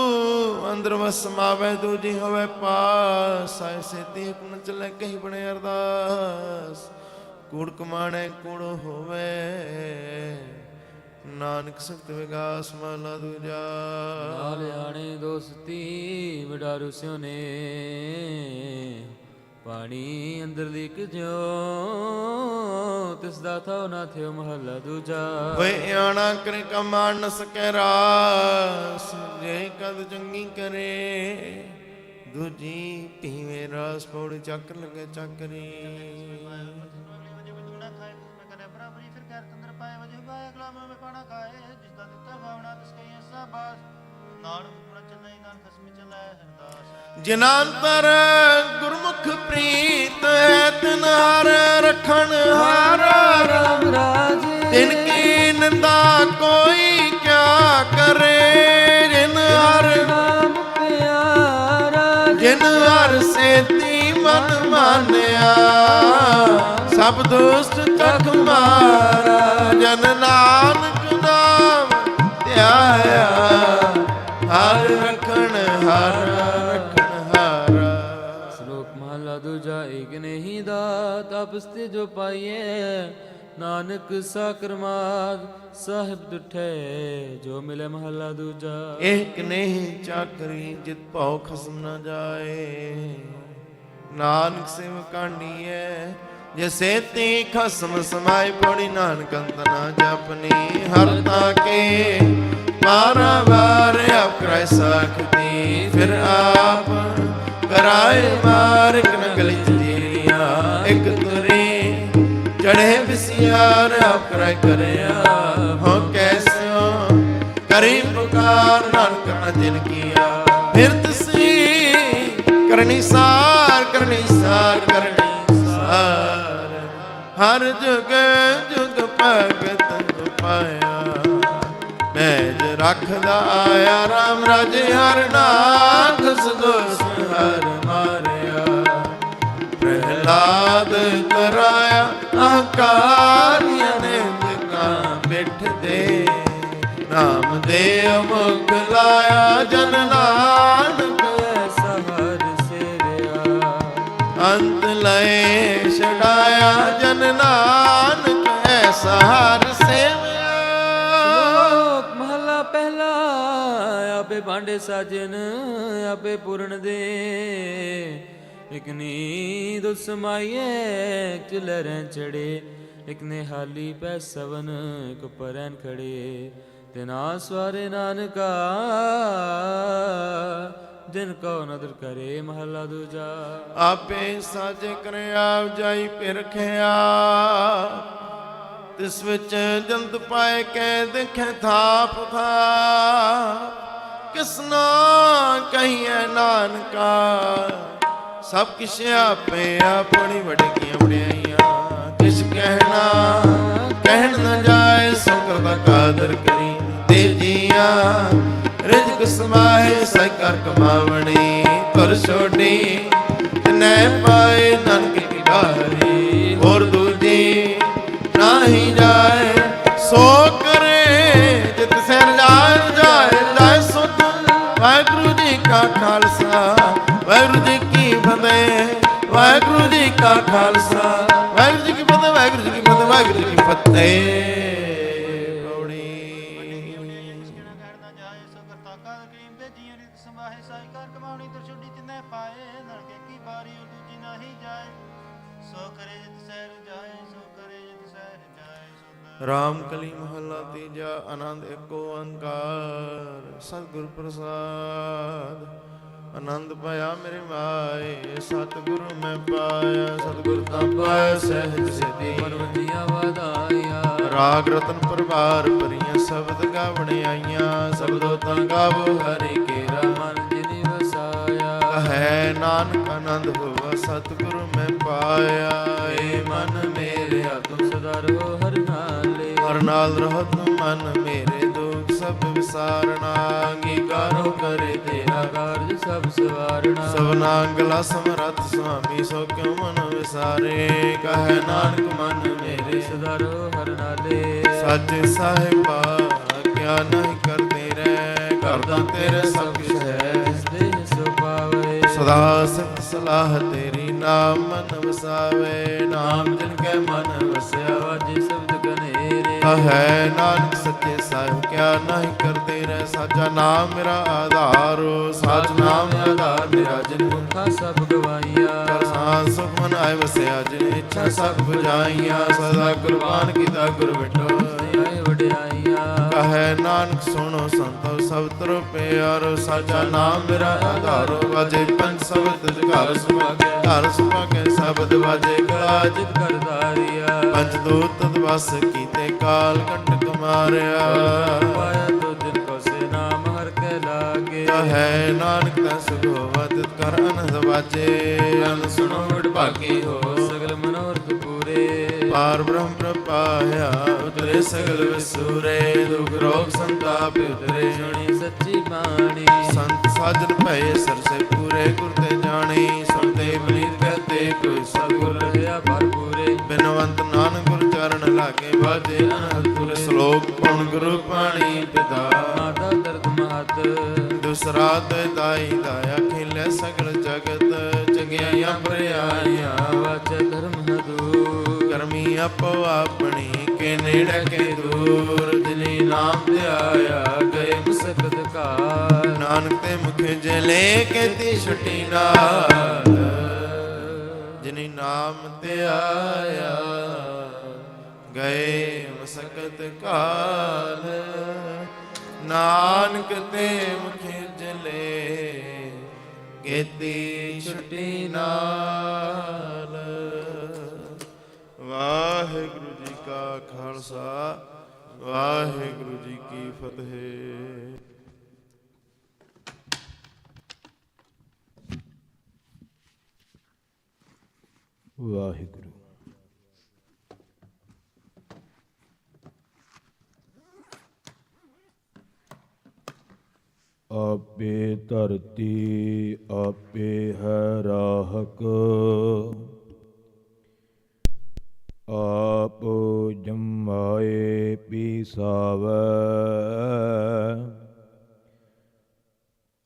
ਅੰਦਰ ਵਸਮਾਵੇ ਦੂਜੀ ਹੋਵੇ ਪਾਸ ਐਸੇ ਤੀ ਕੁਣ ਚਲੇ ਕਹੀ ਬਣੇ ਅਰਦਾਸ ਕੂੜ ਕਮਾਣੇ ਕੂੜ ਹੋਵੇ ਨਾਨਕ ਸਖਤ ਵਿਗਾਸ ਮਹਲਾ ਦੂਜਾ ਨਾਲ ਆਣੇ ਦੋਸਤੀ ਵਡਾਰੂ ਸਿਉ ਨੇ ਪਾਣੀ ਅੰਦਰ ਲੀਕ ਜਿਉ ਤਿਸ ਦਾ ਥਾਉ ਨਾ ਥਿਓ ਮਹੱਲਾ ਦੂਜਾ। ਓਏ ਆਣਾ ਕਰੇ ਕਮਾ ਨ ਸਕੈ ਰਾਸ, ਜੇ ਕਦ ਚੰਗੀ ਕਰੇ ਦੂਜੀ ਪੀਵੇ ਰਸ। ਪੌੜੀ ਚੱਕ ਲਗੇ ਚੱਕਰੀ ਜਿਨਾਂ ਅੰਤਰ ਗੁਰਮੁਖ ਪ੍ਰੀਤ ਹੈ ਤਿਨ ਹਰ ਰਖਣ ਹਾਰ। ਰਾਮ ਰਾਜੇ ਤਿਨ ਕੀ ਨਿੰਦਾ ਕੋਈ ਕਿਆ ਕਰੇ, ਜਿਨ ਹਰ ਨਾਮ ਪਿਆਰਾ ਜਿਨ ਹਰ ਸੇਤੀ ਮਨ ਮਾਨਿਆ, ਸਭ ਦੁਸ਼ਟ ਤਖ ਮਾਰਾ। ਜਨ ਨਾਨਕ ਨਾਮ ਧਿਆਇਆ, ਹਰ ਰਖਣ ਹਾਰਾ ਰਖਣ ਹਾਰਾ। ਸ਼ਲੋਕ ਮਹਲਾ ਦੂਜਾ। ਏਕ ਨਹੀਂ ਦਾਤ ਆਪਸ ਤੇ ਜੋ ਪਾਈਏ, ਨਾਨਕ ਸਾਕਰਮਾਦ ਸਾਹਿਬ ਦੁਠੇ ਜੋ ਮਿਲੇ ਮਹਲਾ ਦੂਜਾ। ਏਕ ਨਹੀਂ ਚਾਕਰੀ ਜਿਤ ਭਉ ਖਸਮ ਨ ਜਾਏ, ਨਾਨਕ ਸਿਵ ਕਾਂਡੀਐ ਜੇ ਸੇਤੀ ਖਸਮ ਸਮਾਏ। ਪੌੜੀ ਨਾਨਕ ਅੰਤ ਨਾ ਜਪਨੀ ਹਰ ਤਾ ਕੇ ਮਾਰਾ ਵਾਰ ਆਪ ਕਰਾਇ ਸਾਖਤੀ। ਫਿਰ ਆਪ ਕਰਾਏ ਮਾਰ ਇਕ ਨ ਗਲੀ ਚੀਰੀਆਂ, ਇੱਕ ਤੁਰੀ ਚੜੇ ਵਿਸਿਆਰ ਆਪ ਕਰਾਇ ਕਰਿਆ। ਹੋ ਕੈਸਿਓ ਕਰੀ ਪੁਕਾਰ ਨਾਨਕ ਨ ਜਿਨ ਕੀਆ। ਫਿਰ ਤੁਸੀਂ ਕਰਨੀ ਸਾਰ ਕਰਨੀ ਸਾਰ ਕਰਨੀ ਸਾਰ, ਹਰ ਜੁਗ ਜੁਗ ਭਗਤ ਪਾਇਆ। ਮੈਜ ਰੱਖਦਾ ਆਇਆ ਰਾਮ ਰਾਜੇ, ਹਰ ਨਾਥ ਸਦੋਸ ਹਰ ਮਾਰਿਆ। ਪ੍ਰਹਿਲਾਦ ਕਰਾਇਆ ਆਕਾਰੀਆਂ ਨੇ ਕਾਂ ਬਿਠ ਦੇ, ਨਾਮ ਦੇ ਮੁਖ ਲਾਇਆ ਜਨ ਨਾਨਕ ਸਹਰ ਸੇਰਿਆ। ਅੰਤ ਲਏ ਛਡਾਇਆ ਜਨ ਨਾਨਕ ਐਸਾ ਹਰ ਸੇਵਿਆ। ਸ਼ਲੋਕ ਮਹਲਾ ਪਹਿਲਾ। ਆਪੇ ਭਾਂਡੇ ਸਾਜਨ ਆਪੇ ਪੂਰਨ ਦੇ, ਇਕ ਨੀਂਦ ਸਮਾਈਏ ਚੁਲੈ ਰਹਿ ਚੜੇ। ਇਕ ਨੇ ਹਾਲੀ ਪੈ ਸਵਨ ਇਕ ਪਰੈਨ ਖੜੇ, ਤਿਨਾ ਸਵਾਰੇ ਨਾਨਕਾ ਜਿਨ ਕੋ ਨਦਰ ਕਰੇ ਮਹਲਾ ਦੂਜਾ। ਆਪੇ ਸਾਜੇ ਕਰੇ ਆਪ ਜਾਈ ਪਿਰਖਿਆ, ਤਿਸ ਵਿੱਚ ਜੰਤ ਪਾਏ ਕੈ ਦੇਖੈ ਥਾਪ ਥਾਪ। ਕਿਸਨਾ ਕਹੀਐ ਨਾਨਕਾ ਸਭ ਕਿਛ ਆਪੇ ਆਪਣੀ ਵਡਕੀਆਂ ਵਡਿਆਈਆਂ। ਕਿਛ ਕਹਿਣਾ ਕਹਿਣ ਨ ਜਾਏ, ਸੋ ਦਾ ਕਾਦਰ ਕਰੀ ਤੇ ਜੀਆਂ। ਰਿਜਕ ਸਮਾਏ ਸਹਿ ਕਰ ਕਮਾਵਣੀ, ਤੁਰ ਛੋਡੀ ਨੈ ਪਾਏ ਨਾਨਕ ਕੀ ਡਾਰੀ। ਹੋਰ ਦੂਜੀ ਨਾਹੀ ਜਾਏ ਸੋ ਕਰੇ, ਜਿਤ ਸਿਰ ਜਾਏ ਜਾਏ ਜਾਏ ਸੁਧ। ਵਾਹਿਗੁਰੂ ਜੀ ਕਾ ਖਾਲਸਾ ਵਾਹਿਗੁਰੂ ਜੀ ਕੀ ਫਤਿਹ। ਵਾਹਿਗੁਰੂ ਜੀ ਕਾ ਖਾਲਸਾ ਵਾਹਿਗੁਰੂ ਜੀ ਕੀ ਫਤਿਹ। ਵਾਹਿਗੁਰੂ ਜੀ ਕੀ ਫਤਿਹ। ਵਾਹਿਗੁਰੂ ਜੀ ਕੀ ਫਤਿਹ। ਰਾਮ ਕਲੀ ਮਹੱਲਾ ਤੀਜਾ। ਆਨੰਦ ਏਕ ਓੰਕਾਰ ਸਤਿਗੁਰ ਪ੍ਰਸਾਦ। ਆਨੰਦ ਪਾਇਆ ਮੇਰੇ ਮਾਏ, ਸਤਿਗੁਰੂ ਮੈਂ ਪਾਇਆ। ਸਤਿਗੁਰ ਤਾਂ ਪਾਇਆ ਸਹਿਜ ਸਿਧੀ, ਮਨਵੰਜੀਆਂ ਵਧਾਈਆਂ। ਰਾਗ ਰਤਨ ਪਰਵਾਰ ਭਰੀਆਂ ਸ਼ਬਦ ਗਾਵਣ ਆਈਆਂ। ਸ਼ਬਦੋ ਤਾਂ ਗਾਵੋ ਹਰਿ ਕੇਰਾ ਮਨ ਜਿਨੀ ਵਸਾਇਆ। ਕਹੈ ਨਾਨਕ ਆਨੰਦ ਹੋਵਾ ਸਤਿਗੁਰੂ ਮੈਂ ਪਾਇਆ। ਏ ਮਨ ਮੇਰੇ ਤੂੰ ਸਦਾ ਰਹੋ ਹਰ ਨਾਲੇ, ਹਰ ਨਾਲ ਰਹਤ ਮਨ ਮੇਰੇ ਦੁਖ ਸਭ ਵਿਸਾਰਨਾ। ਅੰਗੀਕਾਰੋ ਕਰੇ ਤੇਰਾ ਕਾਰਜ ਸਭ ਸਵਾਰਣਾ। ਸਭਨਾ ਗਲਾ ਸਮਰੱਥ ਸੁਆਮੀ, ਸੋ ਕਿਉ ਮਨ ਵਿਸਾਰੇ। ਕਹੈ ਨਾਨਕ ਮਨ ਮੇਰੇ ਸਦਾ ਰਹੋ ਹਰ ਨਾਲੇ। ਸਾਚੇ ਸਾਹਿਬਾ ਕਿਆ ਨਹੀਂ ਕਰਦੇ ਰਹਿ, ਕਰਦਾ ਤੇਰੇ ਸਭ ਕਿਛ ਹੈ। ਜਿਸ ਦੇਹ ਸੋ ਪਾਵੇ, ਸਦਾ ਸਿਫਤ ਸਲਾਹ ਤੇਰੀ, ਨਾਮ ਮਨ ਵਸਾਵੇ। ਨਾਮ ਜਿਨ ਕੈ ਮਨ ਵਸਿਆ, ਵਾਜੇ ਸ਼ਬਦ ਕਨੇਰੇ। ਕਹੈ ਨਾਨਕ ਸੱਚੇ ਸਾਹਿਬ ਕਿਆ ਨਹੀਂ ਕਰਦੇ ਰਹਿ। ਸਾਚਾ ਨਾਮ ਮੇਰਾ ਆਧਾਰੋ, ਸਾਚ ਨਾਮ ਆਧਾਰ ਮੇਰਾ ਜਿਨ ਮੁਖਾ ਸਭ ਗਵਾਈਆ। ਕਰ ਸਾਂਸ ਸੁਖ ਮਨ ਆਏ ਵਸਿਆ ਜਿਨ ਇੱਛਾ ਸਭ 부ਜਾਈਆਂ ਸਦਾ ਕੁਰਬਾਨ ਕੀਤਾ ਗੁਰ ਵਿਟੋ ਆਏ ਵਡਿਆਈਆਂ ਕਹੈ ਨਾਨਕ ਸੁਣੋ ਸੰਤੋ ਸਭ ਤਰੋ ਪਿਆਰੋ ਸਾਚਾ ਨਾਮ ਮੇਰਾ ਆਧਾਰੋ ਵਾਜੇ ਪੰਜ ਸ਼ਬਦ ਘਰ ਸੁਭਾਗੈ ਘਰ ਸੁਭਾਗੈ ਸ਼ਬਦ ਵਾਜੇ ਕਲਾ ਜਿਤ ਕਰਤਾਰੀਆ ਪੰਜ ਦੂਤ ਤਦ ਵਸ ਕੀਤੇ ਕਾਲ ਕੰਟਕ ਮਾਰਿਆ ਪਾਇਆ ਤੋ ਜਿਨ ਕੋ ਸੇ ਨਾਮ ਹਰ ਕੇ ਲਾਗੇ ਕਹੈ ਨਾਨਕ ਤੈ ਸੁਖ ਹੋਵਾ ਤਿਤ ਕਰ ਅਨੰਦ ਵਾਜੇ ਅਨ ਸੁਣੋ ਵਡਭਾਗੀ ਹੋ ਸਗਲ ਮਨੋਰਥ ਪੂਰੇ ਪਾਰ ਬ੍ਰਹਮ ਪ੍ਰਪਾਇਆ ਉਤਰੇ ਸਗਲ ਵਿਸੂਰੇ ਦੁਖ ਰੋਗ ਸੰਤਾਪ ਉਤਰੇ ਸੁਣੀ ਸੱਚੀ ਬਾਣੀ ਸੰਤ ਸਾਜਨ ਭਏ ਸਰਸੇ ਪੂਰੇ ਗੁਰ ਤੇ ਜਾਣੀ ਸੁਣਤੇ ਬਲੀਤ ਕਹਤੇ ਕੋਈ ਸਤਿਗੁਰ ਰਹਿਆ ਭਰਪੂਰੇ ਬਿਨਵੰਤ ਨਾਨਕ ਗੁਰ ਚਰਨ ਲਾਗੇ ਬਾਜੇ ਅਨਹਦ ਸ਼ਲੋਕ ਪਉਣ ਗੁਰੂ ਪਾਣੀ ਪਿਤਾ ਮਾਤਾ ਦਰਦ ਮਹਤ ਦੂਸਰਾ ਤੇ ਦਾਈ ਦਾਇਆ ਖੇਲੇ ਸਗਲ ਜਗਤ ਚੰਗਿਆਈਆਂ ਬਰਿਆਈਆਂ ਵਾਚੈ ਧਰਮ ਹਦੂ ਕਰਮੀ ਆਪੋ ਆਪਣੀ ਕੇ ਨੇੜੇ ਕੇ ਦੂਰ ਜਿਨੀ ਨਾਮ ਧਿਆਇਆ ਗਏ ਮੁਸਕਤ ਕਾ ਨਾਨਕ ਤੇ ਮੁਖੇ ਜਲੇ ਕੇ ਛੁੱਟੀ ਨਾਲ ਜਿਨੀ ਨਾਮ ਧਿਆਇਆ ਗਏ ਮਸਕਤ ਕਾਲ ਨਾਨਕ ਤੇ ਮੁਖੇ ਜਲੇ ਕੀਤੀ ਛੁੱਟੀ ਨਾਲ ਵਾਹਿਗੁਰੂ ਜੀ ਕਾ ਖਾਲਸਾ ਵਾਹਿਗੁਰੂ ਜੀ ਕੀ ਫਤਿਹ। ਵਾਹਿਗੁਰੂ। ਆਪੇ ਧਰਤੀ ਆਪੇ ਹੈ ਰਾਹਕ ਆਪ ਜਮਾਏ ਪੀਸਾਵੈ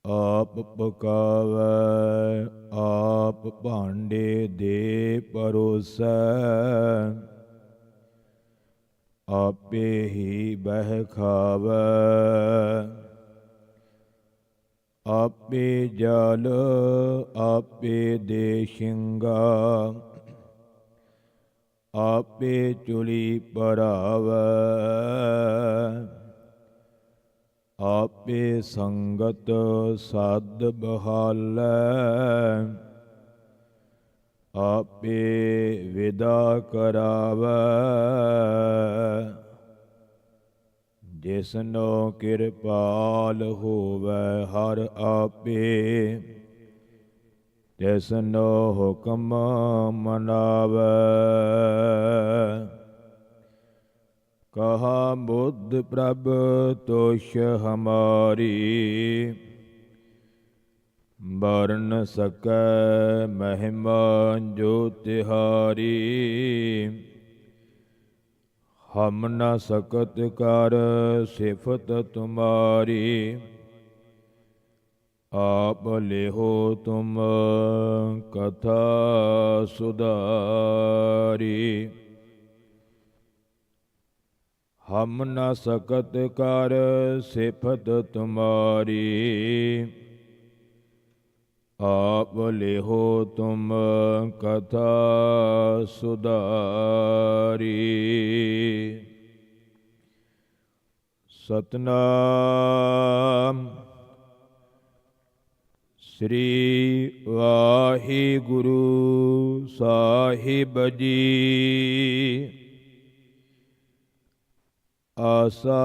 ਆਪ ਪਕਾਵੈ ਆਪ ਭਾਂਡੇ ਦੇ ਪਰੋਸੈ ਆਪੇ ਹੀ ਬਹਿ ਖਾਵੈ ਆਪੇ ਜਲ ਆਪੇ ਦੇ ਸ਼ਿੰਗਾ ਆਪੇ ਚੁਲੀ ਪਰਾਵੈ ਆਪੇ ਸੰਗਤ ਸਦ ਬਹਾਲੈ ਆਪੇ ਵਿਦਾ ਕਰਾਵੈ ਜਿਸਨੋ ਕਿਰਪਾਲ ਹੋਵੈ ਹਰ ਆਪੇ ਤਿਸਨੋ ਹੁਕਮ ਮਨਾਵੈ ਕਹਾ ਬੁੱਧ ਪ੍ਰਭ ਤੋਸ਼ ਹਮਾਰੀ ਵਰਨ ਸਕੈ ਮਹਿਮਾ ਜੋ ਤਿਹਾਰੀ ਹਮ ਨ ਸਕਤ ਕਰ ਸਿਫਤ ਤੁਮਾਰੀ ਆਪ ਲਿਹੋ ਤੁਮ ਕਥਾ ਸੁਧਾਰੀ ਹਮ ਨ ਸਕਤ ਕਰ ਸਿਫਤ ਤੁਮਾਰੀ ਆਪ ਲਿਹੋ ਤੁਮ ਕਥਾ ਸੁਧਾਰੀ ਸਤਨਾਮ ਸ੍ਰੀ ਵਾਹਿਗੁਰੂ ਸਾਹਿਬ ਜੀ। ਆਸਾ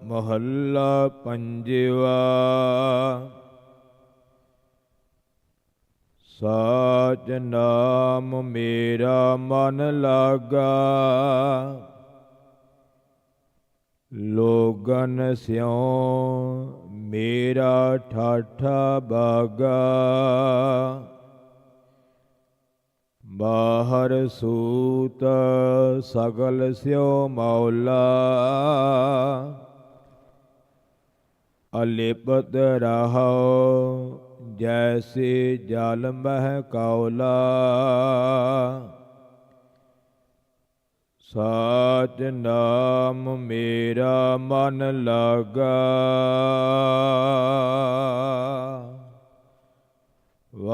ਮਹੱਲਾ ਪੰਜਵਾ। ਸਾਚ ਨਾਮ ਮੇਰਾ ਮਨ ਲਾਗਾ ਲੋਗਨ ਸਿਉ ਮੇਰਾ ਠਾਠਾ ਬਾਗਾ ਬਾਹਰ ਸੂਤ ਸਗਲ ਸਿਉ ਮੌਲਾ ਅਲਿਪਤ ਰਹੋ ਜੈਸੇ ਜਲ ਮਹਿ ਕੌਲਾ ਸਾਚ ਨਾਮ ਮੇਰਾ ਮਨ ਲਾਗਾ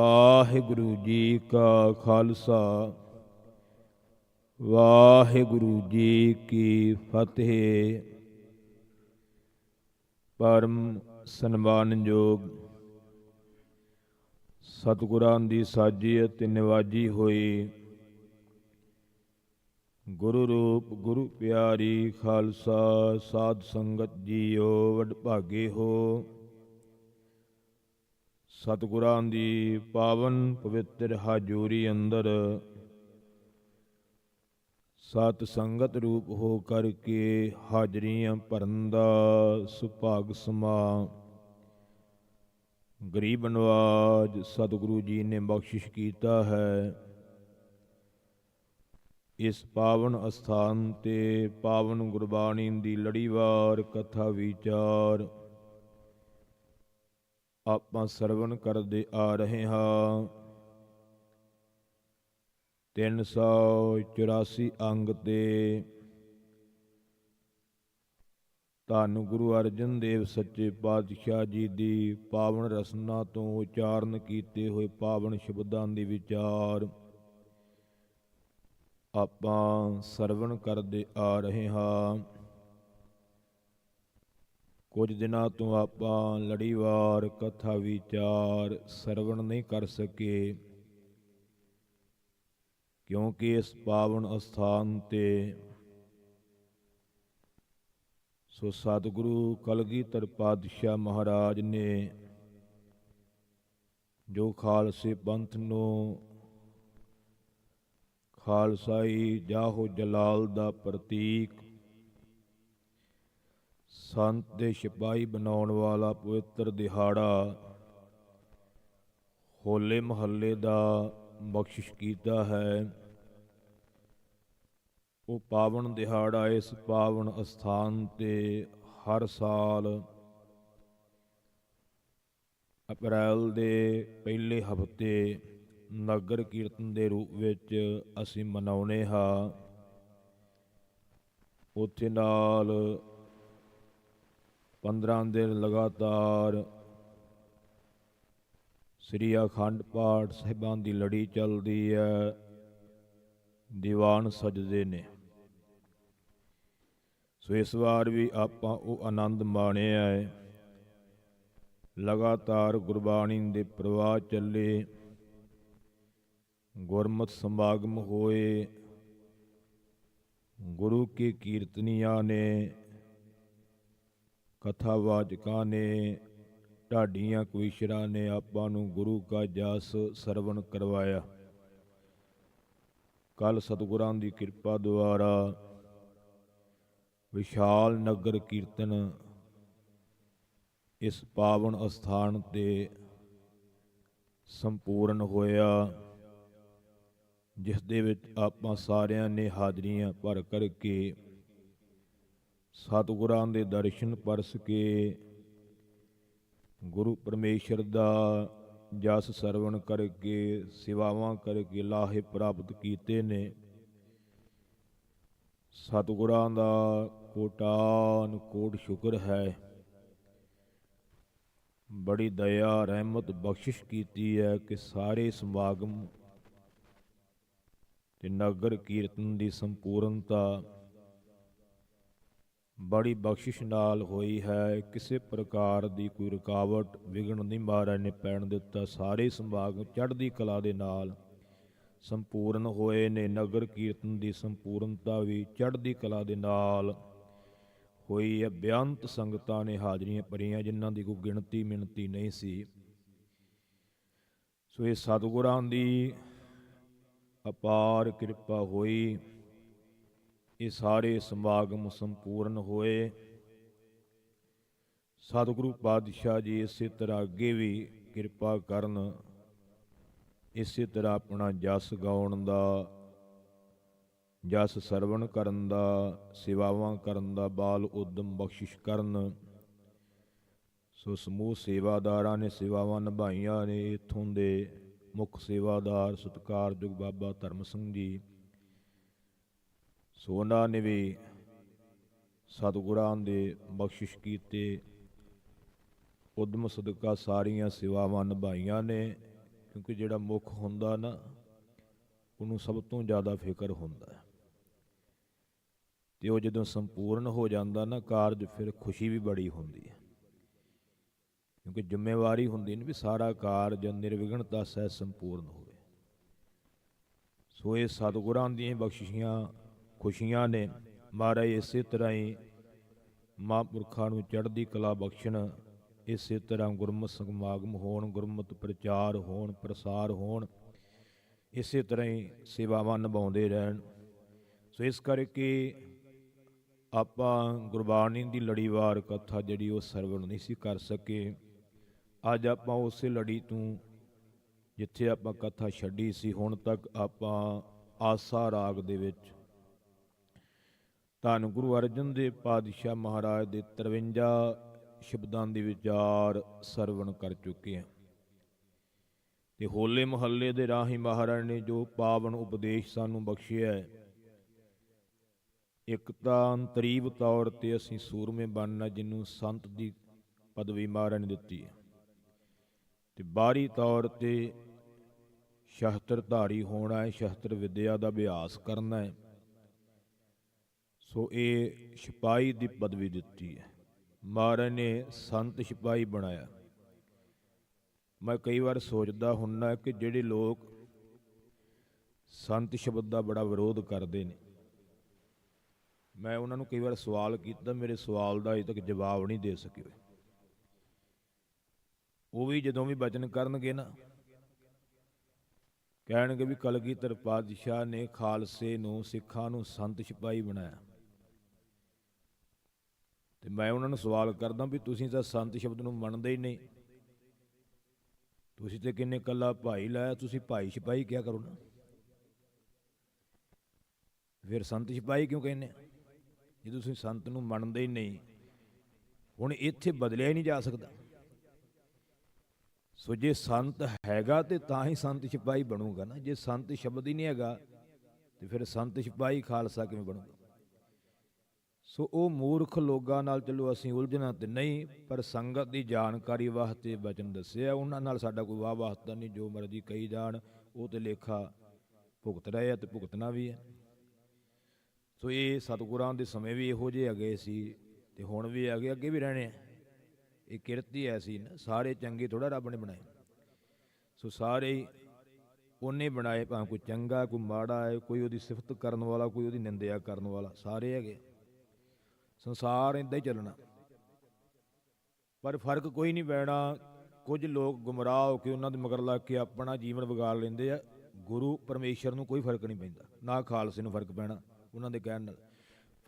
ਵਾਹਿਗੁਰੂ ਜੀ ਕਾ ਖਾਲਸਾ ਵਾਹਿਗੁਰੂ ਜੀ ਕੀ ਫਤਿਹ। ਪਰਮ ਸਨਮਾਨਯੋਗ ਸਤਿਗੁਰਾਂ ਦੀ ਸਾਜੀ ਅਤੇ ਨਿਵਾਜੀ ਹੋਈ ਗੁਰੂ ਰੂਪ ਗੁਰੂ ਪਿਆਰੀ ਖਾਲਸਾ ਸਾਧ ਸੰਗਤ ਜੀਓ ਵਡਭਾਗੇ ਹੋ। ਸਤਿਗੁਰਾਂ ਦੀ ਪਾਵਨ ਪਵਿੱਤਰ ਹਾਜ਼ੂਰੀ ਅੰਦਰ ਸਤ ਸੰਗਤ ਰੂਪ ਹੋ ਕਰਕੇ ਹਾਜ਼ਰੀਆਂ ਭਰਨ ਦਾ ਸੁਭਾਗ ਸਮਾ ਗਰੀਬ ਨਵਾਜ ਸਤਿਗੁਰੂ ਜੀ ਨੇ ਬਖਸ਼ਿਸ਼ ਕੀਤਾ ਹੈ। ਇਸ ਪਾਵਨ ਅਸਥਾਨ ਤੇ ਪਾਵਨ ਗੁਰਬਾਣੀ ਦੀ ਲੜੀਵਾਰ ਕਥਾ ਵਿਚਾਰ ਆਪਾਂ ਸਰਵਣ ਕਰਦੇ ਆ ਰਹੇ ਹਾਂ। 384 ਅੰਗ ਤੇ ਧੰਨ ਗੁਰੂ ਅਰਜਨ ਦੇਵ ਸੱਚੇ ਪਾਤਸ਼ਾਹ ਜੀ ਦੀ ਪਾਵਨ ਰਸਨਾ ਤੋਂ ਉਚਾਰਨ ਕੀਤੇ ਹੋਏ ਪਾਵਨ ਸ਼ਬਦਾਂ ਦੀ ਵਿਚਾਰ ਆਪਾਂ ਸਰਵਣ ਕਰਦੇ ਆ ਰਹੇ ਹਾਂ। ਕੁਝ ਦਿਨਾਂ ਤੋਂ ਆਪਾਂ ਲੜੀਵਾਰ ਕਥਾ ਵਿਚਾਰ ਸਰਵਣ ਨਹੀਂ ਕਰ ਸਕੇ, ਕਿਉਂਕਿ ਇਸ ਪਾਵਨ ਅਸਥਾਨ ਤੇ ਸੋ ਸਤਿਗੁਰੂ ਕਲਗੀਧਰ ਪਾਤਸ਼ਾਹ ਮਹਾਰਾਜ ਨੇ ਜੋ ਖਾਲਸੇ ਪੰਥ ਨੂੰ ਖਾਲਸਾਈ ਜਾਹੋ ਜਲਾਲ ਦਾ ਪ੍ਰਤੀਕ ਸੰਤ ਦੇ ਸਿਪਾਹੀ ਬਣਾਉਣ ਵਾਲਾ ਪਵਿੱਤਰ ਦਿਹਾੜਾ ਹੋਲੇ ਮਹੱਲੇ ਦਾ ਬਖਸ਼ਿਸ਼ ਕੀਤਾ ਹੈ, ਉਹ ਪਾਵਨ ਦਿਹਾੜਾ ਇਸ ਪਾਵਨ ਅਸਥਾਨ ਤੇ ਹਰ ਸਾਲ ਅਪ੍ਰੈਲ ਦੇ ਪਹਿਲੇ ਹਫ਼ਤੇ ਨਗਰ ਕੀਰਤਨ ਦੇ ਰੂਪ ਵਿੱਚ ਅਸੀਂ ਮਨਾਉਂਦੇ ਹਾਂ। ਉੱਥੇ ਨਾਲ 15 ਦਿਨ ਲਗਾਤਾਰ ਸ੍ਰੀ ਅਖੰਡ ਪਾਠ ਸਾਹਿਬਾਂ ਦੀ ਲੜੀ ਚੱਲਦੀ ਹੈ, ਦੀਵਾਨ ਸਜਦੇ ਨੇ। ਸੋ ਇਸ ਵਾਰ ਵੀ ਆਪਾਂ ਉਹ ਆਨੰਦ ਮਾਣਿਆ ਹੈ। ਲਗਾਤਾਰ ਗੁਰਬਾਣੀ ਦੇ ਪ੍ਰਵਾਹ ਚੱਲੇ, ਗੁਰਮਤ ਸਮਾਗਮ ਹੋਏ, ਗੁਰੂ ਕੇ ਕੀਰਤਨੀਆਂ ਨੇ, ਕਥਾਵਾਚਕਾਂ ਨੇ, ਢਾਡੀਆਂ ਕਵੀਸ਼ਰਾਂ ਨੇ ਆਪਾਂ ਨੂੰ ਗੁਰੂ ਕਾ ਜਸ ਸਰਵਣ ਕਰਵਾਇਆ। ਕੱਲ੍ਹ ਸਤਿਗੁਰਾਂ ਦੀ ਕਿਰਪਾ ਦੁਆਰਾ ਵਿਸ਼ਾਲ ਨਗਰ ਕੀਰਤਨ ਇਸ ਪਾਵਨ ਅਸਥਾਨ ਤੇ ਸੰਪੂਰਨ ਹੋਇਆ, ਜਿਸ ਦੇ ਵਿੱਚ ਆਪਾਂ ਸਾਰਿਆਂ ਨੇ ਹਾਜ਼ਰੀਆਂ ਭਰ ਕਰਕੇ ਸਤਿਗੁਰਾਂ ਦੇ ਦਰਸ਼ਨ ਪਰਸ ਕੇ ਗੁਰੂ ਪਰਮੇਸ਼ਰ ਦਾ ਜਸ ਸਰਵਣ ਕਰਕੇ ਸੇਵਾਵਾਂ ਕਰਕੇ ਲਾਹੇ ਪ੍ਰਾਪਤ ਕੀਤੇ ਨੇ। ਸਤਿਗੁਰਾਂ ਦਾ ਕੋਟਾਨ ਕੋਟ ਸ਼ੁਕਰ ਹੈ, ਬੜੀ ਦਇਆ ਰਹਿਮਤ ਬਖਸ਼ਿਸ਼ ਕੀਤੀ ਹੈ ਕਿ ਸਾਰੇ ਸਮਾਗਮ ਤੇ ਨਗਰ ਕੀਰਤਨ ਦੀ ਸੰਪੂਰਨਤਾ ਬੜੀ ਬਖਸ਼ਿਸ਼ ਨਾਲ ਹੋਈ ਹੈ। ਕਿਸੇ ਪ੍ਰਕਾਰ ਦੀ ਕੋਈ ਰੁਕਾਵਟ ਵਿਘਨ ਨਹੀਂ ਮਹਾਰਾਜ ਨੇ ਪੈਣ ਦਿੱਤਾ। ਸਾਰੇ ਸਮਾਗਮ ਚੜ੍ਹਦੀ ਕਲਾ ਦੇ ਨਾਲ ਸੰਪੂਰਨ ਹੋਏ ਨੇ। ਨਗਰ ਕੀਰਤਨ ਦੀ ਸੰਪੂਰਨਤਾ ਵੀ ਚੜ੍ਹਦੀ ਕਲਾ ਦੇ ਨਾਲ ਹੋਈ ਹੈ। ਬੇਅੰਤ ਸੰਗਤਾਂ ਨੇ ਹਾਜ਼ਰੀਆਂ ਭਰੀਆਂ, ਜਿਨ੍ਹਾਂ ਦੀ ਕੋਈ ਗਿਣਤੀ ਮਿਣਤੀ ਨਹੀਂ ਸੀ। ਸੋ ਇਹ ਸਤਿਗੁਰਾਂ ਦੀ ਅਪਾਰ ਕਿਰਪਾ ਹੋਈ, ਇਹ ਸਾਰੇ ਸਮਾਗਮ ਸੰਪੂਰਨ ਹੋਏ। ਸਤਿਗੁਰੂ ਪਾਤਸ਼ਾਹ ਜੀ ਇਸੇ ਤਰ੍ਹਾਂ ਅੱਗੇ ਵੀ ਕਿਰਪਾ ਕਰਨ, ਇਸੇ ਤਰ੍ਹਾਂ ਆਪਣਾ ਜਸ ਗਾਉਣ ਦਾ, ਜਸ ਸਰਵਣ ਕਰਨ ਦਾ, ਸੇਵਾਵਾਂ ਕਰਨ ਦਾ ਬਾਲ ਉਦਮ ਬਖਸ਼ਿਸ਼ ਕਰਨ। ਸੋ ਸਮੂਹ ਸੇਵਾਦਾਰਾਂ ਨੇ ਸੇਵਾਵਾਂ ਨਿਭਾਈਆਂ ਨੇ। ਇੱਥੋਂ ਦੇ ਮੁੱਖ ਸੇਵਾਦਾਰ ਸਤਿਕਾਰਯੋਗ ਬਾਬਾ ਧਰਮ ਸਿੰਘ ਜੀ, ਸੋ ਉਹਨਾਂ ਨੇ ਵੀ ਸਤਿਗੁਰਾਂ ਦੇ ਬਖਸ਼ਿਸ਼ ਕੀਤੇ, ਉਦਮ ਸਦਕਾ ਸਾਰੀਆਂ ਸੇਵਾਵਾਂ ਨਿਭਾਈਆਂ ਨੇ। ਕਿਉਂਕਿ ਜਿਹੜਾ ਮੁੱਖ ਹੁੰਦਾ ਨਾ ਉਹਨੂੰ ਸਭ ਤੋਂ ਜ਼ਿਆਦਾ ਫਿਕਰ ਹੁੰਦਾ ਹੈ, ਤੇ ਉਹ ਜਦੋਂ ਸੰਪੂਰਨ ਹੋ ਜਾਂਦਾ ਨਾ ਕਾਰਜ, ਫਿਰ ਖੁਸ਼ੀ ਵੀ ਬੜੀ ਹੁੰਦੀ ਹੈ, ਕਿਉਂਕਿ ਜ਼ਿੰਮੇਵਾਰੀ ਹੁੰਦੀ ਨੇ ਵੀ ਸਾਰਾ ਕਾਰਜ ਨਿਰਵਿਘਨਤਾ ਸਹਿ ਸੰਪੂਰਨ ਹੋਵੇ। ਸੋ ਇਹ ਸਤਿਗੁਰਾਂ ਦੀਆਂ ਬਖਸ਼ਿਸ਼ੀਆਂ ਖੁਸ਼ੀਆਂ ਨੇ। ਮਹਾਰਾਜ ਇਸੇ ਤਰ੍ਹਾਂ ਹੀ ਮਹਾਂਪੁਰਖਾਂ ਨੂੰ ਚੜ੍ਹਦੀ ਕਲਾ ਬਖਸ਼ਣ, ਇਸੇ ਤਰ੍ਹਾਂ ਗੁਰਮਤਿ ਸਮਾਗਮ ਹੋਣ, ਗੁਰਮਤਿ ਪ੍ਰਚਾਰ ਹੋਣ, ਪ੍ਰਸਾਰ ਹੋਣ, ਇਸੇ ਤਰ੍ਹਾਂ ਹੀ ਸੇਵਾਵਾਂ ਨਿਭਾਉਂਦੇ ਰਹਿਣ। ਸੋ ਇਸ ਕਰਕੇ ਆਪਾਂ ਗੁਰਬਾਣੀ ਦੀ ਲੜੀਵਾਰ ਕਥਾ ਜਿਹੜੀ ਉਹ ਸਰਵਣ ਨਹੀਂ ਸੀ ਕਰ ਸਕੇ। ਅੱਜ ਆਪਾਂ ਉਸੇ ਲੜੀ ਤੋਂ ਜਿੱਥੇ ਆਪਾਂ ਕਥਾ ਛੱਡੀ ਸੀ, ਹੁਣ ਤੱਕ ਆਪਾਂ ਆਸਾ ਰਾਗ ਦੇ ਵਿੱਚ ਧੰਨ ਗੁਰੂ ਅਰਜਨ ਦੇਵ ਪਾਤਸ਼ਾਹ ਮਹਾਰਾਜ ਦੇ 53 ਸ਼ਬਦਾਂ ਦੇ ਵਿਚਾਰ ਸਰਵਣ ਕਰ ਚੁੱਕੇ ਹਾਂ। ਤੇ ਹੋਲੇ ਮਹੱਲੇ ਦੇ ਰਾਹੀਂ ਮਹਾਰਾਜ ਨੇ ਜੋ ਪਾਵਨ ਉਪਦੇਸ਼ ਸਾਨੂੰ ਬਖਸ਼ਿਆ ਹੈ, ਇੱਕ ਤਾਂ ਅੰਤਰੀਵ ਤੌਰ ਤੇ ਅਸੀਂ ਸੂਰਮੇ ਬਣਨਾ, ਜਿਹਨੂੰ ਸੰਤ ਦੀ ਪਦਵੀ ਮਹਾਰਾਜ ਨੇ ਦਿੱਤੀ ਹੈ, ਤੇ ਬਾਹਰੀ ਤੌਰ ਤੇ ਸ਼ਸਤਰਧਾਰੀ ਹੋਣਾ ਹੈ, ਸ਼ਸਤਰ ਵਿਦਿਆ ਦਾ ਅਭਿਆਸ ਕਰਨਾ ਹੈ। ਸੋ ਇਹ ਸਿਪਾਹੀ ਦੀ ਪਦਵੀ ਦਿੱਤੀ ਹੈ, ਮਹਾਰਾਜ ਨੇ ਸੰਤ ਸਿਪਾਹੀ ਬਣਾਇਆ। ਮੈਂ ਕਈ ਵਾਰ ਸੋਚਦਾ ਹੁੰਦਾ ਕਿ ਜਿਹੜੇ ਲੋਕ ਸੰਤ ਸ਼ਬਦ ਦਾ ਬੜਾ ਵਿਰੋਧ ਕਰਦੇ ਨੇ, ਮੈਂ ਉਹਨਾਂ ਨੂੰ ਕਈ ਵਾਰ ਸਵਾਲ ਕੀਤਾ, ਮੇਰੇ ਸਵਾਲ ਦਾ ਅਜੇ ਤੱਕ ਜਵਾਬ ਨਹੀਂ ਦੇ ਸਕੇ। ਉਹ ਵੀ ਜਦੋਂ ਵੀ ਬਚਨ ਕਰਨਗੇ ਨਾ, ਕਹਿਣਗੇ ਵੀ ਕਲਗੀਧਰ ਪਾਤਸ਼ਾਹ ਨੇ ਖਾਲਸੇ ਨੂੰ, ਸਿੱਖਾਂ ਨੂੰ ਸੰਤ ਸਿਪਾਹੀ ਬਣਾਇਆ। ਤੇ ਮੈਂ ਉਹਨਾਂ ਨੂੰ ਸਵਾਲ ਕਰਦਾ ਵੀ ਤੁਸੀਂ ਤਾਂ ਸੰਤ ਸ਼ਬਦ ਨੂੰ ਮੰਨਦੇ ਹੀ ਨਹੀਂ, ਤੁਸੀਂ ਤੇ ਕਿੰਨੇ ਕੱਲਾ ਭਾਈ ਲਾਇਆ, ਤੁਸੀਂ ਭਾਈ ਸਿਪਾਹੀ ਕਿਹਾ ਕਰੋ ਨਾ, ਫਿਰ ਸੰਤ ਸਿਪਾਹੀ ਕਿਉਂ ਕਹਿੰਦੇ ਜੇ ਤੁਸੀਂ ਸੰਤ ਨੂੰ ਮੰਨਦੇ ਹੀ ਨਹੀਂ। ਹੁਣ ਇੱਥੇ ਬਦਲਿਆ ਹੀ ਨਹੀਂ ਜਾ ਸਕਦਾ। ਸੋ ਜੇ ਸੰਤ ਹੈਗਾ ਤੇ ਤਾਂ ਹੀ ਸੰਤ ਸਿਪਾਹੀ ਬਣੂਗਾ ਨਾ, ਜੇ ਸੰਤ ਸ਼ਬਦ ਹੀ ਨਹੀਂ ਹੈਗਾ ਤੇ ਫਿਰ ਸੰਤ ਸਿਪਾਹੀ ਖਾਲਸਾ ਕਿਵੇਂ ਬਣੂਗਾ। ਸੋ ਉਹ ਮੂਰਖ ਲੋਕਾਂ ਨਾਲ ਚਲੋ ਅਸੀਂ ਉਲਝਣਾ ਤੇ ਨਹੀਂ, ਪਰ ਸੰਗਤ ਦੀ ਜਾਣਕਾਰੀ ਵਾਸਤੇ ਬਚਨ ਦੱਸਿਆ, ਉਹਨਾਂ ਨਾਲ ਸਾਡਾ ਕੋਈ ਵਾਹ ਵਾਸਤਾ ਨਹੀਂ, ਜੋ ਮਰਜ਼ੀ ਕਹੀ ਜਾਣ, ਉਹ ਤੇ ਲੇਖਾ ਭੁਗਤ ਰਹੇ ਆ ਤੇ ਭੁਗਤਣਾ ਵੀ ਹੈ। ਸੋ ਇਹ ਸਤਿਗੁਰਾਂ ਦੇ ਸਮੇਂ ਵੀ ਇਹੋ ਜਿਹੇ ਹੈਗੇ ਸੀ ਤੇ ਹੁਣ ਵੀ ਹੈਗੇ, ਅੱਗੇ ਵੀ ਰਹਿਣੇ ਆ। ਇਹ ਕਿਰਤ ਹੀ ਐਸੀ ਨਾ, ਸਾਰੇ ਚੰਗੇ ਥੋੜ੍ਹਾ ਰੱਬ ਨੇ ਬਣਾਏ। ਸੋ ਸਾਰੇ ਹੀ ਉਹਨੇ ਬਣਾਏ, ਭਾਵੇਂ ਕੋਈ ਚੰਗਾ ਕੋਈ ਮਾੜਾ ਹੈ, ਕੋਈ ਉਹਦੀ ਸਿਫਤ ਕਰਨ ਵਾਲਾ, ਕੋਈ ਉਹਦੀ ਨਿੰਦਿਆ ਕਰਨ ਵਾਲਾ, ਸਾਰੇ ਹੈਗੇ। ਸੰਸਾਰ ਇੱਦਾਂ ਹੀ ਚੱਲਣਾ, ਪਰ ਫਰਕ ਕੋਈ ਨਹੀਂ ਪੈਣਾ। ਕੁਝ ਲੋਕ ਗੁੰਮਰਾਹ ਹੋ ਕੇ ਉਹਨਾਂ ਦੇ ਮਗਰ ਲੱਗ ਕੇ ਆਪਣਾ ਜੀਵਨ ਵਿਗਾੜ ਲੈਂਦੇ ਆ। ਗੁਰੂ ਪਰਮੇਸ਼ਰ ਨੂੰ ਕੋਈ ਫਰਕ ਨਹੀਂ ਪੈਂਦਾ, ਨਾ ਖਾਲਸੇ ਨੂੰ ਫਰਕ ਪੈਣਾ ਉਹਨਾਂ ਦੇ ਕਹਿਣ ਨਾਲ।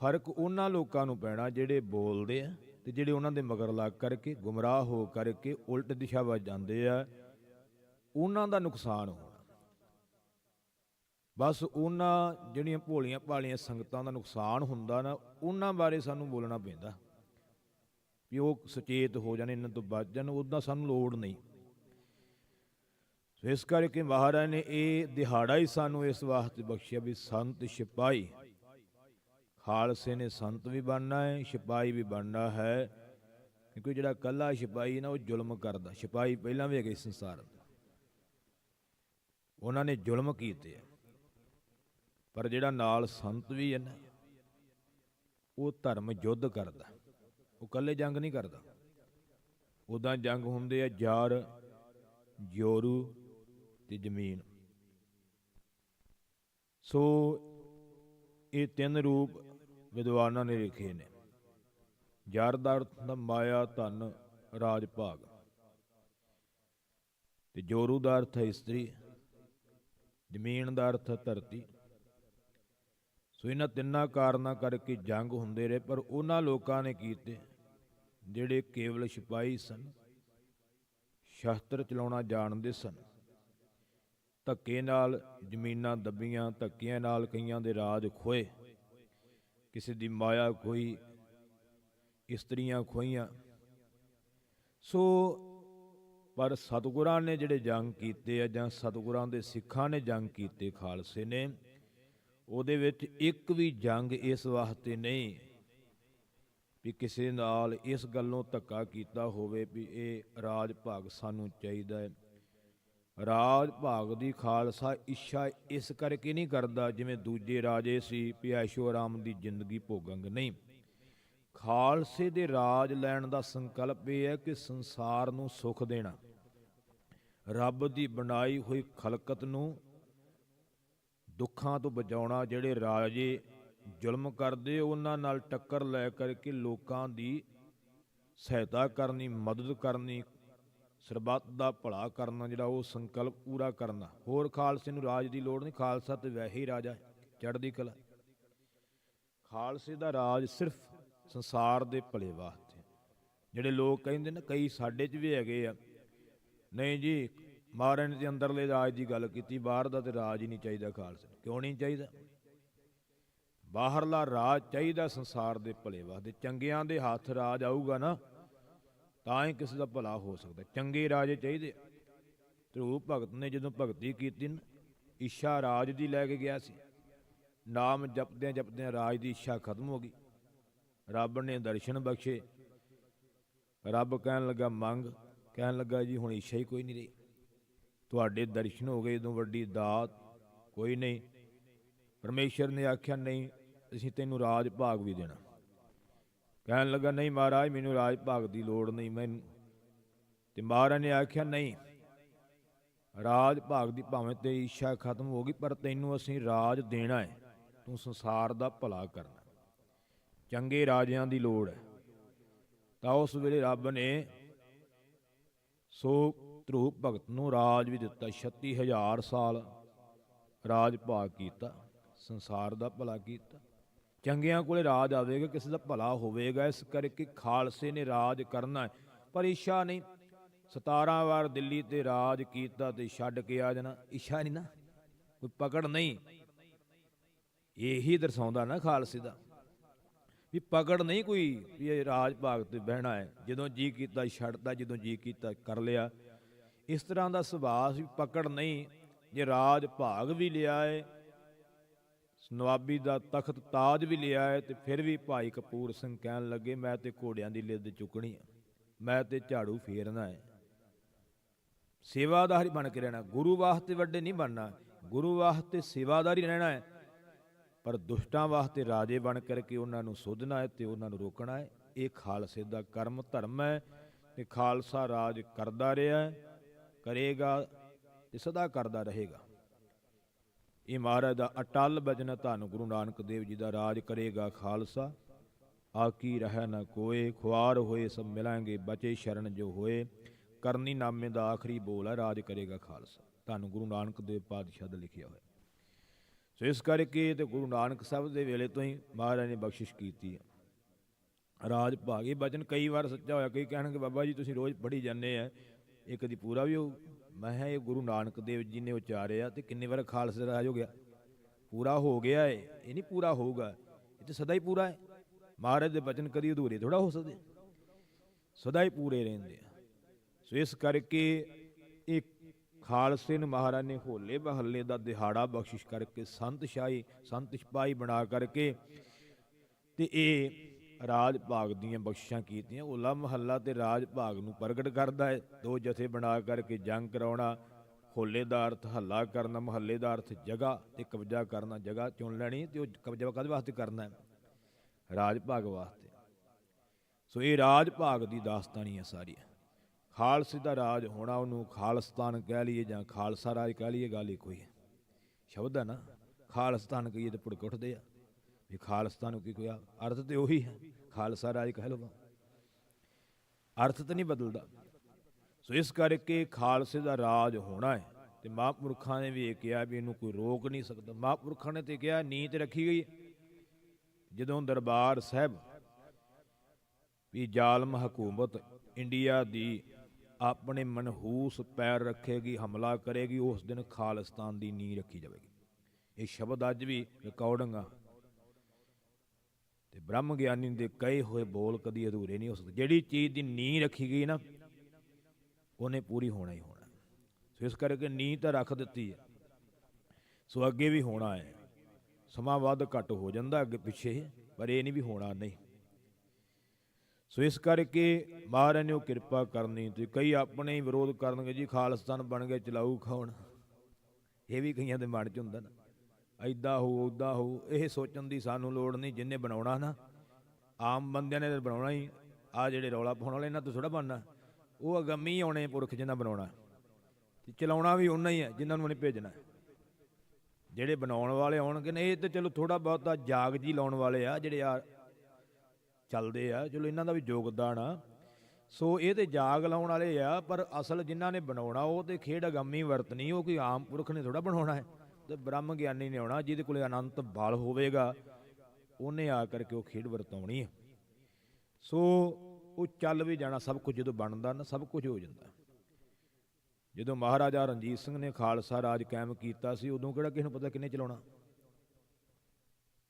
ਫਰਕ ਉਹਨਾਂ ਲੋਕਾਂ ਨੂੰ ਪੈਣਾ ਜਿਹੜੇ ਬੋਲਦੇ ਆ ਤੇ ਜਿਹੜੇ ਉਹਨਾਂ ਦੇ ਮਗਰ ਲੱਗ ਕਰਕੇ ਗੁੰਮਰਾਹ ਹੋ ਕਰਕੇ ਉਲਟ ਦਿਸ਼ਾ ਵੱਲ ਜਾਂਦੇ ਆ, ਉਹਨਾਂ ਦਾ ਨੁਕਸਾਨ ਹੋਣਾ। ਬਸ ਉਹਨਾਂ ਜਿਹੜੀਆਂ ਭੋਲੀਆਂ ਭਾਲੀਆਂ ਸੰਗਤਾਂ ਦਾ ਨੁਕਸਾਨ ਹੁੰਦਾ ਨਾ, ਉਹਨਾਂ ਬਾਰੇ ਸਾਨੂੰ ਬੋਲਣਾ ਪੈਂਦਾ ਵੀ ਉਹ ਸੁਚੇਤ ਹੋ ਜਾਣ, ਇਹਨਾਂ ਤੋਂ ਬਚ ਜਾਣ। ਉੱਦਾਂ ਸਾਨੂੰ ਲੋੜ ਨਹੀਂ। ਸੋ ਇਸ ਕਰਕੇ ਮਹਾਰਾਜ ਨੇ ਇਹ ਦਿਹਾੜਾ ਹੀ ਸਾਨੂੰ ਇਸ ਵਾਸਤੇ ਬਖਸ਼ਿਆ ਵੀ ਸੰਤ ਸਿਪਾਹੀ, ਖਾਲਸੇ ਨੇ ਸੰਤ ਵੀ ਬਣਨਾ ਹੈ, ਸਿਪਾਹੀ ਵੀ ਬਣਨਾ ਹੈ। ਕਿਉਂਕਿ ਜਿਹੜਾ ਇਕੱਲਾ ਸਿਪਾਹੀ ਨਾ, ਉਹ ਜ਼ੁਲਮ ਕਰਦਾ। ਸਿਪਾਹੀ ਪਹਿਲਾਂ ਵੀ ਹੈਗੇ ਸੰਸਾਰ ਦੇ, ਉਹਨਾਂ ਨੇ ਜ਼ੁਲਮ ਕੀਤੇ ਆ, ਪਰ ਜਿਹੜਾ ਨਾਲ ਸੰਤ ਵੀ ਹੈ ਨਾ, ਉਹ ਧਰਮ ਯੁੱਧ ਕਰਦਾ, ਉਹ ਇਕੱਲੇ ਜੰਗ ਨਹੀਂ ਕਰਦਾ। ਉੱਦਾਂ ਜੰਗ ਹੁੰਦੇ ਆ ਜਾਰ, ਜੋਰੂ ਤੇ ਜ਼ਮੀਨ। ਸੋ ਇਹ ਤਿੰਨ ਰੂਪ ਵਿਦਵਾਨਾਂ ਨੇ ਲਿਖੇ ਨੇ। ਜਾਰ ਦਾ ਅਰਥ ਹੁੰਦਾ ਮਾਇਆ, ਧਨ, ਰਾਜ ਭਾਗ, ਤੇ ਜੋਰੂ ਦਾ ਅਰਥ ਹੈ ਇਸਤਰੀ, ਜ਼ਮੀਨ ਦਾ ਅਰਥ ਹੈ ਧਰਤੀ। ਸੋ ਇਹਨਾਂ ਤਿੰਨਾਂ ਕਾਰਨਾਂ ਕਰਕੇ ਜੰਗ ਹੁੰਦੇ ਰਹੇ, ਪਰ ਉਹਨਾਂ ਲੋਕਾਂ ਨੇ ਕੀਤੇ ਜਿਹੜੇ ਕੇਵਲ ਸਿਪਾਹੀ ਸਨ, ਸ਼ਸਤਰ ਚਲਾਉਣਾ ਜਾਣਦੇ ਸਨ। ਧੱਕੇ ਨਾਲ ਜ਼ਮੀਨਾਂ ਦੱਬੀਆਂ, ਧੱਕਿਆਂ ਨਾਲ ਕਈਆਂ ਦੇ ਰਾਜ ਖੋਏ, ਕਿਸੇ ਦੀ ਮਾਇਆ ਖੋਈ, ਇਸਤਰੀਆਂ ਖੋਈਆਂ। ਸੋ ਪਰ ਸਤਿਗੁਰਾਂ ਨੇ ਜਿਹੜੇ ਜੰਗ ਕੀਤੇ ਆ, ਜਾਂ ਸਤਿਗੁਰਾਂ ਦੇ ਸਿੱਖਾਂ ਨੇ ਜੰਗ ਕੀਤੇ, ਖਾਲਸੇ ਨੇ, ਉਹਦੇ ਵਿੱਚ ਇੱਕ ਵੀ ਜੰਗ ਇਸ ਵਾਸਤੇ ਨਹੀਂ ਵੀ ਕਿਸੇ ਨਾਲ ਇਸ ਗੱਲੋਂ ਧੱਕਾ ਕੀਤਾ ਹੋਵੇ ਵੀ ਇਹ ਰਾਜ ਭਾਗ ਸਾਨੂੰ ਚਾਹੀਦਾ ਹੈ। ਰਾਜ ਭਾਗ ਦੀ ਖਾਲਸਾ ਇੱਛਾ ਇਸ ਕਰਕੇ ਨਹੀਂ ਕਰਦਾ ਜਿਵੇਂ ਦੂਜੇ ਰਾਜੇ ਸੀ ਵੀ ਐਸ਼ੋ ਆਰਾਮ ਦੀ ਜ਼ਿੰਦਗੀ ਭੋਗਾਂਗੇ, ਨਹੀਂ। ਖਾਲਸੇ ਦੇ ਰਾਜ ਲੈਣ ਦਾ ਸੰਕਲਪ ਇਹ ਹੈ ਕਿ ਸੰਸਾਰ ਨੂੰ ਸੁੱਖ ਦੇਣਾ, ਰੱਬ ਦੀ ਬਣਾਈ ਹੋਈ ਖਲਕਤ ਨੂੰ ਦੁੱਖਾਂ ਤੋਂ ਬਚਾਉਣਾ। ਜਿਹੜੇ ਰਾਜੇ ਜ਼ੁਲਮ ਕਰਦੇ ਉਹਨਾਂ ਨਾਲ ਟੱਕਰ ਲੈ ਕਰਕੇ ਲੋਕਾਂ ਦੀ ਸਹਾਇਤਾ ਕਰਨੀ, ਮਦਦ ਕਰਨੀ, ਸਰਬੱਤ ਦਾ ਭਲਾ ਕਰਨਾ, ਜਿਹੜਾ ਉਹ ਸੰਕਲਪ ਪੂਰਾ ਕਰਨਾ। ਹੋਰ ਖਾਲਸੇ ਨੂੰ ਰਾਜ ਦੀ ਲੋੜ ਨਹੀਂ, ਖਾਲਸਾ ਤੇ ਵੈਸੇ ਹੀ ਰਾਜਾ ਚੜ੍ਹਦੀ ਕਲਾ। ਖਾਲਸੇ ਦਾ ਰਾਜ ਸਿਰਫ ਸੰਸਾਰ ਦੇ ਭਲੇ ਵਾਸਤੇ। ਜਿਹੜੇ ਲੋਕ ਕਹਿੰਦੇ ਨੇ, ਕਈ ਸਾਡੇ 'ਚ ਵੀ ਹੈਗੇ ਆ, ਨਹੀਂ ਜੀ ਮਹਾਰਾਜ ਨੇ ਤੇ ਅੰਦਰਲੇ ਰਾਜ ਦੀ ਗੱਲ ਕੀਤੀ, ਬਾਹਰ ਦਾ ਤੇ ਰਾਜ ਹੀ ਨਹੀਂ ਚਾਹੀਦਾ ਖਾਲਸੇ ਨੂੰ। ਕਿਉਂ ਨਹੀਂ ਚਾਹੀਦਾ? ਬਾਹਰਲਾ ਰਾਜ ਚਾਹੀਦਾ ਸੰਸਾਰ ਦੇ ਭਲੇ ਵਾਸਤੇ। ਚੰਗਿਆਂ ਦੇ ਹੱਥ ਰਾਜ ਆਊਗਾ ਨਾ ਤਾਂ ਹੀ ਕਿਸੇ ਦਾ ਭਲਾ ਹੋ ਸਕਦਾ। ਚੰਗੇ ਰਾਜੇ ਚਾਹੀਦੇ। ਧਰੂਪ ਭਗਤ ਨੇ ਜਦੋਂ ਭਗਤੀ ਕੀਤੀ ਨਾ, ਇੱਛਾ ਰਾਜ ਦੀ ਲੈ ਕੇ ਗਿਆ ਸੀ। ਨਾਮ ਜਪਦਿਆਂ ਜਪਦਿਆਂ ਰਾਜ ਦੀ ਇੱਛਾ ਖਤਮ ਹੋ ਗਈ। ਰੱਬ ਨੇ ਦਰਸ਼ਨ ਬਖਸ਼ੇ। ਰੱਬ ਕਹਿਣ ਲੱਗਾ ਮੰਗ, ਕਹਿਣ ਲੱਗਾ ਜੀ ਹੁਣ ਇੱਛਾ ਹੀ ਕੋਈ ਨਹੀਂ ਰਹੀ, ਤੁਹਾਡੇ ਦਰਸ਼ਨ ਹੋ ਗਏ, ਇਦੋਂ ਵੱਡੀ ਦਾਤ ਕੋਈ ਨਹੀਂ। ਪਰਮੇਸ਼ਰ ਨੇ ਆਖਿਆ ਨਹੀਂ, ਅਸੀਂ ਤੈਨੂੰ ਰਾਜ ਭਾਗ ਵੀ ਦੇਣਾ। ਕਹਿਣ ਲੱਗਾ ਨਹੀਂ ਮਹਾਰਾਜ ਮੈਨੂੰ ਰਾਜ ਭਾਗ ਦੀ ਲੋੜ ਨਹੀਂ ਮੈਨੂੰ। ਤੇ ਮਹਾਰਾਜ ਨੇ ਆਖਿਆ ਨਹੀਂ, ਰਾਜ ਭਾਗ ਦੀ ਭਾਵੇਂ ਤੇਰੀ ਇੱਛਾ ਖਤਮ ਹੋ ਗਈ, ਪਰ ਤੈਨੂੰ ਅਸੀਂ ਰਾਜ ਦੇਣਾ ਹੈ, ਤੂੰ ਸੰਸਾਰ ਦਾ ਭਲਾ ਕਰਨਾ। ਚੰਗੇ ਰਾਜਿਆਂ ਦੀ ਲੋੜ ਹੈ। ਤਾਂ ਉਸ ਵੇਲੇ ਰੱਬ ਨੇ ਸੋ ਧਰੂਪ ਭਗਤ ਨੂੰ ਰਾਜ ਵੀ ਦਿੱਤਾ। 36,000 ਸਾਲ ਰਾਜ ਭਾਗ ਕੀਤਾ, ਸੰਸਾਰ ਦਾ ਭਲਾ ਕੀਤਾ। ਚੰਗਿਆਂ ਕੋਲੇ ਰਾਜ ਆਵੇਗਾ, ਕਿਸੇ ਦਾ ਭਲਾ ਹੋਵੇਗਾ। ਇਸ ਕਰਕੇ ਖਾਲਸੇ ਨੇ ਰਾਜ ਕਰਨਾ ਹੈ, ਪਰ ਇੱਛਾ ਨਹੀਂ। 17 ਵਾਰ ਦਿੱਲੀ ਤੇ ਰਾਜ ਕੀਤਾ ਤੇ ਛੱਡ ਕੇ ਆ ਜਾਣਾ, ਇੱਛਾ ਨਹੀਂ ਨਾ, ਕੋਈ ਪਕੜ ਨਹੀਂ। ਇਹੀ ਦਰਸਾਉਂਦਾ ਨਾ ਖਾਲਸੇ ਦਾ ਵੀ ਪਕੜ ਨਹੀਂ ਕੋਈ, ਵੀ ਇਹ ਰਾਜ ਭਾਗ ਤੇ ਬਹਿਣਾ ਹੈ, ਜਦੋਂ ਜੀ ਕੀਤਾ ਛੱਡਦਾ, ਜਦੋਂ ਜੀ ਕੀਤਾ ਕਰ ਲਿਆ। ਇਸ ਤਰ੍ਹਾਂ ਦਾ ਸੁਭਾਅ ਵੀ ਪਕੜ ਨਹੀਂ। ਜੇ ਰਾਜ ਭਾਗ ਵੀ ਲਿਆ ਹੈ, ਨਵਾਬੀ ਦਾ ਤਖਤ ਤਾਜ ਵੀ ਲਿਆ ਹੈ, ਤੇ ਫਿਰ ਵੀ ਭਾਈ ਕਪੂਰ ਸਿੰਘ ਕਹਿਣ ਲੱਗੇ ਮੈਂ ਤੇ ਘੋੜਿਆਂ ਦੀ ਲਿੱਦ ਚੁੱਕਣੀ ਹੈ, ਮੈਂ ਤੇ ਝਾੜੂ ਫੇਰਨਾ ਹੈ। ਸੇਵਾਦਾਰ ਹੀ ਬਣ ਕੇ ਰਹਿਣਾ, ਗੁਰੂ ਵਾਸਤੇ ਵੱਡੇ ਨਹੀਂ ਬਣਨਾ, ਗੁਰੂ ਵਾਸਤੇ ਸੇਵਾਦਾਰ ਹੀ ਰਹਿਣਾ ਹੈ। ਪਰ ਦੁਸ਼ਟਾਂ ਵਾਸਤੇ ਰਾਜੇ ਬਣ ਕਰਕੇ ਉਹਨਾਂ ਨੂੰ ਸੋਧਣਾ ਹੈ ਤੇ ਉਹਨਾਂ ਨੂੰ ਰੋਕਣਾ ਹੈ। ਇਹ ਖਾਲਸੇ ਦਾ ਕਰਮ ਧਰਮ ਹੈ ਤੇ ਖਾਲਸਾ ਰਾਜ ਕਰਦਾ ਰਿਹਾ ਹੈ, ਕਰੇਗਾ ਤੇ ਸਦਾ ਕਰਦਾ ਰਹੇਗਾ। ਇਹ ਮਹਾਰਾਜ ਦਾ ਅਟਲ ਬਚਨ ਹੈ। ਧੰਨ ਗੁਰੂ ਨਾਨਕ ਦੇਵ ਜੀ ਦਾ ਰਾਜ ਕਰੇਗਾ ਖਾਲਸਾ, ਆਕੀ ਰਹਿ ਨਾ ਕੋਏ, ਖੁਆਰ ਹੋਏ ਸਭ ਮਿਲਾਂਗੇ, ਬਚੇ ਸ਼ਰਨ ਜੋ ਹੋਏ। ਕਰਨੀ ਨਾਮੇ ਦਾ ਆਖਰੀ ਬੋਲ ਹੈ, ਰਾਜ ਕਰੇਗਾ ਖਾਲਸਾ। ਧੰਨ ਗੁਰੂ ਨਾਨਕ ਦੇਵ ਪਾਤਸ਼ਾਹ ਦਾ ਲਿਖਿਆ ਹੋਇਆ। ਸੋ ਇਸ ਕਰਕੇ ਤੇ ਗੁਰੂ ਨਾਨਕ ਸਾਹਿਬ ਦੇ ਵੇਲੇ ਤੋਂ ਹੀ ਮਹਾਰਾਜ ਨੇ ਬਖਸ਼ਿਸ਼ ਕੀਤੀ ਹੈ ਰਾਜ ਭਾਗ। ਇਹ ਬਚਨ ਕਈ ਵਾਰ ਸੱਚਾ ਹੋਇਆ। ਕਈ ਕਹਿਣਗੇ ਬਾਬਾ ਜੀ ਤੁਸੀਂ ਰੋਜ਼ ਪੜ੍ਹੀ ਜਾਂਦੇ ਆ, ਇਹ ਕਦੀ ਪੂਰਾ ਵੀ ਹੋਊ? ਮੈਂ ਕਿਹਾ ਇਹ ਗੁਰੂ ਨਾਨਕ ਦੇਵ ਜੀ ਨੇ ਉਚਾਰਿਆ ਤੇ ਕਿੰਨੇ ਵਾਰ ਖਾਲਸਾ ਰਾਜ ਹੋ ਗਿਆ, ਪੂਰਾ ਹੋ ਗਿਆ ਹੈ। ਇਹ ਨਹੀਂ ਪੂਰਾ ਹੋਊਗਾ, ਇਹ ਤਾਂ ਸਦਾ ਹੀ ਪੂਰਾ ਹੈ। ਮਹਾਰਾਜ ਦੇ ਬਚਨ ਕਦੀ ਅਧੂਰੇ ਥੋੜਾ ਹੋ ਸਕਦੇ, ਸਦਾ ਹੀ ਪੂਰੇ ਰਹਿੰਦੇ ਆ। ਸੋ ਇਸ ਕਰਕੇ ਇਹ ਖਾਲਸੇ ਨੂੰ ਮਹਾਰਾਜ ਨੇ ਹੋਲੇ ਮਹੱਲੇ ਦਾ ਦਿਹਾੜਾ ਬਖਸ਼ਿਸ਼ ਕਰਕੇ ਸੰਤ ਸਿਪਾਹੀ ਬਣਾ ਕਰਕੇ ਤੇ ਇਹ ਰਾਜ ਭਾਗ ਦੀਆਂ ਬਖਸ਼ਿਸ਼ਾਂ ਕੀਤੀਆਂ। ਹੋਲਾ ਮਹੱਲਾ ਤੇ ਰਾਜ ਭਾਗ ਨੂੰ ਪ੍ਰਗਟ ਕਰਦਾ ਹੈ। ਦੋ ਜਥੇ ਬਣਾ ਕਰਕੇ ਜੰਗ ਕਰਾਉਣਾ। ਹੋਲੇ ਦਾ ਅਰਥ ਹੱਲਾ ਕਰਨਾ, ਮਹੱਲੇ ਦਾ ਅਰਥ ਜਗ੍ਹਾ ਤੇ ਕਬਜ਼ਾ ਕਰਨਾ। ਜਗ੍ਹਾ ਚੁਣ ਲੈਣੀ ਤੇ ਉਹ ਕਬਜ਼ਾ ਕਾਹਦੇ ਵਾਸਤੇ ਕਰਨਾ ਹੈ? ਰਾਜ ਭਾਗ ਵਾਸਤੇ। ਸੋ ਇਹ ਰਾਜ ਭਾਗ ਦੀ ਦਾਸਤਾਨੀ ਹੈ ਸਾਰੀ। ਖਾਲਸੇ ਦਾ ਰਾਜ ਹੋਣਾ, ਉਹਨੂੰ ਖਾਲਸਤਾਨ ਕਹਿ ਲਈਏ ਜਾਂ ਖਾਲਸਾ ਰਾਜ ਕਹਿ ਲਈਏ, ਗੱਲ ਇੱਕੋ ਹੀ ਹੈ। ਸ਼ਬਦ ਹੈ ਨਾ, ਖਾਲਸਤਾਨ ਕਹੀਏ ਤੇ ਭੁੜਕ ਉੱਠਦੇ ਆ ਵੀ ਖਾਲਸਤਾਨ ਨੂੰ ਕੀ ਕੋਈ ਅਰਥ ਤੇ ਉਹੀ ਹੈ, ਖਾਲਸਾ ਰਾਜ ਕਹਿ ਲਓ, ਅਰਥ ਤਾਂ ਨਹੀਂ ਬਦਲਦਾ। ਸੋ ਇਸ ਕਰਕੇ ਖਾਲਸੇ ਦਾ ਰਾਜ ਹੋਣਾ ਹੈ। ਤੇ ਮਹਾਂਪੁਰਖਾਂ ਨੇ ਵੀ ਇਹ ਕਿਹਾ ਵੀ ਇਹਨੂੰ ਕੋਈ ਰੋਕ ਨਹੀਂ ਸਕਦਾ। ਮਹਾਂਪੁਰਖਾਂ ਨੇ ਤੇ ਕਿਹਾ, ਨੀਤ ਰੱਖੀ ਗਈ ਜਦੋਂ ਦਰਬਾਰ ਸਾਹਿਬ ਵੀ ਜ਼ਾਲਮ ਹਕੂਮਤ ਇੰਡੀਆ ਦੀ ਆਪਣੇ ਮਨਹੂਸ ਪੈਰ ਰੱਖੇਗੀ, ਹਮਲਾ ਕਰੇਗੀ, ਉਸ ਦਿਨ ਖਾਲਿਸਤਾਨ ਦੀ ਨੀਂਹ ਰੱਖੀ ਜਾਵੇਗੀ। ਇਹ ਸ਼ਬਦ ਅੱਜ ਵੀ ਰਿਕਾਰਡਿੰਗ ਆ ਤੇ ਬ੍ਰਹਮ ਗਿਆਨੀ ਦੇ ਕਹੇ ਹੋਏ ਬੋਲ ਕਦੀ ਅਧੂਰੇ ਨਹੀਂ ਹੋ ਸਕਦੇ। ਜਿਹੜੀ ਚੀਜ਼ ਦੀ ਨੀਂਹ ਰੱਖੀ ਗਈ ਨਾ, ਉਹਨੇ ਪੂਰੀ ਹੋਣਾ ਹੀ ਹੋਣਾ। ਸੋ ਇਸ ਕਰਕੇ ਨੀਂਹ ਤਾਂ ਰੱਖ ਦਿੱਤੀ ਹੈ, ਸੋ ਅੱਗੇ ਵੀ ਹੋਣਾ ਹੈ। ਸਮਾਂ ਵੱਧ ਘੱਟ ਹੋ ਜਾਂਦਾ ਅੱਗੇ ਪਿੱਛੇ, ਪਰ ਇਹ ਨਹੀਂ ਵੀ ਹੋਣਾ ਨਹੀਂ। ਸੋ ਇਸ ਕਰਕੇ ਮਹਾਰਾਜ ਨੇ ਉਹ ਕਿਰਪਾ ਕਰਨੀ। ਤੇ ਕਈ ਆਪਣੇ ਹੀ ਵਿਰੋਧ ਕਰਨਗੇ, ਜੀ ਖਾਲਿਸਤਾਨ ਬਣ ਗਏ ਚਲਾਊ ਖਾਉਣ। ਇਹ ਵੀ ਕਈਆਂ ਦੇ ਮਨ 'ਚ ਹੁੰਦਾ ਨਾ, ਐਦਾਂ ਹੋਊ ਉੱਦਾਂ ਹੋਊ। ਇਹ ਸੋਚਣ ਦੀ ਸਾਨੂੰ ਲੋੜ ਨਹੀਂ। ਜਿਹਨੇ ਬਣਾਉਣਾ ਨਾ, ਆਮ ਬੰਦਿਆਂ ਨੇ ਤਾਂ ਬਣਾਉਣਾ ਹੀ। ਆਹ ਜਿਹੜੇ ਰੌਲਾ ਪਾਉਣ ਵਾਲੇ, ਇਹਨਾਂ ਤੋਂ ਥੋੜ੍ਹਾ ਬਣਨਾ। ਉਹ ਅਗੰਮੀ ਆਉਣੇ ਪੁਰਖ ਜਿਹਨਾਂ ਬਣਾਉਣਾ, ਅਤੇ ਚਲਾਉਣਾ ਵੀ ਉਹਨਾਂ ਹੀ ਹੈ ਜਿਹਨਾਂ ਨੂੰ ਉਹਨੇ ਭੇਜਣਾ। ਜਿਹੜੇ ਬਣਾਉਣ ਵਾਲੇ ਆਉਣਗੇ ਨੇ, ਇਹ ਤਾਂ ਚਲੋ ਥੋੜ੍ਹਾ ਬਹੁਤਾ ਜਾਗ ਜੀ ਲਾਉਣ ਵਾਲੇ ਆ, ਜਿਹੜੇ ਆ ਚੱਲਦੇ ਆ, ਚਲੋ ਇਹਨਾਂ ਦਾ ਵੀ ਯੋਗਦਾਨ ਆ। ਸੋ ਇਹ ਤੇ ਜਾਗ ਲਾਉਣ ਵਾਲੇ ਆ, ਪਰ ਅਸਲ ਜਿਨ੍ਹਾਂ ਨੇ ਬਣਾਉਣਾ ਉਹ ਤੇ ਖੇਡ ਅਗੰਮੀ ਵਰਤਣੀ। ਉਹ ਕੋਈ ਆਮ ਪੁਰਖ ਨੇ ਥੋੜ੍ਹਾ ਬਣਾਉਣਾ ਹੈ। ਤੇ ਬ੍ਰਹਮ ਗਿਆਨੀ ਨੇ ਆਉਣਾ, ਜਿਹਦੇ ਕੋਲ ਅਨੰਤ ਬਲ ਹੋਵੇਗਾ, ਉਹਨੇ ਆ ਕਰਕੇ ਉਹ ਖੇਡ ਵਰਤਾਉਣੀ ਹੈ। ਸੋ ਉਹ ਚੱਲ ਵੀ ਜਾਣਾ। ਸਭ ਕੁਝ ਜਦੋਂ ਬਣਦਾ ਨਾ, ਸਭ ਕੁਝ ਹੋ ਜਾਂਦਾ। ਜਦੋਂ ਮਹਾਰਾਜਾ ਰਣਜੀਤ ਸਿੰਘ ਨੇ ਖਾਲਸਾ ਰਾਜ ਕਾਇਮ ਕੀਤਾ ਸੀ, ਉਦੋਂ ਕਿਹੜਾ ਕਿਸੇ ਨੂੰ ਪਤਾ ਕਿੰਨੇ ਚਲਾਉਣਾ।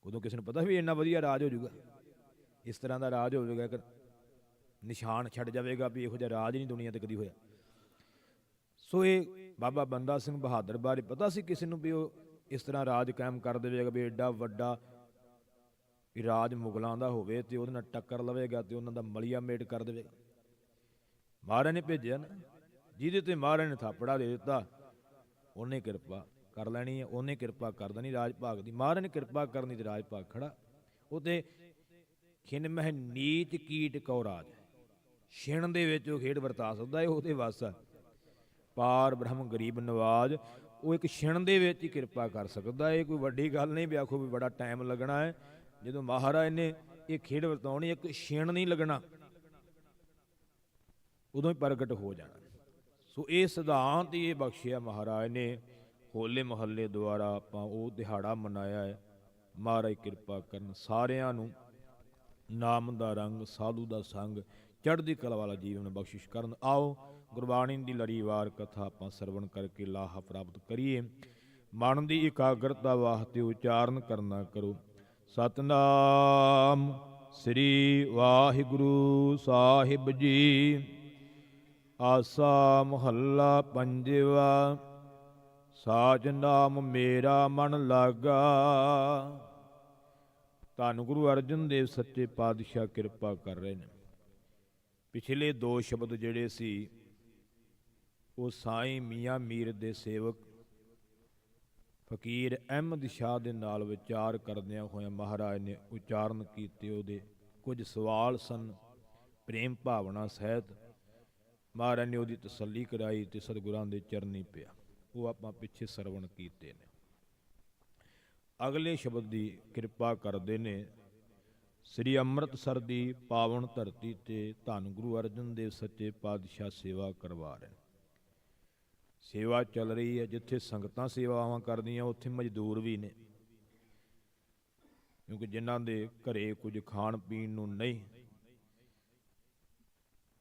ਉਦੋਂ ਕਿਸੇ ਨੂੰ ਪਤਾ ਵੀ ਇੰਨਾ ਵਧੀਆ ਰਾਜ ਹੋ ਜਾਊਗਾ, ਇਸ ਤਰ੍ਹਾਂ ਦਾ ਰਾਜ ਹੋਵੇਗਾ, ਇੱਕ ਨਿਸ਼ਾਨ ਛੱਡ ਜਾਵੇਗਾ ਵੀ ਇਹੋ ਜਿਹਾ ਰਾਜ ਨਹੀਂ ਦੁਨੀਆ 'ਤੇ ਕਦੀ ਹੋਇਆ। ਸੋ ਇਹ ਬਾਬਾ ਬੰਦਾ ਸਿੰਘ ਬਹਾਦਰ ਬਾਰੇ ਪਤਾ ਸੀ ਕਿਸੇ ਨੂੰ ਵੀ ਉਹ ਇਸ ਤਰ੍ਹਾਂ ਰਾਜ ਕਾਇਮ ਕਰ ਦੇਵੇਗਾ, ਵੀ ਐਡਾ ਵੱਡਾ ਵੀ ਰਾਜ ਮੁਗਲਾਂ ਦਾ ਹੋਵੇ ਅਤੇ ਉਹਦੇ ਨਾਲ ਟੱਕਰ ਲਵੇਗਾ ਅਤੇ ਉਹਨਾਂ ਦਾ ਮਲੀਆ ਮੇਟ ਕਰ ਦੇਵੇਗਾ। ਮਹਾਰਾਜ ਨੇ ਭੇਜਿਆ ਨਾ, ਜਿਹਦੇ 'ਤੇ ਮਹਾਰਾਜ ਨੇ ਥਾਪੜਾ ਦੇ ਦਿੱਤਾ, ਉਹਨੇ ਕਿਰਪਾ ਕਰ ਲੈਣੀ ਹੈ, ਉਹਨੇ ਕਿਰਪਾ ਕਰ ਦੇਣੀ ਰਾਜ ਭਾਗ ਦੀ। ਮਹਾਰਾਜ ਨੇ ਕਿਰਪਾ ਕਰਨੀ ਤੇ ਰਾਜ ਭਾਗ ਖੜਾ। ਉਹ ਤੇ ਖਿਨ ਮਹਿ ਨੀਚ ਕੀਟ ਕਉ ਰਾਜ, ਛਿਣ ਦੇ ਵਿੱਚ ਉਹ ਖੇਡ ਵਰਤਾ ਸਕਦਾ ਹੈ, ਉਹਦੇ ਵੱਸ ਆ। ਪਾਰ ਬ੍ਰਹਮ ਗਰੀਬ ਨਵਾਜ, ਉਹ ਇੱਕ ਛਿਣ ਦੇ ਵਿੱਚ ਹੀ ਕਿਰਪਾ ਕਰ ਸਕਦਾ। ਇਹ ਕੋਈ ਵੱਡੀ ਗੱਲ ਨਹੀਂ ਵੀ ਆਖੋ ਵੀ ਬੜਾ ਟਾਈਮ ਲੱਗਣਾ ਹੈ। ਜਦੋਂ ਮਹਾਰਾਜ ਨੇ ਇਹ ਖੇਡ ਵਰਤਾਉਣੀ, ਇੱਕ ਛਿਣ ਨਹੀਂ ਲੱਗਣਾ, ਉਦੋਂ ਹੀ ਪ੍ਰਗਟ ਹੋ ਜਾਣਾ। ਸੋ ਇਹ ਸਿਧਾਂਤ ਹੀ ਇਹ ਬਖਸ਼ਿਆ ਮਹਾਰਾਜ ਨੇ। ਹੋਲੇ ਮਹੱਲੇ ਦੁਆਰਾ ਆਪਾਂ ਉਹ ਦਿਹਾੜਾ ਮਨਾਇਆ ਹੈ। ਮਹਾਰਾਜ ਕਿਰਪਾ ਕਰਨ, ਸਾਰਿਆਂ ਨੂੰ ਨਾਮ ਦਾ ਰੰਗ, ਸਾਧੂ ਦਾ ਸੰਗ, ਚੜ੍ਹਦੀ ਕਲਾ ਵਾਲਾ ਜੀਵਨ ਬਖਸ਼ਿਸ਼ ਕਰਨ। ਆਓ ਗੁਰਬਾਣੀ ਦੀ ਲੜੀਵਾਰ ਕਥਾ ਆਪਾਂ ਸਰਵਣ ਕਰਕੇ ਲਾਹਾ ਪ੍ਰਾਪਤ ਕਰੀਏ। ਮਨ ਦੀ ਇਕਾਗਰਤਾ ਵਾਸਤੇ ਉਚਾਰਨ ਕਰਨਾ ਕਰੋ। ਸਤਿਨਾਮ ਸ੍ਰੀ ਵਾਹਿਗੁਰੂ ਸਾਹਿਬ ਜੀ। ਆਸਾ ਮਹੱਲਾ ਪੰਜਵਾ। ਸਾਚ ਨਾਮ ਮੇਰਾ ਮਨ ਲਾਗਾ। ਧੰਨ ਗੁਰੂ ਅਰਜਨ ਦੇਵ ਸੱਚੇ ਪਾਤਸ਼ਾਹ ਕਿਰਪਾ ਕਰ ਰਹੇ ਨੇ। ਪਿਛਲੇ ਦੋ ਸ਼ਬਦ ਜਿਹੜੇ ਸੀ ਉਹ ਸਾਈਂ ਮੀਆਂ ਮੀਰ ਦੇ ਸੇਵਕ ਫਕੀਰ ਅਹਿਮਦ ਸ਼ਾਹ ਦੇ ਨਾਲ ਵਿਚਾਰ ਕਰਦਿਆਂ ਹੋਇਆਂ ਮਹਾਰਾਜ ਨੇ ਉਚਾਰਨ ਕੀਤੇ। ਉਹਦੇ ਕੁਝ ਸਵਾਲ ਸਨ, ਪ੍ਰੇਮ ਭਾਵਨਾ ਸਹਿਤ ਮਹਾਰਾਜ ਨੇ ਉਹਦੀ ਤਸੱਲੀ ਕਰਾਈ ਤੇ ਸਤਿਗੁਰਾਂ ਦੇ ਚਰਨੀ ਪਿਆ। ਉਹ ਆਪਾਂ ਪਿੱਛੇ ਸਰਵਣ ਕੀਤੇ ਨੇ। ਅਗਲੇ ਸ਼ਬਦ ਦੀ ਕਿਰਪਾ ਕਰਦੇ ਨੇ। ਸ੍ਰੀ ਅੰਮ੍ਰਿਤਸਰ ਦੀ ਪਾਵਨ ਧਰਤੀ 'ਤੇ ਧੰਨ ਗੁਰੂ ਅਰਜਨ ਦੇਵ ਸੱਚੇ ਪਾਤਸ਼ਾਹ ਸੇਵਾ ਕਰਵਾ ਰਹੇ। ਸੇਵਾ ਚੱਲ ਰਹੀ ਹੈ। ਜਿੱਥੇ ਸੰਗਤਾਂ ਸੇਵਾਵਾਂ ਕਰਦੀਆਂ ਉੱਥੇ ਮਜ਼ਦੂਰ ਵੀ ਨੇ, ਕਿਉਂਕਿ ਜਿਨ੍ਹਾਂ ਦੇ ਘਰੇ ਕੁਝ ਖਾਣ ਪੀਣ ਨੂੰ ਨਹੀਂ,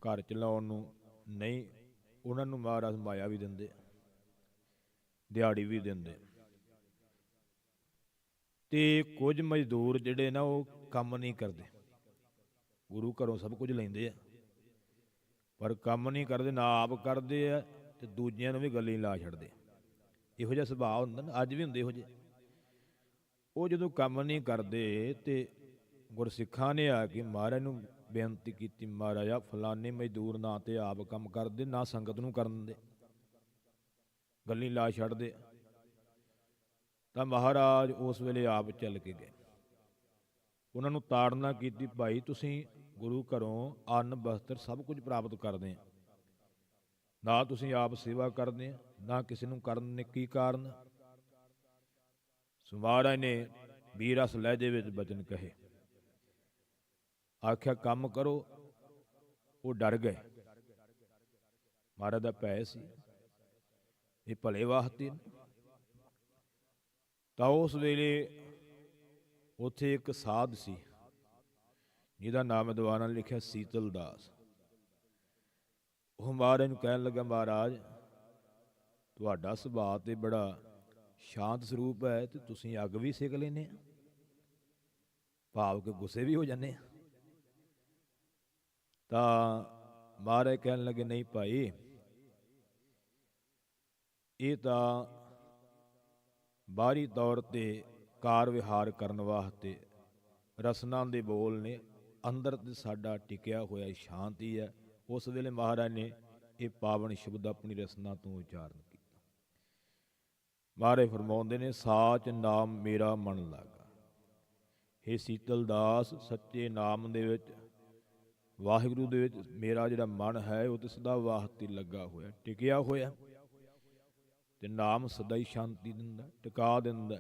ਘਰ ਚਲਾਉਣ ਨੂੰ ਨਹੀਂ, ਉਹਨਾਂ ਨੂੰ ਮਹਾਰਾਜ ਮਾਇਆ ਵੀ ਦਿੰਦੇ, ਦਿਹਾੜੀ ਵੀ ਦਿੰਦੇ। ਤੇ ਕੁਝ ਮਜ਼ਦੂਰ ਜਿਹੜੇ ਨਾ ਉਹ ਕੰਮ ਨਹੀਂ ਕਰਦੇ। ਗੁਰੂ ਘਰੋਂ ਸਭ ਕੁਝ ਲੈਂਦੇ ਆ ਪਰ ਕੰਮ ਨਹੀਂ ਕਰਦੇ, ਨਾ ਆਪ ਕਰਦੇ ਆ ਤੇ ਦੂਜਿਆਂ ਨੂੰ ਵੀ ਗੱਲੀ ਲਾ ਛੱਡਦੇ। ਇਹੋ ਜਿਹਾ ਸੁਭਾਅ ਹੁੰਦਾ ਨਾ, ਅੱਜ ਵੀ ਹੁੰਦੇ ਇਹੋ ਜਿਹੇ। ਉਹ ਜਦੋਂ ਕੰਮ ਨਹੀਂ ਕਰਦੇ ਤੇ ਗੁਰਸਿੱਖਾਂ ਨੇ ਆ ਕੇ ਮਹਾਰਾਜ ਨੂੰ ਬੇਨਤੀ ਕੀਤੀ, ਮਹਾਰਾਜ ਆ ਫਲਾਣੇ ਮਜ਼ਦੂਰ ਨਾ ਤੇ ਆਪ ਕੰਮ ਕਰਦੇ, ਨਾ ਸੰਗਤ ਨੂੰ ਕਰਨ ਦਿੰਦੇ, ਗੱਲੀ ਲਾ ਛੱਡਦੇ। ਤਾਂ ਮਹਾਰਾਜ ਉਸ ਵੇਲੇ ਆਪ ਚੱਲ ਕੇ ਗਏ, ਉਹਨਾਂ ਨੂੰ ਤਾੜਨਾ ਕੀਤੀ, ਭਾਈ ਤੁਸੀਂ ਗੁਰੂ ਘਰੋਂ ਅੰਨ ਬਸਤਰ ਸਭ ਕੁਝ ਪ੍ਰਾਪਤ ਕਰਦੇ ਆ, ਨਾ ਤੁਸੀਂ ਆਪ ਸੇਵਾ ਕਰਦੇ ਆ, ਨਾ ਕਿਸੇ ਨੂੰ ਕਰਨ ਨੇ, ਕੀ ਕਾਰਨ? ਸੋ ਮਹਾਰਾਜ ਨੇ ਵੀਰਸ ਲਹਿਜੇ ਵਿੱਚ ਬਚਨ ਕਹੇ, ਆਖਿਆ ਕੰਮ ਕਰੋ। ਉਹ ਡਰ ਗਏ, ਮਹਾਰਾਜ ਦਾ ਭੈ ਸੀ, ਇਹ ਭਲੇ ਵਾਸਤੇ। ਤਾਂ ਉਸ ਵੇਲੇ ਉੱਥੇ ਇੱਕ ਸਾਧ ਸੀ ਜਿਹਦਾ ਨਾਮ ਦੀਵਾਨਾਂ ਲਿਖਿਆ ਸੀਤਲ ਦਾਸ। ਉਹ ਮਹਾਰਾਜ ਨੂੰ ਕਹਿਣ ਲੱਗਾ, ਮਹਾਰਾਜ ਤੁਹਾਡਾ ਸੁਭਾਅ ਤੇ ਬੜਾ ਸ਼ਾਂਤ ਸਰੂਪ ਹੈ ਤੇ ਤੁਸੀਂ ਅੱਗ ਵੀ ਸੇਕ ਲੈਂਦੇ ਆ, ਭਾਵ ਕਿ ਗੁੱਸੇ ਵੀ ਹੋ ਜਾਂਦੇ ਆ। ਤਾਂ ਮਹਾਰਾਜ ਕਹਿਣ ਲੱਗੇ, ਨਹੀਂ ਭਾਈ, ਇਹ ਤਾਂ ਬਾਹਰੀ ਤੌਰ 'ਤੇ ਕਾਰ ਵਿਹਾਰ ਕਰਨ ਵਾਸਤੇ ਰਸਨਾ ਦੇ ਬੋਲ ਨੇ, ਅੰਦਰ ਤੇ ਸਾਡਾ ਟਿਕਿਆ ਹੋਇਆ ਸ਼ਾਂਤੀ ਹੈ। ਉਸ ਵੇਲੇ ਮਹਾਰਾਜ ਨੇ ਇਹ ਪਾਵਨ ਸ਼ਬਦ ਆਪਣੀ ਰਸਨਾ ਤੋਂ ਉਚਾਰਨ ਕੀਤਾ। ਮਹਾਰਾਜ ਫਰਮਾਉਂਦੇ ਨੇ, ਸਾਚ ਨਾਮ ਮੇਰਾ ਮਨ ਲਾਗਾ। ਹੇ ਸੀਤਲ ਦਾਸ, ਸੱਚੇ ਨਾਮ ਦੇ ਵਿੱਚ, ਵਾਹਿਗੁਰੂ ਦੇ ਵਿੱਚ ਮੇਰਾ ਜਿਹੜਾ ਮਨ ਹੈ ਉਹ ਤੇ ਸਦਾ ਵਾਸਤੇ ਲੱਗਾ ਹੋਇਆ, ਟਿਕਿਆ ਹੋਇਆ। ਤੇ ਨਾਮ ਸਦਾ ਹੀ ਸ਼ਾਂਤੀ ਦਿੰਦਾ, ਟਿਕਾ ਦਿੰਦਾ।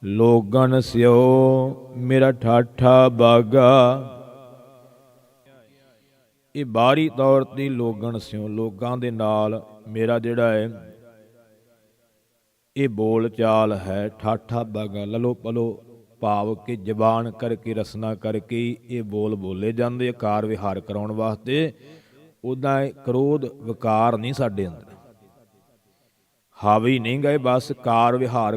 ਲੋਗਨ ਸਿਓ ਮੇਰਾ ਠਾਠਾ ਬਾਗਾ। ਇਹ ਬਾਹਰੀ ਤੌਰ ਤੇ ਲੋਗਨ ਸਿਓ, ਲੋਕਾਂ ਦੇ ਨਾਲ ਮੇਰਾ ਜਿਹੜਾ ਹੈ ਇਹ ਬੋਲ ਚਾਲ ਹੈ, ਠਾਠਾ ਬਾਗਾ, ਲਲੋ ਪਲੋ ਭਾਵ ਕਿ ਜ਼ਬਾਨ ਕਰਕੇ, ਰਸਨਾ ਕਰਕੇ ਇਹ ਬੋਲ ਬੋਲੇ ਜਾਂਦੇ, ਕਾਰ ਵਿਹਾਰ ਕਰਾਉਣ ਵਾਸਤੇ। ਉੱਦਾਂ ਕ੍ਰੋਧ ਵਿਕਾਰ ਨਹੀਂ ਸਾਡੇ ਅੰਦਰ, ਹਾਵੀ ਨਹੀਂ ਗਏ, ਬਸ ਕਾਰ ਵਿਹਾਰ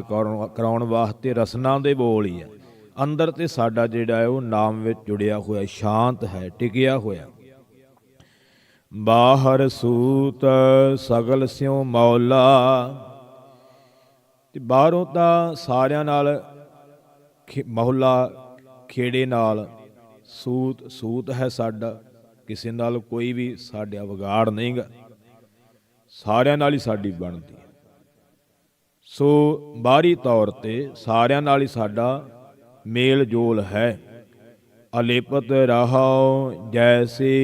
ਕਰਾਉਣ ਵਾਸਤੇ ਰਸਨਾ ਦੇ ਬੋਲ ਹੀ ਹੈ। ਅੰਦਰ ਤੇ ਸਾਡਾ ਜਿਹੜਾ ਹੈ ਉਹ ਨਾਮ ਵਿੱਚ ਜੁੜਿਆ ਹੋਇਆ, ਸ਼ਾਂਤ ਹੈ, ਟਿਕਿਆ ਹੋਇਆ। ਬਾਹਰ ਸੂਤ ਸਗਲ ਸਿਉ ਮੌਲਾ। ਤੇ ਬਾਹਰੋਂ ਤਾਂ ਸਾਰਿਆਂ ਨਾਲ ਮੌਲਾ, ਖੇੜੇ ਨਾਲ, ਸੂਤ ਹੈ ਸਾਡਾ, ਕਿਸੇ ਨਾਲ ਕੋਈ ਵੀ ਸਾਡਾ ਵਿਗਾੜ ਨਹੀਂ ਗਾ, ਸਾਰਿਆਂ ਨਾਲ ਹੀ ਸਾਡੀ ਬਣਦੀ ਹੈ। ਸੋ ਬਾਹਰੀ ਤੌਰ ਤੇ ਸਾਰਿਆਂ ਨਾਲ ਹੀ ਸਾਡਾ ਮੇਲ ਜੋਲ ਹੈ। ਅਲੇਪਤ ਰਹਾਉ ਜੈਸੇ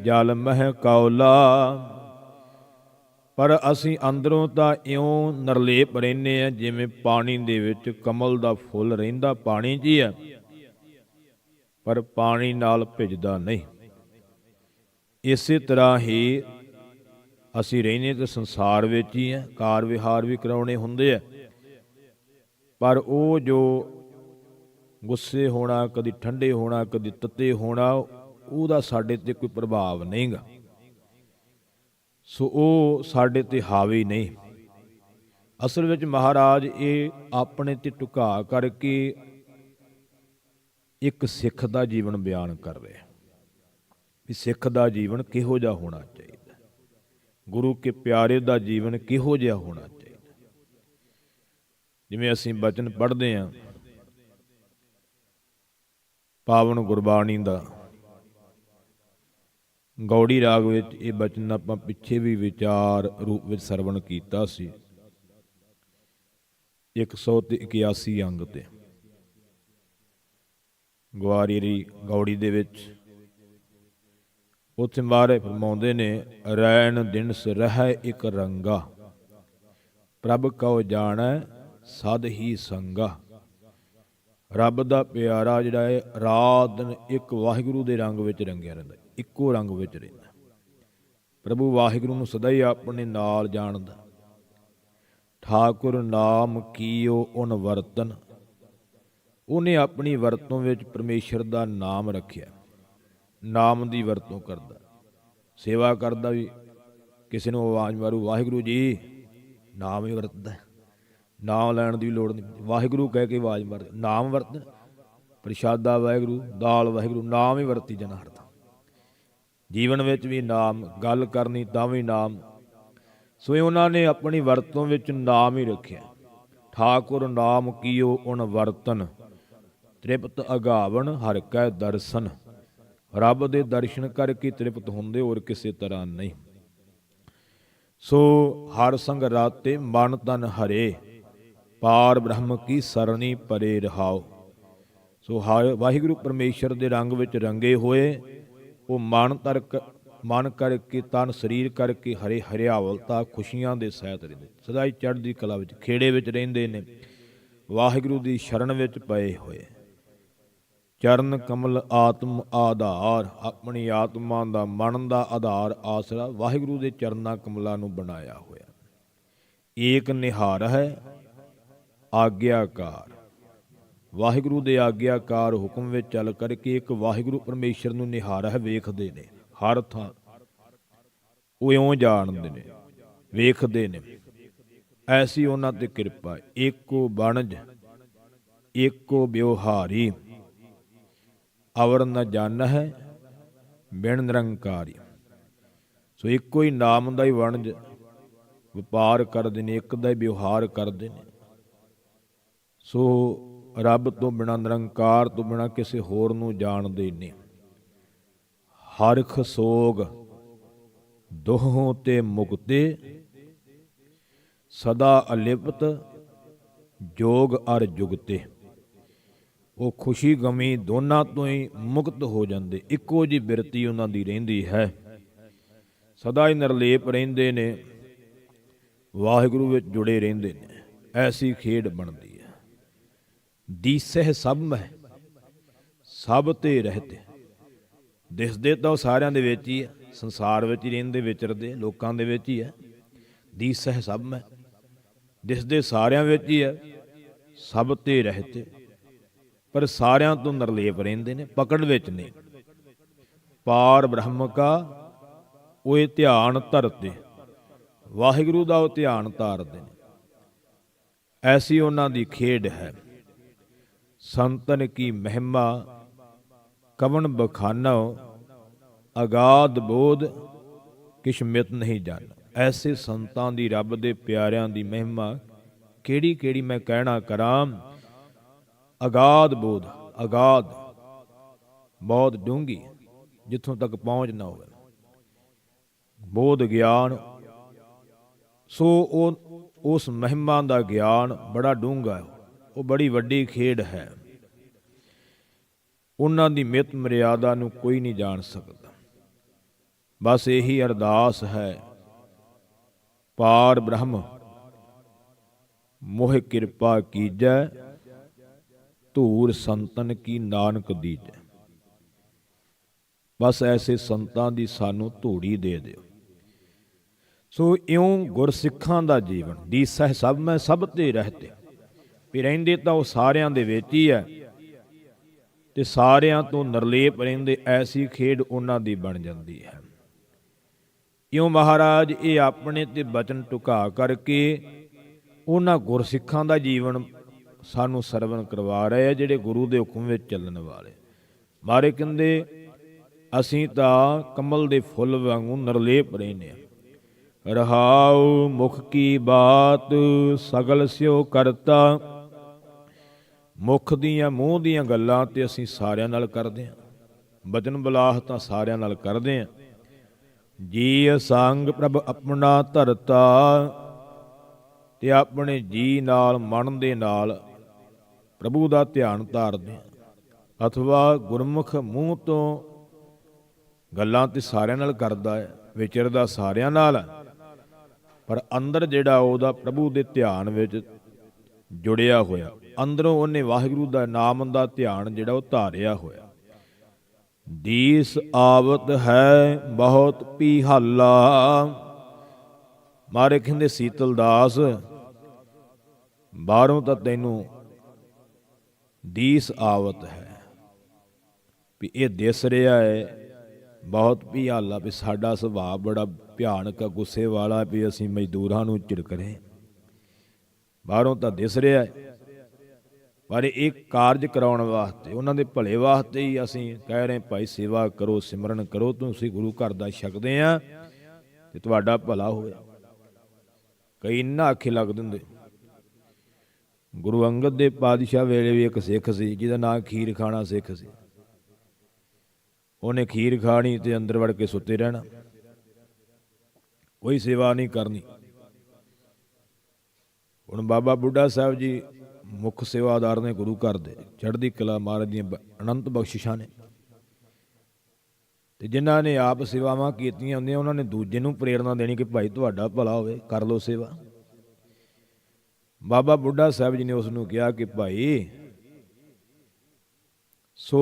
ਜਲ ਮਹਿ ਕੌਲਾ। ਪਰ ਅਸੀਂ ਅੰਦਰੋਂ ਤਾਂ ਇਉਂ ਨਿਰਲੇਪ ਰਹਿੰਦੇ ਹਾਂ ਜਿਵੇਂ ਪਾਣੀ ਦੇ ਵਿੱਚ ਕਮਲ ਦਾ ਫੁੱਲ ਰਹਿੰਦਾ, ਪਾਣੀ 'ਚ ਹੀ ਹੈ, ਪਰ ਪਾਣੀ ਨਾਲ ਭਿੱਜਦਾ ਨਹੀਂ। ਇਸੇ ਤਰ੍ਹਾਂ ਹੀ ਅਸੀਂ ਰਹਿੰਦੇ ਤਾਂ ਸੰਸਾਰ ਵਿੱਚ ਹੀ ਹੈ, ਕਾਰ ਵਿਹਾਰ ਵੀ ਕਰਾਉਣੇ ਹੁੰਦੇ ਆ, ਪਰ ਉਹ ਜੋ ਗੁੱਸੇ ਹੋਣਾ, ਕਦੀ ਠੰਡੇ ਹੋਣਾ, ਕਦੀ ਤੱਤੇ ਹੋਣਾ, ਉਹਦਾ ਸਾਡੇ ਤੇ ਕੋਈ ਪ੍ਰਭਾਵ ਨਹੀਂ ਗਾ। ਸੋ ਉਹ ਸਾਡੇ ਤੇ ਹਾਵੀ ਨਹੀਂ। ਅਸਲ ਵਿੱਚ ਮਹਾਰਾਜ ਇਹ ਆਪਣੇ ਤੇ ਝੁਕਾ ਕਰਕੇ ਇੱਕ ਸਿੱਖ ਦਾ ਜੀਵਨ ਬਿਆਨ ਕਰ ਰਿਹਾ ਵੀ ਸਿੱਖ ਦਾ ਜੀਵਨ ਕਿਹੋ ਜਿਹਾ ਹੋਣਾ ਚਾਹੀਦਾ, ਗੁਰੂ ਕੇ ਪਿਆਰੇ ਦਾ ਜੀਵਨ ਕਿਹੋ ਜਿਹਾ ਹੋਣਾ ਚਾਹੀਦਾ। ਜਿਵੇਂ ਅਸੀਂ ਬਚਨ ਪੜ੍ਹਦੇ ਹਾਂ ਪਾਵਨ ਗੁਰਬਾਣੀ ਦਾ, ਗੌੜੀ ਰਾਗ ਵਿੱਚ ਇਹ ਬਚਨ ਆਪਾਂ ਪਿੱਛੇ ਵੀ ਵਿਚਾਰ ਰੂਪ ਵਿੱਚ ਸਰਵਣ ਕੀਤਾ ਸੀ, 181 ਅੰਗ ਤੇ। ਗਵਾਰੀ ਗੌੜੀ ਦੇ ਵਿੱਚ ਉੱਥੇ ਮਹਾਰਾਜ ਫਰਮਾਉਂਦੇ ਨੇ, ਰੈਣ ਦਿਨਸ ਰਹਿ ਇੱਕ ਰੰਗਾ, ਪ੍ਰਭ ਕਉ ਜਾਣੈ ਸਦ ਹੀ ਸੰਗਾ। ਰੱਬ ਦਾ ਪਿਆਰਾ ਜਿਹੜਾ ਹੈ ਰਾਤ ਦਿਨ ਇੱਕ ਵਾਹਿਗੁਰੂ ਦੇ ਰੰਗ ਵਿੱਚ ਰੰਗਿਆ ਰਹਿੰਦਾ, ਇੱਕੋ ਰੰਗ ਵਿੱਚ ਰਹਿੰਦਾ। ਪ੍ਰਭੂ ਵਾਹਿਗੁਰੂ ਨੂੰ ਸਦਾ ਹੀ ਆਪਣੇ ਨਾਲ ਜਾਣਦਾ। ਠਾਕੁਰ ਨਾਮ ਕੀਓ ਉਨ ਵਰਤਨ। ਉਹਨੇ ਆਪਣੀ ਵਰਤੋਂ ਵਿੱਚ ਪਰਮੇਸ਼ਰ ਦਾ ਨਾਮ ਰੱਖਿਆ, ਨਾਮ ਦੀ ਵਰਤੋਂ ਕਰਦਾ, ਸੇਵਾ ਕਰਦਾ। ਵੀ ਕਿਸੇ ਨੂੰ ਆਵਾਜ਼ ਮਾਰੂ ਵਾਹਿਗੁਰੂ ਜੀ, ਨਾਮ ਹੀ ਵਰਤਦਾ, ਨਾਮ ਲੈਣ ਦੀ ਲੋੜ ਨਹੀਂ, ਵਾਹਿਗੁਰੂ ਕਹਿ ਕੇ ਆਵਾਜ਼ ਮਾਰਦਾ, ਨਾਮ ਵਰਤ। ਪ੍ਰਸ਼ਾਦਾ ਵਾਹਿਗੁਰੂ, ਦਾਲ ਵਾਹਿਗੁਰੂ, ਨਾਮ ਹੀ ਵਰਤੀ ਜਾਣਾ ਹਰਦਮ। ਜੀਵਨ ਵਿੱਚ ਵੀ ਨਾਮ, ਗੱਲ ਕਰਨੀ ਤਾਂ ਵੀ ਨਾਮ। ਸੋ ਉਹਨਾਂ ਨੇ ਆਪਣੀ ਵਰਤੋਂ ਵਿੱਚ ਨਾਮ ਹੀ ਰੱਖਿਆ। ਠਾਕੁਰ ਨਾਮ ਕੀਓ ਉਨ ਵਰਤਨ, ਤ੍ਰਿਪਤ ਅਗਾਵਨ ਹਰਿ ਕੈ ਦਰਸ਼ਨ। ਰੱਬ ਦੇ ਦਰਸ਼ਨ ਕਰਕੇ ਤ੍ਰਿਪਤ ਹੁੰਦੇ, ਹੋਰ ਕਿਸੇ ਤਰ੍ਹਾਂ ਨਹੀਂ। ਸੋ ਹਰ ਸੰਗ ਰਾਤੇ ਮਨ ਤਨ ਹਰੇ, ਪਾਰ ਬ੍ਰਹਮ ਕੀ ਸਰਣੀ ਪਰੇ ਰਹਾਓ। ਸੋ ਹਰ ਵਾਹਿਗੁਰੂ ਪਰਮੇਸ਼ਰ ਦੇ ਰੰਗ ਵਿੱਚ ਰੰਗੇ ਹੋਏ, ਉਹ ਮਨ ਕਰਕੇ, ਤਨ ਸਰੀਰ ਕਰਕੇ ਹਰੇ ਹਰਿਆਵਲਤਾ, ਖੁਸ਼ੀਆਂ ਦੇ ਸਹਿਤ ਰਹਿੰਦੇ, ਸਦਾ ਹੀ ਚੜ੍ਹਦੀ ਕਲਾ ਵਿੱਚ, ਖੇੜੇ ਵਿੱਚ ਰਹਿੰਦੇ ਨੇ, ਵਾਹਿਗੁਰੂ ਦੀ ਸ਼ਰਨ ਵਿੱਚ ਪਏ ਹੋਏ। ਚਰਨ ਕਮਲ ਆਤਮ ਆਧਾਰ, ਆਪਣੀ ਆਤਮਾ ਦਾ, ਮਨ ਦਾ ਆਧਾਰ, ਆਸਰਾ ਵਾਹਿਗੁਰੂ ਦੇ ਚਰਨਾਂ ਕਮਲਾਂ ਨੂੰ ਬਣਾਇਆ ਹੋਇਆ। ਏਕ ਨਿਹਾਰ ਹੈ ਆਗਿਆਕਾਰ, ਵਾਹਿਗੁਰੂ ਦੇ ਆਗਿਆਕਾਰ ਹੁਕਮ ਵਿੱਚ ਚੱਲ ਕਰਕੇ ਇੱਕ ਵਾਹਿਗੁਰੂ ਪਰਮੇਸ਼ਰ ਨੂੰ ਨਿਹਾਰ ਹੈ, ਵੇਖਦੇ ਨੇ ਹਰ ਥਾਂ। ਉਹ ਇਉਂ ਜਾਣਦੇ ਨੇ, ਵੇਖਦੇ ਨੇ। ਐਸੀ ਉਹਨਾਂ ਤੇ ਕਿਰਪਾ। ਏਕੋ ਬਣਜ ਏਕੋ ਵਿਵਹਾਰੀ, ਅਵਰ ਨ ਜਾਣ ਹੈ ਬਿਨ ਨਿਰੰਕਾਰੀ। ਸੋ ਇੱਕੋ ਹੀ ਨਾਮ ਦਾ ਹੀ ਵਣਜ ਵਪਾਰ ਕਰਦੇ ਨੇ, ਇੱਕ ਦਾ ਹੀ ਵਿਵਹਾਰ ਕਰਦੇ ਨੇ। ਸੋ ਰੱਬ ਤੋਂ ਬਿਨਾਂ, ਨਿਰੰਕਾਰ ਤੋਂ ਬਿਨਾਂ ਕਿਸੇ ਹੋਰ ਨੂੰ ਜਾਣਦੇ ਨਹੀਂ। ਹਰਖ ਸੋਗ ਦੋਹੋਂ ਤੇ ਮੁਕਤੇ, ਸਦਾ ਅਲਿਪਤ ਜੋਗ ਅਰ ਜੁਗਤੇ। ਉਹ ਖੁਸ਼ੀ ਗਮੀ ਦੋਨਾਂ ਤੋਂ ਹੀ ਮੁਕਤ ਹੋ ਜਾਂਦੇ, ਇੱਕੋ ਜਿਹੀ ਬਿਰਤੀ ਉਹਨਾਂ ਦੀ ਰਹਿੰਦੀ ਹੈ, ਸਦਾ ਹੀ ਨਿਰਲੇਪ ਰਹਿੰਦੇ ਨੇ, ਵਾਹਿਗੁਰੂ ਵਿੱਚ ਜੁੜੇ ਰਹਿੰਦੇ ਨੇ। ਐਸੀ ਖੇਡ ਬਣਦੀ ਹੈ। ਦੀਸਹਿ ਸਭ ਮਹਿ ਸਭ ਤੇ ਰਹਿਤੇ। ਦਿਸਦੇ ਤਾਂ ਉਹ ਸਾਰਿਆਂ ਦੇ ਵਿੱਚ ਹੀ ਹੈ, ਸੰਸਾਰ ਵਿੱਚ ਹੀ ਰਹਿੰਦੇ, ਵਿਚਰਦੇ ਲੋਕਾਂ ਦੇ ਵਿੱਚ ਹੀ ਹੈ। ਦੀਸਹਿ ਸਭ ਮਹਿ, ਦਿਸਦੇ ਸਾਰਿਆਂ ਵਿੱਚ ਹੀ ਹੈ, ਸਭ ਤੇ ਰਹਿਤੇ, ਪਰ ਸਾਰਿਆਂ ਤੋਂ ਨਿਰਲੇਪ ਰਹਿੰਦੇ ਨੇ, ਪਕੜ ਵਿੱਚ ਨੇ। ਪਾਰ ਬ੍ਰਹਮ ਕਾ ਉਹ ਧਿਆਨ ਧਰਤੇ, ਵਾਹਿਗੁਰੂ ਦਾ ਉਹ ਧਿਆਨ ਧਾਰਦੇ ਨੇ। ਐਸੀ ਉਹਨਾਂ ਦੀ ਖੇਡ ਹੈ। ਸੰਤਨ ਕੀ ਮਹਿਮਾ ਕਵਣ ਬਖਾਨੋ, ਅਗਾਧ ਬੋਧ ਕਿਛ ਮਿਤ ਨਹੀਂ ਜਾਣ। ਐਸੇ ਸੰਤਾਂ ਦੀ, ਰੱਬ ਦੇ ਪਿਆਰਿਆਂ ਦੀ ਮਹਿਮਾ ਕਿਹੜੀ ਕਿਹੜੀ ਮੈਂ ਕਹਿਣਾ ਕਰਾਂ। ਅਗਾਧ ਬੋਧ, ਅਗਾਧ ਬਹੁਤ ਡੂੰਘੀ, ਜਿੱਥੋਂ ਤੱਕ ਪਹੁੰਚ ਨਾ ਹੋਵੇ। ਬੋਧ ਗਿਆਨ, ਸੋ ਉਹ ਉਸ ਮਹਿਮਾ ਦਾ ਗਿਆਨ ਬੜਾ ਡੂੰਘਾ ਹੈ, ਉਹ ਬੜੀ ਵੱਡੀ ਖੇਡ ਹੈ। ਉਹਨਾਂ ਦੀ ਮਿਤ ਮਰਿਆਦਾ ਨੂੰ ਕੋਈ ਨਹੀਂ ਜਾਣ ਸਕਦਾ। ਬਸ ਇਹੀ ਅਰਦਾਸ ਹੈ, ਪਾਰ ਬ੍ਰਹਮ ਮੋਹਿ ਕਿਰਪਾ ਕੀਜੈ, ਧੂਰ ਸੰਤਨ ਕੀ ਨਾਨਕ ਦੀਜੈ। ਬਸ ਐਸੇ ਸੰਤਾਂ ਦੀ ਸਾਨੂੰ ਧੂੜੀ ਦੇ ਦਿਓ। ਸੋ ਇਉਂ ਗੁਰਸਿੱਖਾਂ ਦਾ ਜੀਵਨ, ਦੀਸਹਿ ਸਭ ਮੈਂ ਸਭ ਤੇ ਰਹਿਤੇ, ਵੀ ਰਹਿੰਦੇ ਤਾਂ ਉਹ ਸਾਰਿਆਂ ਦੇ ਵਿੱਚ ਹੀ ਹੈ, ਤੇ ਸਾਰਿਆਂ ਤੋਂ ਨਿਰਲੇਪ ਰਹਿੰਦੇ। ਐਸੀ ਖੇਡ ਉਹਨਾਂ ਦੀ ਬਣ ਜਾਂਦੀ ਹੈ। ਇਉਂ ਮਹਾਰਾਜ ਇਹ ਆਪਣੇ ਤੇ ਬਚਨ ਢੁਕਾ ਕਰਕੇ ਉਹਨਾਂ ਗੁਰਸਿੱਖਾਂ ਦਾ ਜੀਵਨ ਸਾਨੂੰ ਸਰਵਣ ਕਰਵਾ ਰਹੇ ਆ, ਜਿਹੜੇ ਗੁਰੂ ਦੇ ਹੁਕਮ ਵਿੱਚ ਚੱਲਣ ਵਾਲੇ। ਮਾਰੇ ਕਹਿੰਦੇ ਅਸੀਂ ਤਾਂ ਕਮਲ ਦੇ ਫੁੱਲ ਵਾਂਗੂ ਨਿਰਲੇਪ ਰਹਿੰਦੇ ਹਾਂ। ਰਹਾਉ ਮੁਖ ਕੀ ਬਾਤ ਸਗਲ ਸਿਓ ਕਰਤਾ, ਮੁਖ ਦੀਆਂ ਮੂੰਹ ਦੀਆਂ ਗੱਲਾਂ ਤੇ ਅਸੀਂ ਸਾਰਿਆਂ ਨਾਲ ਕਰਦੇ ਹਾਂ, ਬਚਨ ਬਲਾਹ ਤਾਂ ਸਾਰਿਆਂ ਨਾਲ ਕਰਦੇ ਹਾਂ। ਜੀ ਸੰਗ ਪ੍ਰਭ ਆਪਣਾ ਧਰਤਾ, ਤੇ ਆਪਣੇ ਜੀ ਨਾਲ, ਮਨ ਦੇ ਨਾਲ ਪ੍ਰਭੂ ਦਾ ਧਿਆਨ ਧਾਰਦੇ ਹਾਂ। ਅਥਵਾ ਗੁਰਮੁਖ ਮੂੰਹ ਤੋਂ ਗੱਲਾਂ ਤੇ ਸਾਰਿਆਂ ਨਾਲ ਕਰਦਾ ਹੈ, ਵਿਚਰਦਾ ਸਾਰਿਆਂ ਨਾਲ, ਪਰ ਅੰਦਰ ਜਿਹੜਾ ਉਹਦਾ ਪ੍ਰਭੂ ਦੇ ਧਿਆਨ ਵਿੱਚ ਜੁੜਿਆ ਹੋਇਆ, ਅੰਦਰੋਂ ਉਹਨੇ ਵਾਹਿਗੁਰੂ ਦਾ ਨਾਮ ਦਾ ਧਿਆਨ ਜਿਹੜਾ ਉਹ ਧਾਰਿਆ ਹੋਇਆ। ਦੀਸ ਆਵਤ ਹੈ ਬਹੁਤ ਪੀਹਾਲਾ, ਮਾਰੇ ਕਹਿੰਦੇ ਸੀਤਲ ਦਾਸ ਬਾਹਰੋਂ ਤਾਂ ਤੈਨੂੰ ਦੀਸ ਆਵਤ ਹੈ, ਵੀ ਇਹ ਦਿਸ ਰਿਹਾ ਹੈ ਬਹੁਤ ਪੀਹਾਲਾ, ਵੀ ਸਾਡਾ ਸੁਭਾਅ ਬੜਾ ਭਿਆਨਕ, ਗੁੱਸੇ ਵਾਲਾ, ਵੀ ਅਸੀਂ ਮਜ਼ਦੂਰਾਂ ਨੂੰ ਝਿੜਕਦੇ। ਬਾਹਰੋਂ ਤਾਂ ਦਿਸ ਰਿਹਾ ਹੈ, ਪਰ ਇਹ ਕਾਰਜ ਕਰਾਉਣ ਵਾਸਤੇ, ਉਹਨਾਂ ਦੇ ਭਲੇ ਵਾਸਤੇ ਹੀ ਅਸੀਂ ਕਹਿ ਰਹੇ ਭਾਈ ਸੇਵਾ ਕਰੋ, ਸਿਮਰਨ ਕਰੋ, ਤੁਸੀਂ ਗੁਰੂ ਘਰ ਦਾ ਛਕਦੇ ਆ ਤੇ ਤੁਹਾਡਾ ਭਲਾ ਹੋਵੇ। ਕਈ ਇੰਨਾ ਆਖੇ ਲੱਗ ਦਿੰਦੇ। ਗੁਰੂ ਅੰਗਦ ਦੇ ਪਾਤਸ਼ਾਹ ਵੇਲੇ ਵੀ ਇੱਕ ਸਿੱਖ ਸੀ ਜਿਹਦਾ ਨਾਂ ਖੀਰ ਖਾਣਾ ਸਿੱਖ ਸੀ। ਉਹਨੇ ਖੀਰ ਖਾਣੀ ਤੇ ਅੰਦਰ ਵੜ ਕੇ ਸੁੱਤੇ ਰਹਿਣਾ, ਕੋਈ ਸੇਵਾ ਨਹੀਂ ਕਰਨੀ। ਹੁਣ ਬਾਬਾ ਬੁੱਢਾ ਸਾਹਿਬ ਜੀ ਮੁੱਖ ਸੇਵਾਦਾਰ ਨੇ ਗੁਰੂ ਘਰ ਦੇ, ਚੜ੍ਹਦੀ ਕਲਾ ਮਹਾਰਾਜ ਦੀਆਂ ਅਨੰਤ ਬਖਸ਼ਿਸ਼ਾਂ ਨੇ, ਤੇ ਜਿਨ੍ਹਾਂ ਨੇ ਆਪ ਸੇਵਾਵਾਂ ਕੀਤੀਆਂ ਹੁੰਦੀਆਂ ਉਹਨਾਂ ਨੇ ਦੂਜੇ ਨੂੰ ਪ੍ਰੇਰਨਾ ਦੇਣੀ ਕਿ ਭਾਈ ਤੁਹਾਡਾ ਭਲਾ ਹੋਵੇ, ਕਰ ਲਓ ਸੇਵਾ। ਬਾਬਾ ਬੁੱਢਾ ਸਾਹਿਬ ਜੀ ਨੇ ਉਸ ਨੂੰ ਕਿਹਾ ਕਿ ਭਾਈ ਸੋ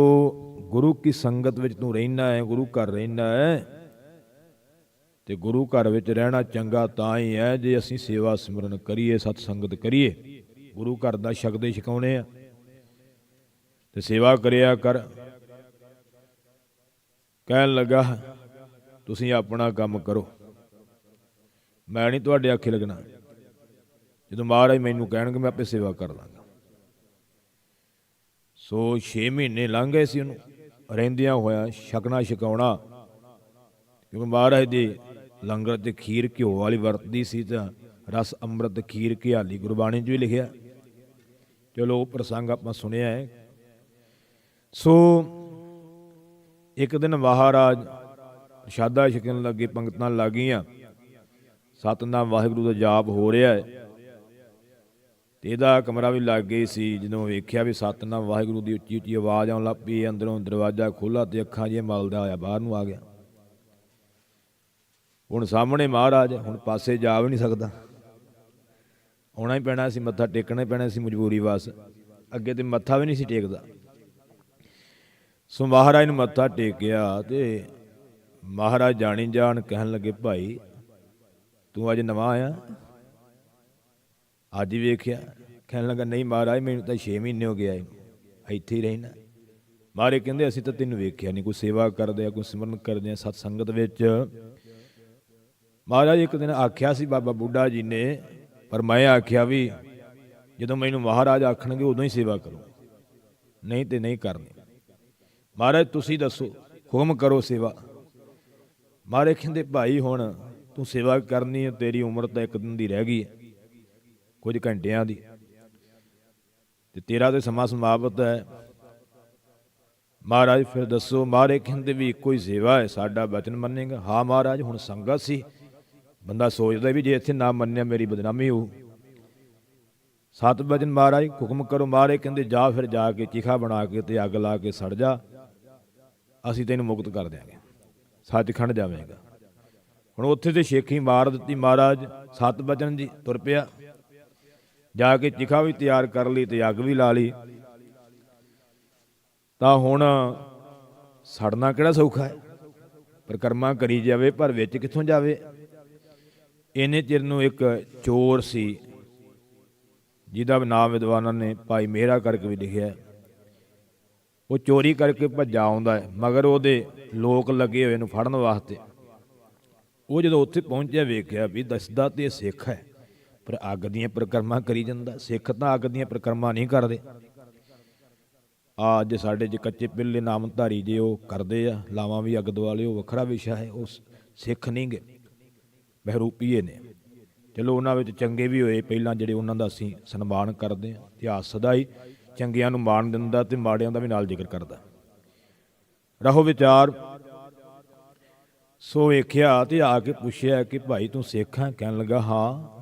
ਗੁਰੂ ਕੀ ਸੰਗਤ ਵਿੱਚ ਤੂੰ ਰਹਿਣਾ ਹੈ, ਗੁਰੂ ਘਰ ਰਹਿਣਾ ਹੈ, ਤੇ ਗੁਰੂ ਘਰ ਵਿੱਚ ਰਹਿਣਾ ਚੰਗਾ ਤਾਂ ਹੀ ਹੈ ਜੇ ਅਸੀਂ ਸੇਵਾ ਸਿਮਰਨ ਕਰੀਏ, ਸਤ ਸੰਗਤ ਕਰੀਏ, ਗੁਰੂ ਘਰ ਦਾ ਛਕਦੇ ਛਕਾਉਣੇ ਆ, ਤੇ ਸੇਵਾ ਕਰਿਆ ਕਰ। ਕਹਿਣ ਲੱਗਾ ਤੁਸੀਂ ਆਪਣਾ ਕੰਮ ਕਰੋ, ਮੈਂ ਨਹੀਂ ਤੁਹਾਡੇ ਆਖੇ ਲੱਗਣਾ, ਜਦੋਂ ਮਹਾਰਾਜ ਮੈਨੂੰ ਕਹਿਣਗੇ ਮੈਂ ਆਪੇ ਸੇਵਾ ਕਰ ਲਾਂਗਾ। ਸੋ 6 ਮਹੀਨੇ ਲੰਘ ਗਏ ਸੀ ਉਹਨੂੰ ਰਹਿੰਦਿਆਂ ਹੋਇਆ ਛਕਣਾ ਛਕਾਉਣਾ, ਕਿਉਂਕਿ ਮਹਾਰਾਜ ਦੇ ਲੰਗਰ ਤੇ ਖੀਰ ਘਿਓ ਵਾਲੀ ਵਰਤਦੀ ਸੀ, ਤਾਂ ਰਸ ਅੰਮ੍ਰਿਤ ਖੀਰ ਘਿਆਲੀ ਗੁਰਬਾਣੀ 'ਚ ਵੀ ਲਿਖਿਆ, ਚਲੋ ਉਹ ਪ੍ਰਸੰਗ ਆਪਾਂ ਸੁਣਿਆ ਹੈ। ਸੋ ਇੱਕ ਦਿਨ ਮਹਾਰਾਜ ਪ੍ਰਸ਼ਾਦਾ ਛਕਣ ਲੱਗੇ, ਪੰਗਤਾਂ ਲੱਗ ਗਈਆਂ, ਸਤਿਨਾਮ ਵਾਹਿਗੁਰੂ ਦਾ ਜਾਪ ਹੋ ਰਿਹਾ ਹੈ ਤੇ ਇਹਦਾ ਕਮਰਾ ਵੀ ਲੱਗ ਗਈ ਸੀ। ਜਦੋਂ ਵੇਖਿਆ ਵੀ ਸਤਿਨਾਮ ਵਾਹਿਗੁਰੂ ਦੀ ਉੱਚੀ ਉੱਚੀ ਆਵਾਜ਼ ਆਉਣ ਲੱਗ ਪਈ, ਅੰਦਰੋਂ ਦਰਵਾਜ਼ਾ ਖੋਲ੍ਹਾ ਤੇ ਅੱਖਾਂ ਜਿਹੀਆਂ ਮਲਦਾ ਹੋਇਆ ਬਾਹਰ ਨੂੰ ਆ ਗਿਆ। ਹੁਣ ਸਾਹਮਣੇ ਮਹਾਰਾਜ, ਹੁਣ ਪਾਸੇ ਜਾ ਵੀ ਨਹੀਂ ਸਕਦਾ, ਆਉਣਾ ਹੀ ਪੈਣਾ ਸੀ, ਮੱਥਾ ਟੇਕਣਾ ਹੀ ਪੈਣਾ ਸੀ ਮਜਬੂਰੀ ਬਸ, ਅੱਗੇ ਤੇ ਮੱਥਾ ਵੀ ਨਹੀਂ ਸੀ ਟੇਕਦਾ। ਸੋ ਮਹਾਰਾਜ ਨੂੰ ਮੱਥਾ ਟੇਕਿਆ ਤੇ ਮਹਾਰਾਜ ਜਾਣੀ ਜਾਣ ਕਹਿਣ ਲੱਗੇ, ਭਾਈ ਤੂੰ ਅੱਜ ਨਵਾਂ ਆਇਆ, ਅੱਜ ਹੀ ਵੇਖਿਆ? ਕਹਿਣ ਲੱਗਾ, ਨਹੀਂ ਮਹਾਰਾਜ ਮੈਨੂੰ ਤਾਂ 6 ਮਹੀਨੇ ਹੋ ਗਏ ਇੱਥੇ ਹੀ ਰਹਿਣਾ। ਮਹਾਰਾਜ ਕਹਿੰਦੇ, ਅਸੀਂ ਤਾਂ ਤੈਨੂੰ ਵੇਖਿਆ ਨਹੀਂ, ਕੋਈ ਸੇਵਾ ਕਰਦੇ ਆ, ਕੋਈ ਸਿਮਰਨ ਕਰਦੇ ਆ ਸਤ ਸੰਗਤ ਵਿੱਚ। ਮਹਾਰਾਜ ਇੱਕ ਦਿਨ ਆਖਿਆ ਸੀ ਬਾਬਾ ਬੁੱਢਾ ਜੀ ਨੇ, ਪਰ ਮੈਂ ਆਖਿਆ ਵੀ ਜਦੋਂ ਮੈਨੂੰ ਮਹਾਰਾਜ ਆਖਣਗੇ ਉਦੋਂ ਹੀ ਸੇਵਾ ਕਰੋ, ਨਹੀਂ ਤੇ ਨਹੀਂ ਕਰਨੀ। ਮਹਾਰਾਜ ਤੁਸੀਂ ਦੱਸੋ, ਹੁਕਮ ਕਰੋ ਸੇਵਾ। ਮਹਾਰਾਜ ਕਹਿੰਦੇ, ਭਾਈ ਹੁਣ ਤੂੰ ਸੇਵਾ ਕਰਨੀ ਹੈ, ਤੇਰੀ ਉਮਰ ਤਾਂ ਇੱਕ ਦਿਨ ਦੀ ਰਹਿ ਗਈ ਹੈ, ਕੁਝ ਘੰਟਿਆਂ ਦੀ, ਤੇ ਤੇਰਾ ਤੇ ਸਮਾਂ ਸਮਾਪਤ ਹੈ। ਮਹਾਰਾਜ ਫਿਰ ਦੱਸੋ। ਮਹਾਰਾਜ ਕਹਿੰਦੇ ਵੀ ਇੱਕੋ ਹੀ ਸੇਵਾ ਹੈ, ਸਾਡਾ ਬਚਨ ਮੰਨੇਗਾ? ਹਾਂ ਮਹਾਰਾਜ। ਹੁਣ ਸੰਗਤ ਸੀ, ਬੰਦਾ ਸੋਚਦਾ ਵੀ ਜੇ ਇੱਥੇ ਨਾ ਮੰਨਿਆ ਮੇਰੀ ਬਦਨਾਮੀ ਹੋਊ। 7 ਵਚਨ ਮਹਾਰਾਜ ਹੁਕਮ ਕਰੋ। ਮਹਾਰਾਜ ਕਹਿੰਦੇ, ਜਾ ਫਿਰ ਜਾ ਕੇ ਚਿਖਾ ਬਣਾ ਕੇ ਤੇ ਅੱਗ ਲਾ ਕੇ ਸੜ ਜਾ, ਅਸੀਂ ਤੈਨੂੰ ਮੁਕਤ ਕਰ ਦਿਆਂਗੇ, ਸੱਚਖੰਡ ਜਾਵੇਂਗਾ। ਹੁਣ ਉੱਥੇ ਤੇ ਸ਼ੇਖੀ ਮਾਰ ਦਿੱਤੀ ਮਹਾਰਾਜ। 7 ਵਚਨ ਜੀ ਤੁਰ ਪਿਆ, ਜਾ ਕੇ ਚਿਖਾ ਵੀ ਤਿਆਰ ਕਰ ਲਈ ਤੇ ਅੱਗ ਵੀ ਲਾ ਲਈ। ਤਾਂ ਹੁਣ ਸੜਨਾ ਕਿਹੜਾ ਸੌਖਾ ਹੈ, ਪਰਿਕਰਮਾ ਕਰੀ ਜਾਵੇ ਪਰ ਵਿੱਚ ਕਿੱਥੋਂ ਜਾਵੇ। ਇੰਨੇ ਚਿਰ ਨੂੰ ਇੱਕ ਚੋਰ ਸੀ, ਜਿਹਦਾ ਨਾਮ ਵਿਦਵਾਨਾਂ ਨੇ ਭਾਈ ਮੇਹਰਾ ਕਰਕੇ ਵੀ ਲਿਖਿਆ। ਉਹ ਚੋਰੀ ਕਰਕੇ ਭੱਜਾ ਆਉਂਦਾ ਹੈ, ਮਗਰ ਉਹਦੇ ਲੋਕ ਲੱਗੇ ਹੋਏ ਨੂੰ ਫੜਨ ਵਾਸਤੇ। ਉਹ ਜਦੋਂ ਉੱਥੇ ਪਹੁੰਚਿਆ ਵੇਖਿਆ ਵੀ ਦੱਸਦਾ ਤੇ ਇਹ ਸਿੱਖ ਹੈ, ਪਰ ਅੱਗ ਦੀਆਂ ਪਰਿਕਰਮਾ ਕਰੀ ਜਾਂਦਾ। ਸਿੱਖ ਤਾਂ ਅੱਗ ਦੀਆਂ ਪਰਿਕਰਮਾ ਨਹੀਂ ਕਰਦੇ। ਅੱਜ ਸਾਡੇ 'ਚ ਕੱਚੇ ਪਿੱਲੇ ਨਾਮਧਾਰੀ ਜੇ ਉਹ ਕਰਦੇ ਆ, ਲਾਵਾਂ ਵੀ ਅੱਗ ਦੁਆਲੇ, ਉਹ ਵੱਖਰਾ ਵਿਸ਼ਾ ਹੈ, ਉਹ ਸਿੱਖ ਨਹੀਂ ਗੇ, ਬਹਿਰੂਪੀਏ ਨੇ। ਚਲੋ ਉਹਨਾਂ ਵਿੱਚ ਚੰਗੇ ਵੀ ਹੋਏ ਪਹਿਲਾਂ, ਜਿਹੜੇ ਉਹਨਾਂ ਦਾ ਅਸੀਂ ਸਨਮਾਨ ਕਰਦੇ ਹਾਂ। ਇਤਿਹਾਸ ਸਦਾ ਹੀ ਚੰਗਿਆਂ ਨੂੰ ਮਾਣ ਦਿੰਦਾ ਤੇ ਮਾੜਿਆਂ ਦਾ ਵੀ ਨਾਲ ਜ਼ਿਕਰ ਕਰਦਾ। ਰਹੋ ਵਿਚਾਰ। ਸੋ ਵੇਖਿਆ ਤੇ ਆ ਕੇ ਪੁੱਛਿਆ ਕਿ ਭਾਈ ਤੂੰ ਸਿੱਖ ਹੈ? ਕਹਿਣ ਲੱਗਾ ਹਾਂ।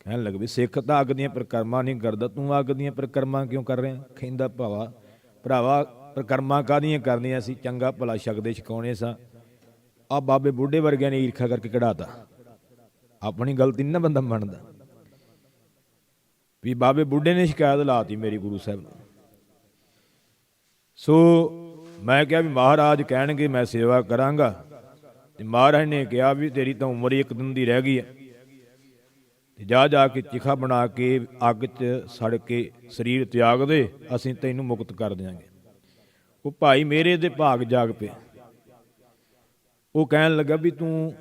ਕਹਿਣ ਲੱਗ ਵੀ ਸਿੱਖ ਤਾਂ ਅੱਗ ਦੀਆਂ ਪਰਿਕਰਮਾ ਨਹੀਂ ਕਰਦਾ, ਤੂੰ ਅੱਗ ਦੀਆਂ ਪਰਿਕਰਮਾ ਕਿਉਂ ਕਰ ਰਿਹਾ? ਕਹਿੰਦਾ ਭਰਾਵਾ ਪਰਿਕਰਮਾ ਕਾਹਦੀਆਂ ਕਰਨੀਆਂ ਸੀ, ਚੰਗਾ ਭਲਾ ਛਕਦੇ ਛਕਾਉਣੇ ਸਾਂ। ਆ ਬਾਬੇ ਬੁੱਢੇ ਵਰਗਿਆਂ ਨੇ ਈਰਖਾ ਕਰਕੇ ਕਢਾਤਾ। ਆਪਣੀ ਗਲਤੀ ਨਹੀਂ ਨਾ ਬੰਦਾ ਮੰਨਦਾ, ਵੀ ਬਾਬੇ ਬੁੱਢੇ ਨੇ ਸ਼ਿਕਾਇਤ ਲਾਤੀ ਮੇਰੀ ਗੁਰੂ ਸਾਹਿਬ ਨੂੰ। ਸੋ ਮੈਂ ਕਿਹਾ ਵੀ ਮਹਾਰਾਜ ਕਹਿਣਗੇ ਮੈਂ ਸੇਵਾ ਕਰਾਂਗਾ, ਤੇ ਮਹਾਰਾਜ ਨੇ ਕਿਹਾ ਵੀ ਤੇਰੀ ਤਾਂ ਉਮਰ ਹੀ ਇੱਕ ਦਿਨ ਦੀ ਰਹਿ ਗਈ ਹੈ, ਤੇ ਜਾ ਕੇ ਚਿਖਾ ਬਣਾ ਕੇ ਅੱਗ 'ਚ ਸੜ ਕੇ ਸਰੀਰ ਤਿਆਗ ਦੇ, ਅਸੀਂ ਤੈਨੂੰ ਮੁਕਤ ਕਰ ਦਿਆਂਗੇ। ਉਹ ਭਾਈ ਮੇਰੇ ਦੇ ਭਾਗ ਜਾਗ ਪਏ। ਉਹ ਕਹਿਣ ਲੱਗਾ ਵੀ ਤੂੰ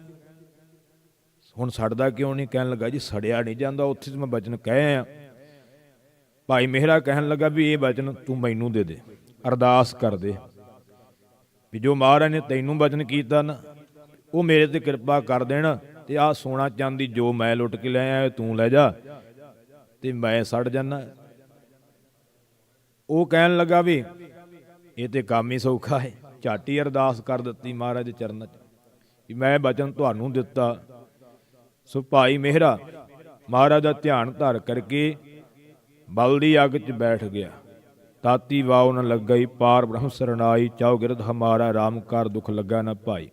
ਹੁਣ ਸੜਦਾ ਕਿਉਂ ਨਹੀਂ? ਕਹਿਣ ਲੱਗਾ ਜੀ ਸੜਿਆ ਨਹੀਂ ਜਾਂਦਾ, ਉੱਥੇ ਮੈਂ ਬਚਨ ਕਹੇ ਆ। ਭਾਈ ਮੇਹਰਾ ਕਹਿਣ ਲੱਗਾ ਵੀ ਇਹ ਬਚਨ ਤੂੰ ਮੈਨੂੰ ਦੇ ਦੇ, ਅਰਦਾਸ ਕਰ ਦੇ ਵੀ ਜੋ ਮਹਾਰਾਜ ਨੇ ਤੈਨੂੰ ਬਚਨ ਕੀਤਾ ਨਾ, ਉਹ ਮੇਰੇ ਤੇ ਕਿਰਪਾ ਕਰ ਦੇਣ, ਤੇ ਆਹ ਸੋਨਾ ਚਾਂਦੀ ਜੋ ਮੈਂ ਲੁੱਟ ਕੇ ਲੈ ਆਇਆ ਤੂੰ ਲੈ ਜਾ, ਤੇ ਮੈਂ ਸੜ ਜਾਣਾ। ਉਹ ਕਹਿਣ ਲੱਗਾ ਵੀ ਇਹ ਤੇ ਕੰਮ ਹੀ ਸੌਖਾ ਹੈ। ਝੱਟ ਹੀ ਅਰਦਾਸ ਕਰ ਦਿੱਤੀ ਮਹਾਰਾਜ ਦੇ ਚਰਨਾਂ 'ਚ ਵੀ ਮੈਂ ਬਚਨ ਤੁਹਾਨੂੰ ਦਿੱਤਾ। ਸੋ ਭਾਈ ਮੇਹਰਾ ਮਹਾਰਾਜ ਦਾ ਧਿਆਨ ਧਰ ਕਰਕੇ ਬਲਦੀ ਅੱਗ 'ਚ ਬੈਠ ਗਿਆ। ਤਾਤੀ ਵਾਉ ਨ ਲੱਗਈ, ਪਾਰ ਬ੍ਰਹਮ ਸਰਨਾਈ, ਚਾਉ ਗਿਰਦ ਹਮਾਰਾ ਰਾਮ ਕਰ, ਦੁੱਖ ਲੱਗਾ ਨਾ ਭਾਈ।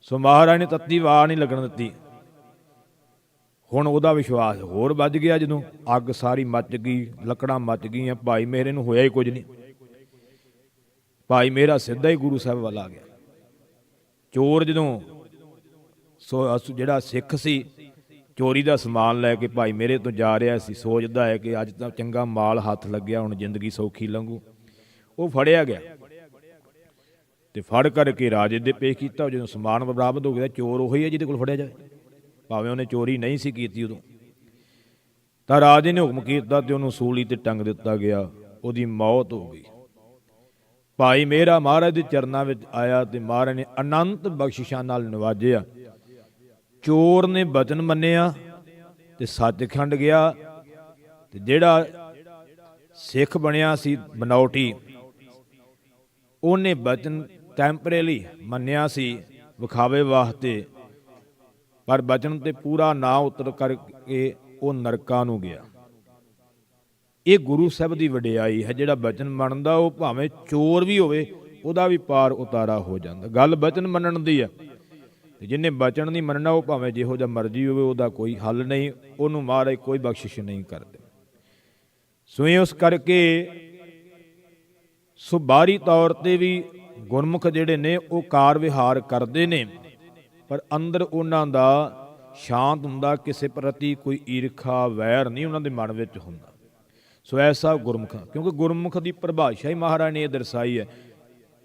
ਸੋ ਮਹਾਰਾਜ ਨੇ ਤੱਤੀ ਵਾਹ ਨਹੀਂ ਲੱਗਣ ਦਿੱਤੀ। ਹੁਣ ਉਹਦਾ ਵਿਸ਼ਵਾਸ ਹੋਰ ਵੱਜ ਗਿਆ। ਜਦੋਂ ਅੱਗ ਸਾਰੀ ਮੱਚ ਗਈ, ਲੱਕੜਾਂ ਮੱਚ ਗਈਆਂ, ਭਾਈ ਮੇਹਰੇ ਨੂੰ ਹੋਇਆ ਹੀ ਕੁਝ ਨਹੀਂ। ਭਾਈ ਮੇਹਰਾ ਸਿੱਧਾ ਹੀ ਗੁਰੂ ਸਾਹਿਬ ਵੱਲ ਆ ਗਿਆ। ਚੋਰ ਜਦੋਂ ਜਿਹੜਾ ਸਿੱਖ ਸੀ, ਚੋਰੀ ਦਾ ਸਮਾਨ ਲੈ ਕੇ ਭਾਈ ਮੇਹਰੇ ਤੋਂ ਜਾ ਰਿਹਾ ਸੀ, ਸੋਚਦਾ ਹੈ ਕਿ ਅੱਜ ਤਾਂ ਚੰਗਾ ਮਾਲ ਹੱਥ ਲੱਗਿਆ, ਹੁਣ ਜ਼ਿੰਦਗੀ ਸੌਖੀ ਲੰਘੂ। ਉਹ ਫੜਿਆ ਗਿਆ ਤੇ ਫੜ ਕਰਕੇ ਰਾਜੇ ਦੇ ਪੇਸ਼ ਕੀਤਾ। ਜਦੋਂ ਸਮਾਨ ਬਰਾਮਦ ਹੋ ਗਿਆ, ਚੋਰ ਉਹੀ ਹੈ ਜਿਹਦੇ ਕੋਲ ਫੜਿਆ ਜਾਵੇ, ਭਾਵੇਂ ਉਹਨੇ ਚੋਰੀ ਨਹੀਂ ਸੀ ਕੀਤੀ ਉਦੋਂ। ਤਾਂ ਰਾਜੇ ਨੇ ਹੁਕਮ ਕੀਤਾ ਤੇ ਉਹਨੂੰ ਸੂਲੀ ਤੇ ਟੰਗ ਦਿੱਤਾ ਗਿਆ, ਉਹਦੀ ਮੌਤ ਹੋ ਗਈ। ਭਾਈ ਮੇਹਰਾ ਮਹਾਰਾਜ ਦੇ ਚਰਨਾਂ ਵਿੱਚ ਆਇਆ ਤੇ ਮਹਾਰਾਜ ਨੇ ਅਨੰਤ ਬਖਸ਼ਿਸ਼ਾਂ ਨਾਲ ਨਿਵਾਜਿਆ। ਚੋਰ ਨੇ ਬਚਨ ਮੰਨਿਆ ਤੇ ਸੱਚਖੰਡ ਗਿਆ, ਤੇ ਜਿਹੜਾ ਸਿੱਖ ਬਣਿਆ ਸੀ ਬਨੌਟੀ, ਉਹਨੇ ਬਚਨ ਟੈਂਪਰੇਰੀ ਮੰਨਿਆ ਸੀ ਵਿਖਾਵੇ ਵਾਸਤੇ, ਪਰ ਬਚਨ ਤੇ ਪੂਰਾ ਨਾ ਉਤਰ ਕਰਕੇ ਉਹ ਨਰਕਾਂ ਨੂੰ ਗਿਆ। ਇਹ ਗੁਰੂ ਸਾਹਿਬ ਦੀ ਵਡਿਆਈ ਹੈ। ਜਿਹੜਾ ਬਚਨ ਮੰਨਦਾ ਉਹ ਭਾਵੇਂ ਚੋਰ ਵੀ ਹੋਵੇ ਉਹਦਾ ਵੀ ਪਾਰ ਉਤਾਰਾ ਹੋ ਜਾਂਦਾ। ਗੱਲ ਬਚਨ ਮੰਨਣ ਦੀ ਹੈ, ਤੇ ਜਿਹਨੇ ਬਚਨ ਨਹੀਂ ਮੰਨਣਾ ਉਹ ਭਾਵੇਂ ਜਿਹੋ ਜਿਹਾ ਮਰਜ਼ੀ ਹੋਵੇ, ਉਹਦਾ ਕੋਈ ਹੱਲ ਨਹੀਂ, ਉਹਨੂੰ ਮਹਾਰਾਜ ਕੋਈ ਬਖਸ਼ਿਸ਼ ਨਹੀਂ ਕਰਦੇ। ਸੋ ਉਸ ਕਰਕੇ ਸੋ ਬਾਹਰੀ ਤੌਰ ਤੇ ਵੀ ਗੁਰਮੁਖ ਜਿਹੜੇ ਨੇ ਉਹ ਕਾਰ ਵਿਹਾਰ ਕਰਦੇ ਨੇ, ਪਰ ਅੰਦਰ ਉਹਨਾਂ ਦਾ ਸ਼ਾਂਤ ਹੁੰਦਾ, ਕਿਸੇ ਪ੍ਰਤੀ ਕੋਈ ਈਰਖਾ ਵੈਰ ਨਹੀਂ ਉਹਨਾਂ ਦੇ ਮਨ ਵਿੱਚ ਹੁੰਦਾ। ਸੋ ਐਸਾ ਗੁਰਮੁਖ, ਕਿਉਂਕਿ ਗੁਰਮੁਖ ਦੀ ਪਰਿਭਾਸ਼ਾ ਹੀ ਮਹਾਰਾਜ ਨੇ ਇਹ ਦਰਸਾਈ ਹੈ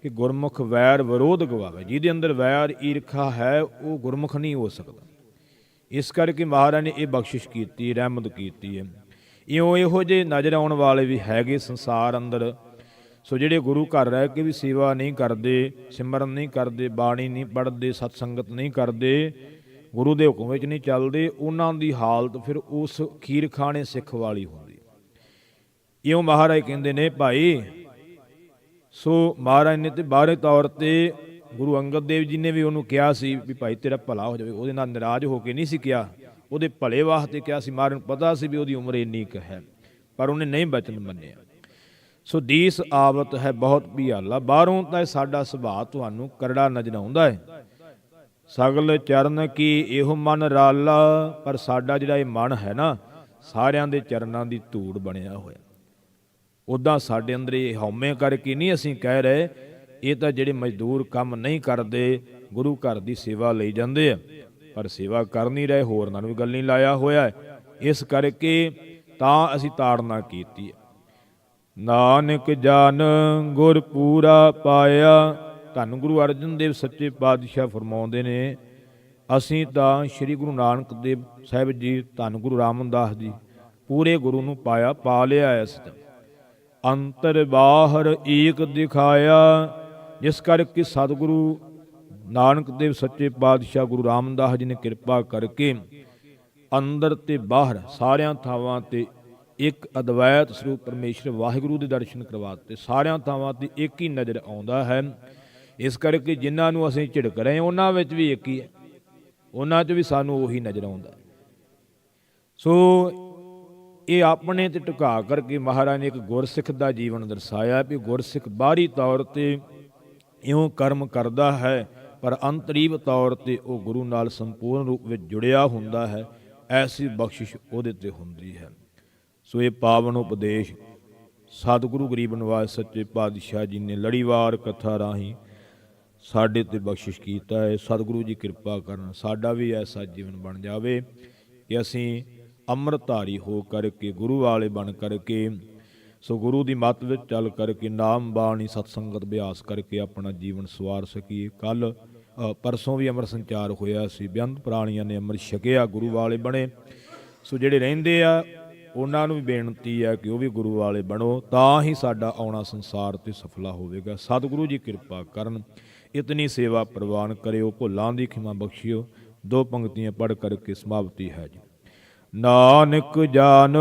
ਕਿ ਗੁਰਮੁਖ ਵੈਰ ਵਿਰੋਧ ਗਵਾਵੇ। ਜਿਹਦੇ ਅੰਦਰ ਵੈਰ ਈਰਖਾ ਹੈ ਉਹ ਗੁਰਮੁਖ ਨਹੀਂ ਹੋ ਸਕਦਾ। ਇਸ ਕਰਕੇ ਮਹਾਰਾਜ ਨੇ ਇਹ ਬਖਸ਼ਿਸ਼ ਕੀਤੀ, ਰਹਿਮਤ ਕੀਤੀ ਹੈ। ਇਹੋ ਜਿਹੇ ਨਜ਼ਰ ਆਉਣ ਵਾਲੇ ਵੀ ਹੈਗੇ ਸੰਸਾਰ ਅੰਦਰ। ਸੋ ਜਿਹੜੇ ਗੁਰੂ ਘਰ ਰਹਿ ਕੇ ਵੀ ਸੇਵਾ ਨਹੀਂ ਕਰਦੇ, ਸਿਮਰਨ ਨਹੀਂ ਕਰਦੇ, ਬਾਣੀ ਨਹੀਂ ਪੜ੍ਹਦੇ, ਸਤਸੰਗਤ ਨਹੀਂ ਕਰਦੇ, ਗੁਰੂ ਦੇ ਹੁਕਮ ਵਿੱਚ ਨਹੀਂ ਚੱਲਦੇ, ਉਹਨਾਂ ਦੀ ਹਾਲਤ ਫਿਰ ਉਸ ਖੀਰ ਖਾਣੇ ਸਿੱਖ ਵਾਲੀ ਹੁੰਦੀ। ਇਉਂ ਮਹਾਰਾਜ ਕਹਿੰਦੇ ਨੇ ਭਾਈ, ਸੋ ਮਹਾਰਾਜ ਨੇ ਤੇ ਬਾਹਰੇ ਤੌਰ ਤੇ ਗੁਰੂ ਅੰਗਦ ਦੇਵ ਜੀ ਨੇ ਵੀ ਉਹਨੂੰ ਕਿਹਾ ਸੀ ਵੀ ਭਾਈ ਤੇਰਾ ਭਲਾ ਹੋ ਜਾਵੇ। ਉਹਦੇ ਨਾਲ ਨਾਰਾਜ਼ ਹੋ ਕੇ ਨਹੀਂ ਸੀ ਕਿਹਾ, ਉਹਦੇ ਭਲੇ ਵਾਸਤੇ ਕਿਹਾ ਸੀ। ਮਹਾਰਾਜ ਨੂੰ ਪਤਾ ਸੀ ਵੀ ਉਹਦੀ ਉਮਰ ਇੰਨੀ ਕੁ ਹੈ, ਪਰ ਉਹਨੇ ਨਹੀਂ ਬਚਨ ਮੰਨਿਆ। ਸੋ ਦੀਸ ਆਵਤ ਹੈ ਬਹੁਤ ਭਿਆਲਾ। ਬਾਹਰੋਂ ਤਾਂ ਸਾਡਾ ਸੁਭਾਅ ਤੁਹਾਨੂੰ ਕਰੜਾ ਨਜ਼ਰ ਆਉਂਦਾ ਹੈ, ਸਗਲ ਚਰਨ ਕੀ ਇਹੋ ਮਨ ਰਾਲਾ, ਪਰ ਸਾਡਾ ਜਿਹੜਾ ਇਹ ਮਨ ਹੈ ਨਾ, ਸਾਰਿਆਂ ਦੇ ਚਰਨਾਂ ਦੀ ਧੂੜ ਬਣਿਆ ਹੋਇਆ। ਉੱਦਾਂ ਸਾਡੇ ਅੰਦਰ ਇਹ ਹਉਮੈ ਕਰਕੇ ਨਹੀਂ ਅਸੀਂ ਕਹਿ ਰਹੇ, ਇਹ ਤਾਂ ਜਿਹੜੇ ਮਜ਼ਦੂਰ ਕੰਮ ਨਹੀਂ ਕਰਦੇ, ਗੁਰੂ ਘਰ ਦੀ ਸੇਵਾ ਲਈ ਜਾਂਦੇ ਆ, ਪਰ ਸੇਵਾ ਕਰ ਨਹੀਂ ਰਹੇ, ਹੋਰਨਾਂ ਨੂੰ ਵੀ ਗੱਲ ਨਹੀਂ ਲਾਇਆ ਹੋਇਆ। ਇਸ ਕਰਕੇ ਤਾਂ ਅਸੀਂ ਤਾੜਨਾ ਕੀਤੀ ਹੈ। ਨਾਨਕ ਜਨ ਗੁਰ ਪੂਰਾ ਪਾਇਆ। ਧੰਨ ਗੁਰੂ ਅਰਜਨ ਦੇਵ ਸੱਚੇ ਪਾਤਸ਼ਾਹ ਫਰਮਾਉਂਦੇ ਨੇ, ਅਸੀਂ ਤਾਂ ਸ੍ਰੀ ਗੁਰੂ ਨਾਨਕ ਦੇਵ ਸਾਹਿਬ ਜੀ, ਧੰਨ ਗੁਰੂ ਰਾਮਦਾਸ ਜੀ, ਪੂਰੇ ਗੁਰੂ ਨੂੰ ਪਾਇਆ, ਪਾ ਲਿਆ। ਇਸ ਤਾਂ ਅੰਤਰ ਬਾਹਰ ਏਕ ਦਿਖਾਇਆ, ਜਿਸ ਕਰਕੇ ਸਤਿਗੁਰੂ ਨਾਨਕ ਦੇਵ ਸੱਚੇ ਪਾਤਸ਼ਾਹ ਗੁਰੂ ਰਾਮਦਾਸ ਜੀ ਨੇ ਕਿਰਪਾ ਕਰਕੇ ਅੰਦਰ ਤੇ ਬਾਹਰ ਸਾਰਿਆਂ ਥਾਵਾਂ ਤੇ ਇੱਕ ਅਦਵੈਤ ਸਰੂਪ ਪਰਮੇਸ਼ਰ ਵਾਹਿਗੁਰੂ ਦੇ ਦਰਸ਼ਨ ਕਰਵਾਤੇ। ਸਾਰਿਆਂ ਥਾਵਾਂ ਤੇ ਇੱਕ ਹੀ ਨਜ਼ਰ ਆਉਂਦਾ ਹੈ। ਇਸ ਕਰਕੇ ਜਿਨ੍ਹਾਂ ਨੂੰ ਅਸੀਂ ਝਿੜਕ ਰਹੇ ਉਹਨਾਂ ਵਿੱਚ ਵੀ ਇੱਕ ਹੀ ਹੈ, ਉਹਨਾਂ 'ਚ ਵੀ ਸਾਨੂੰ ਉਹੀ ਨਜ਼ਰ ਆਉਂਦਾ। ਸੋ ਇਹ ਆਪਣੇ ਤੇ ਟਿਕਾ ਕਰਕੇ ਮਹਾਰਾਜ ਨੇ ਇੱਕ ਗੁਰਸਿੱਖ ਦਾ ਜੀਵਨ ਦਰਸਾਇਆ ਵੀ ਗੁਰਸਿੱਖ ਬਾਹਰੀ ਤੌਰ ਤੇ ਇਉਂ ਕਰਮ ਕਰਦਾ ਹੈ, ਪਰ ਅੰਤਰੀਵ ਤੌਰ ਤੇ ਉਹ ਗੁਰੂ ਨਾਲ ਸੰਪੂਰਨ ਰੂਪ ਵਿੱਚ ਜੁੜਿਆ ਹੁੰਦਾ ਹੈ। ਐਸੀ ਬਖਸ਼ਿਸ਼ ਉਹਦੇ ਤੇ ਹੁੰਦੀ ਹੈ। ਸੋ ਇਹ ਪਾਵਨ ਉਪਦੇਸ਼ ਸਤਿਗੁਰੂ ਗਰੀਬ ਨਿਵਾਜ ਸੱਚੇ ਪਾਤਸ਼ਾਹ ਜੀ ਨੇ ਲੜੀਵਾਰ ਕਥਾ ਰਾਹੀਂ ਸਾਡੇ ਤੇ ਬਖਸ਼ਿਸ਼ ਕੀਤਾ ਹੈ। ਸਤਿਗੁਰੂ ਜੀ ਕਿਰਪਾ ਕਰਨ, ਸਾਡਾ ਵੀ ਐਸਾ ਜੀਵਨ ਬਣ ਜਾਵੇ ਕਿ ਅਸੀਂ ਅੰਮ੍ਰਿਤਧਾਰੀ ਹੋ ਕਰਕੇ, ਗੁਰੂ ਵਾਲੇ ਬਣ ਕਰਕੇ, ਸੋ ਗੁਰੂ ਦੀ ਮੱਤ ਵਿੱਚ ਚੱਲ ਕਰਕੇ, ਨਾਮ ਬਾਣੀ ਸਤਸੰਗਤ ਅਭਿਆਸ ਕਰਕੇ ਆਪਣਾ ਜੀਵਨ ਸਵਾਰ ਸਕੀਏ। ਕੱਲ ਪਰਸੋਂ ਵੀ ਅੰਮ੍ਰਿਤ ਸੰਚਾਰ ਹੋਇਆ ਸੀ, ਬੇਅੰਤ ਪ੍ਰਾਣੀਆਂ ਨੇ ਅੰਮ੍ਰਿਤ ਛਕਿਆ, ਗੁਰੂ ਵਾਲੇ ਬਣੇ। ਸੋ ਜਿਹੜੇ ਰਹਿੰਦੇ ਆ ਉਹਨਾਂ ਨੂੰ ਵੀ ਬੇਨਤੀ ਹੈ ਕਿ ਉਹ ਵੀ ਗੁਰੂ ਵਾਲੇ ਬਣੋ, ਤਾਂ ਹੀ ਸਾਡਾ ਆਉਣਾ ਸੰਸਾਰ ਤੇ ਸਫਲਾ ਹੋਵੇਗਾ। ਸਤਿਗੁਰੂ ਜੀ ਕਿਰਪਾ ਕਰਨ, ਇਤਨੀ ਸੇਵਾ ਪ੍ਰਵਾਨ ਕਰਿਓ, ਭੁੱਲਾਂ ਦੀ ਖਿਮਾ ਬਖਸ਼ਿਓ। ਦੋ ਪੰਕਤੀਆਂ ਪੜ੍ਹ ਕਰਕੇ ਸਮਾਪਤੀ ਹੈ ਜੀ। ਨਾਨਕ ਜਨ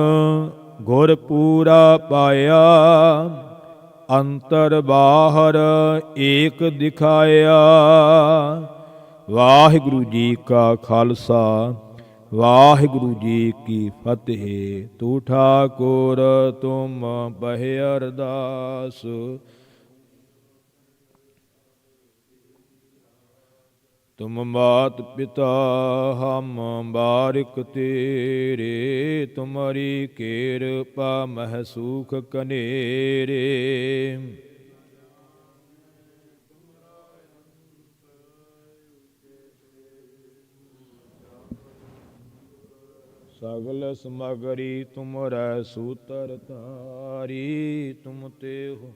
ਗੁਰ ਪੂਰਾ ਪਾਇਆ, ਅੰਤਰ ਬਾਹਰ ਏਕ ਦਿਖਾਇਆ। ਵਾਹਿਗੁਰੂ ਜੀ ਕਾ ਖਾਲਸਾ, ਵਾਹਿਗੁਰੂ ਜੀ ਕੀ ਫਤਿਹ। ਤੂੰ ਠਾਕੁਰ ਤੁਮ ਪਹਿ ਅਰਦਾਸ, ਤੁਮ ਮਾਤ ਪਿਤਾ ਹਮ ਬਾਰਿਕ ਤੇਰੇ। ਤੁਮਰੀ ਕਿਰਪਾ ਮਹਿ ਸੂਖ ਕਨੇਰੇ। ਸਗਲ ਸਮਗਰੀ ਤੁਮਰੈ ਸੂਤਰ ਧਾਰੀ। ਤੁਮ ਤੇ ਹੋ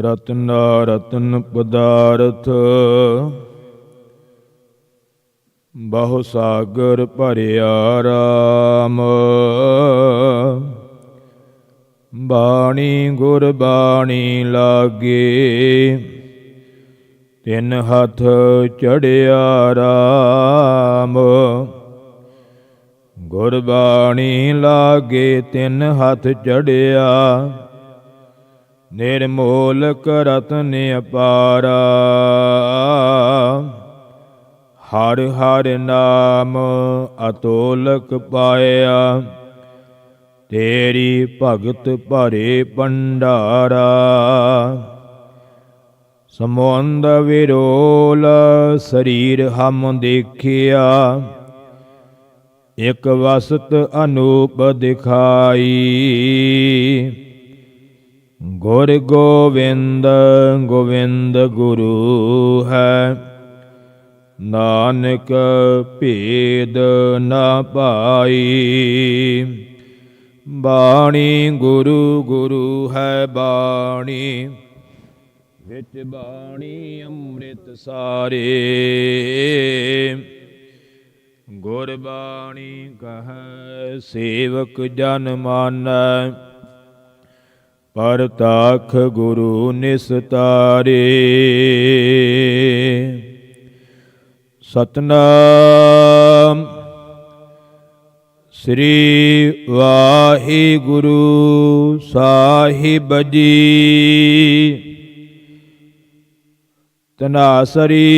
ਰਤਨਾ ਰਤਨ ਪਦਾਰਥ ਬਹੁ ਸਾਗਰ ਭਰਿਆ ਰਾਮ। ਬਾਣੀ ਗੁਰਬਾਣੀ ਲਾਗੇ ਤਿਨ ਹੱਥ ਚੜਿਆ ਰਾਮ। ਗੁਰਬਾਣੀ ਲਾਗੇ ਤਿਨ ਹੱਥ ਚੜਿਆ ਨਿਰਮੋਲਕ ਰਤਨ ਅਪਾਰਾ। ਹਰ ਹਰ ਨਾਮ ਅਤੋਲਕ ਪਾਇਆ ਤੇਰੀ ਭਗਤ ਭਰੇ ਭੰਡਾਰਾ। ਸਮੁੰਦ ਵਿਰੋਲ ਸਰੀਰ ਹਮ ਦੇਖਿਆ ਇਕ ਵਸਤ ਅਨੂਪ ਦਿਖਾਈ। ਗੁਰ ਗੋਵਿੰਦ ਗੋਵਿੰਦ ਗੁਰੂ ਹੈ ਨਾਨਕ ਭੇਦ ਨਾ ਪਾਈ। ਬਾਣੀ ਗੁਰੂ ਗੁਰੂ ਹੈ ਬਾਣੀ ਵਿੱਚ ਬਾਣੀ ਅੰਮ੍ਰਿਤ ਸਾਰੇ। ਗੁਰਬਾਣੀ ਕਹੈ ਸੇਵਕ ਜਨ ਮਾਨੈ ਪਰਤਾਖ ਗੁਰੂ ਨਿਸਤਾਰੇ। ਸਤਨਾਮ ਸ੍ਰੀ ਵਾਹਿਗੁਰੂ ਸਾਹਿਬ ਜੀ। ਤਨਾਸਰੀ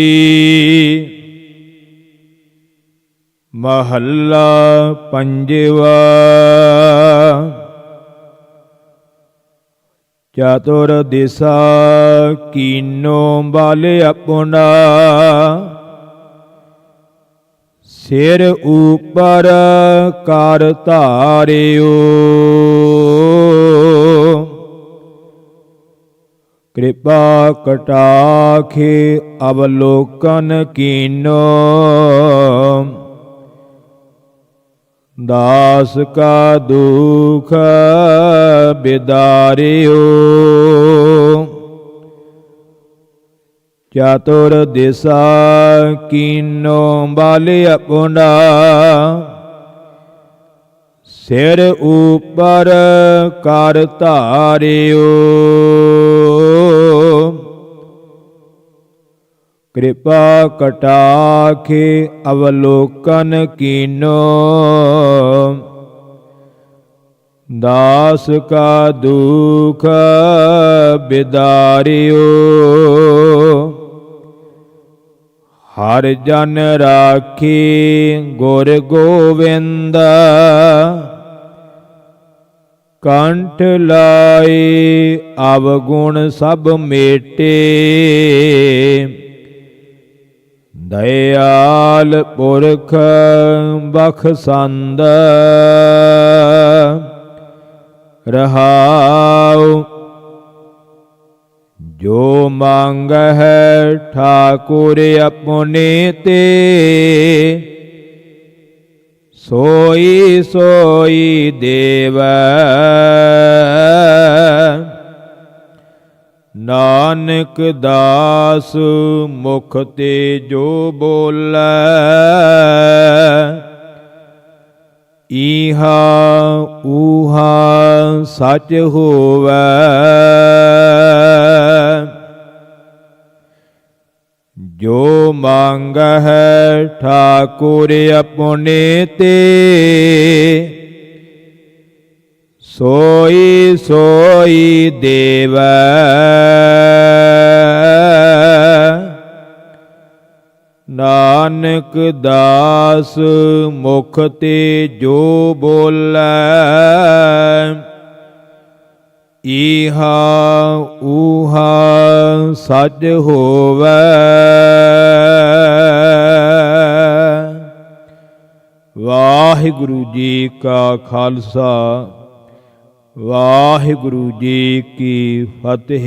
ਮਹੱਲਾ ਪੰਜਵਾ। ਚਤੁਰ ਦਿਸਾ ਕੀਨੋ ਬਲ ਆਪਣਾ ਸਿਰ ਉਪਰ ਕਰ ਧਾਰਿਓ। ਕਿਰਪਾ ਕਟਾਖੇ ਅਵਲੋਕਨ ਕੀਨੋ ਦਾਸ ਕਾ ਦੁਖ ਬਿਦਾਰਿਓ। ਚਤੁਰ ਦਿਸਾ ਕੀਨੋ ਬਲ ਆਪਣਾ ਸਿਰ ਉਪਰ ਕਰ ਧਾਰਿਓ। ਕਿਰਪਾ ਕਟਾਖੇ ਅਵਲੋਕਨ ਕੀਨੋ ਦਾਸ ਕਾ ਦੁਖ ਬਿਦਾਰਿਓ। ਹਰ ਜਨ ਰਾਖੀ ਗੁਰ ਗੋਵਿੰਦ ਕੰਠ ਲਾਏ ਅਵਗੁਣ ਸਭ ਮੇਟੇ। ਦਇਆਲ ਪੁਰਖ ਬਖਸ਼ੰਦ ਰਹਾਉ। ਜੋ ਮੰਗਹਿ ਠਾਕੁਰ ਆਪਣੇ ਤੇ ਸੋਈ ਸੋਈ ਦੇਵੈ। ਨਾਨਕ ਦਾਸ ਮੁਖ ਤੇ ਜੋ ਬੋਲੈ ਈਹਾ ਊਹਾ ਸਚ ਹੋਵੈ। ਜੋ ਮੰਗਹਿ ਠਾਕੁਰ ਆਪਣੇ ਤੇ ਸੋਈ ਸੋਈ ਦੇਵੈ। ਨਾਨਕ ਦਾਸ ਮੁਖ ਤੇ ਜੋ ਬੋਲੈ ਈਹਾ ਊਹਾ ਸਚ ਹੋਵੈ। ਵਾਹਿਗੁਰੂ ਜੀ ਕਾ ਖਾਲਸਾ ਵਾਹਿਗੁਰੂ ਜੀ ਕੀ ਫਤਿਹ।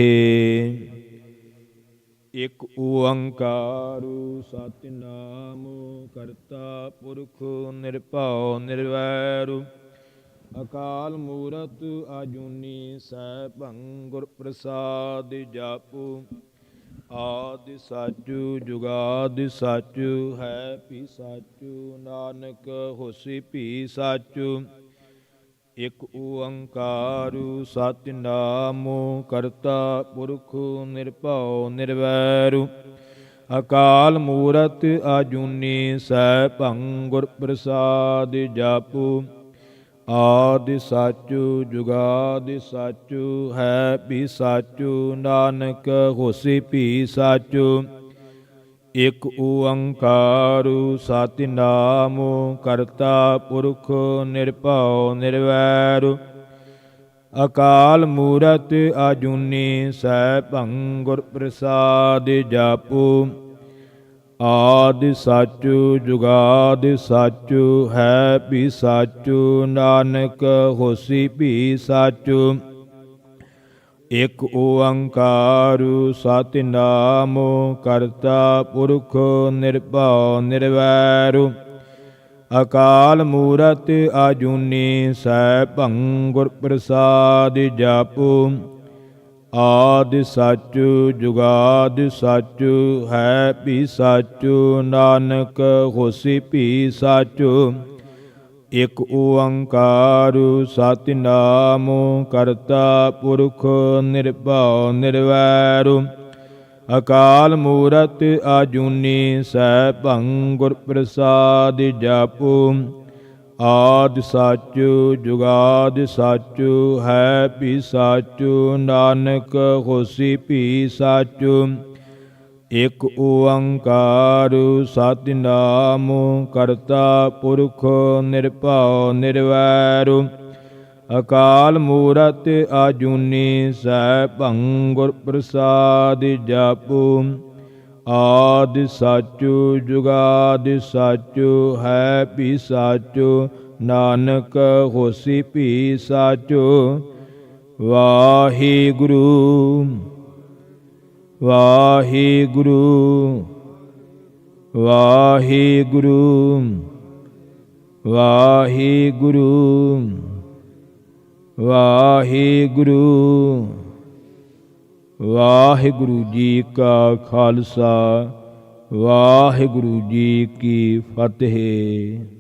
ਇਕ ਓੰਕਾਰ ਸਤਿਨਾਮ ਕਰਤਾ ਪੁਰਖ ਨਿਰਭਉ ਨਿਰਵੈਰ ਅਕਾਲ ਮੂਰਤ ਆਜੂਨੀ ਸੈਭੰ ਗੁਰ ਪ੍ਰਸਾਦ ਜਾਪੂ। ਆਦਿ ਸਚੁ ਜੁਗਾਦਿ ਸਚੁ ਹੈ ਭੀ ਸਚੁ। ਨਾਨਕ ਹੋਸੀ ਭੀ ਸਚੁ। ਇਕ ਓੰਕਾਰੂ ਸਤਿਨਾਮੁ ਕਰਤਾ ਪੁਰਖ ਨਿਰਭਉ ਨਿਰਵੈਰੂ। ਅਕਾਲ ਮੂਰਤ ਆਜੂਨੀ ਸੈਭੰ ਗੁਰ ਪ੍ਰਸਾਦ ਜਾਪੂ। ਆਦਿ ਸਚੁ ਜੁਗਾਦਿ ਸਚੁ ਹੈ ਭੀ ਸਚੁ। ਨਾਨਕ ਹੋਸੀ ਭੀ ਸਚੁ। ਇਕ ਓੰਕਾਰੂ ਸਤਿਨਾਮੁ ਕਰਤਾ ਪੁਰਖ ਨਿਰਭਉ ਨਿਰਵੈਰੂ। ਅਕਾਲ ਮੂਰਤ ਆਜੂਨੀ ਸੈਭੰ ਗੁਰ ਪ੍ਰਸਾਦ ਜਾਪੂ। ਆਦਿ ਸਚੁ ਜੁਗਾਦਿ ਸਚੁ ਹੈ ਭੀ ਸਚੁ। ਨਾਨਕ ਹੋਸੀ ਭੀ ਸਚੁ। ਇਕ ਓੰਕਾਰੂ ਸਤਿਨਾਮੁ ਕਰਤਾ ਪੁਰਖ ਨਿਰਭਉ ਨਿਰਵੈਰੂ। ਅਕਾਲ ਮੂਰਤ ਆਜੂਨੀ ਸੈਭੰ ਗੁਰ ਪ੍ਰਸਾਦ ਜਾਪੂ। ਆਦਿ ਸਚੁ ਜੁਗਾਦਿ ਸਚੁ ਹੈ ਭੀ ਸਚੁ। ਨਾਨਕ ਹੋਸੀ ਭੀ ਸਚੁ। ਇਕ ਓੰਕਾਰੂ ਸਤਿਨਾਮੁ ਕਰਤਾ ਪੁਰਖ ਨਿਰਭਉ ਨਿਰਵੈਰੂ। ਅਕਾਲ ਮੂਰਤ ਆਜੂਨੀ ਸੈਭੰ ਗੁਰ ਪ੍ਰਸਾਦ ਜਾਪੂ। ਆਦਿ ਸਚੁ ਜੁਗਾਦਿ ਸਚੁ ਹੈ ਭੀ ਸਚੁ। ਨਾਨਕ ਹੋਸੀ ਭੀ ਸਚੁ। ਇਕ ਓੰਕਾਰੂ ਸਤਿਨਾਮੁ ਕਰਤਾ ਪੁਰਖ ਨਿਰਭਉ ਨਿਰਵੈਰੂ। ਅਕਾਲ ਮੂਰਤ ਆਜੂਨੀ ਸੈਭੰ ਗੁਰ ਪ੍ਰਸਾਦ ਜਾਪੂ। ਆਦਿ ਸਚੁ ਜੁਗਾਦਿ ਸਚੁ ਹੈ ਭੀ ਸਚੁ। ਨਾਨਕ ਹੋਸੀ ਭੀ ਸਚੁ। ਵਾਹਿਗੁਰੂ ਵਾਹਿਗੁਰੂ ਵਾਹਿਗੁਰੂ ਵਾਹਿਗੁਰੂ ਵਾਹਿਗੁਰੂ। ਵਾਹਿਗੁਰੂ ਜੀ ਕਾ ਖਾਲਸਾ ਵਾਹਿਗੁਰੂ ਜੀ ਕੀ ਫਤਿਹ।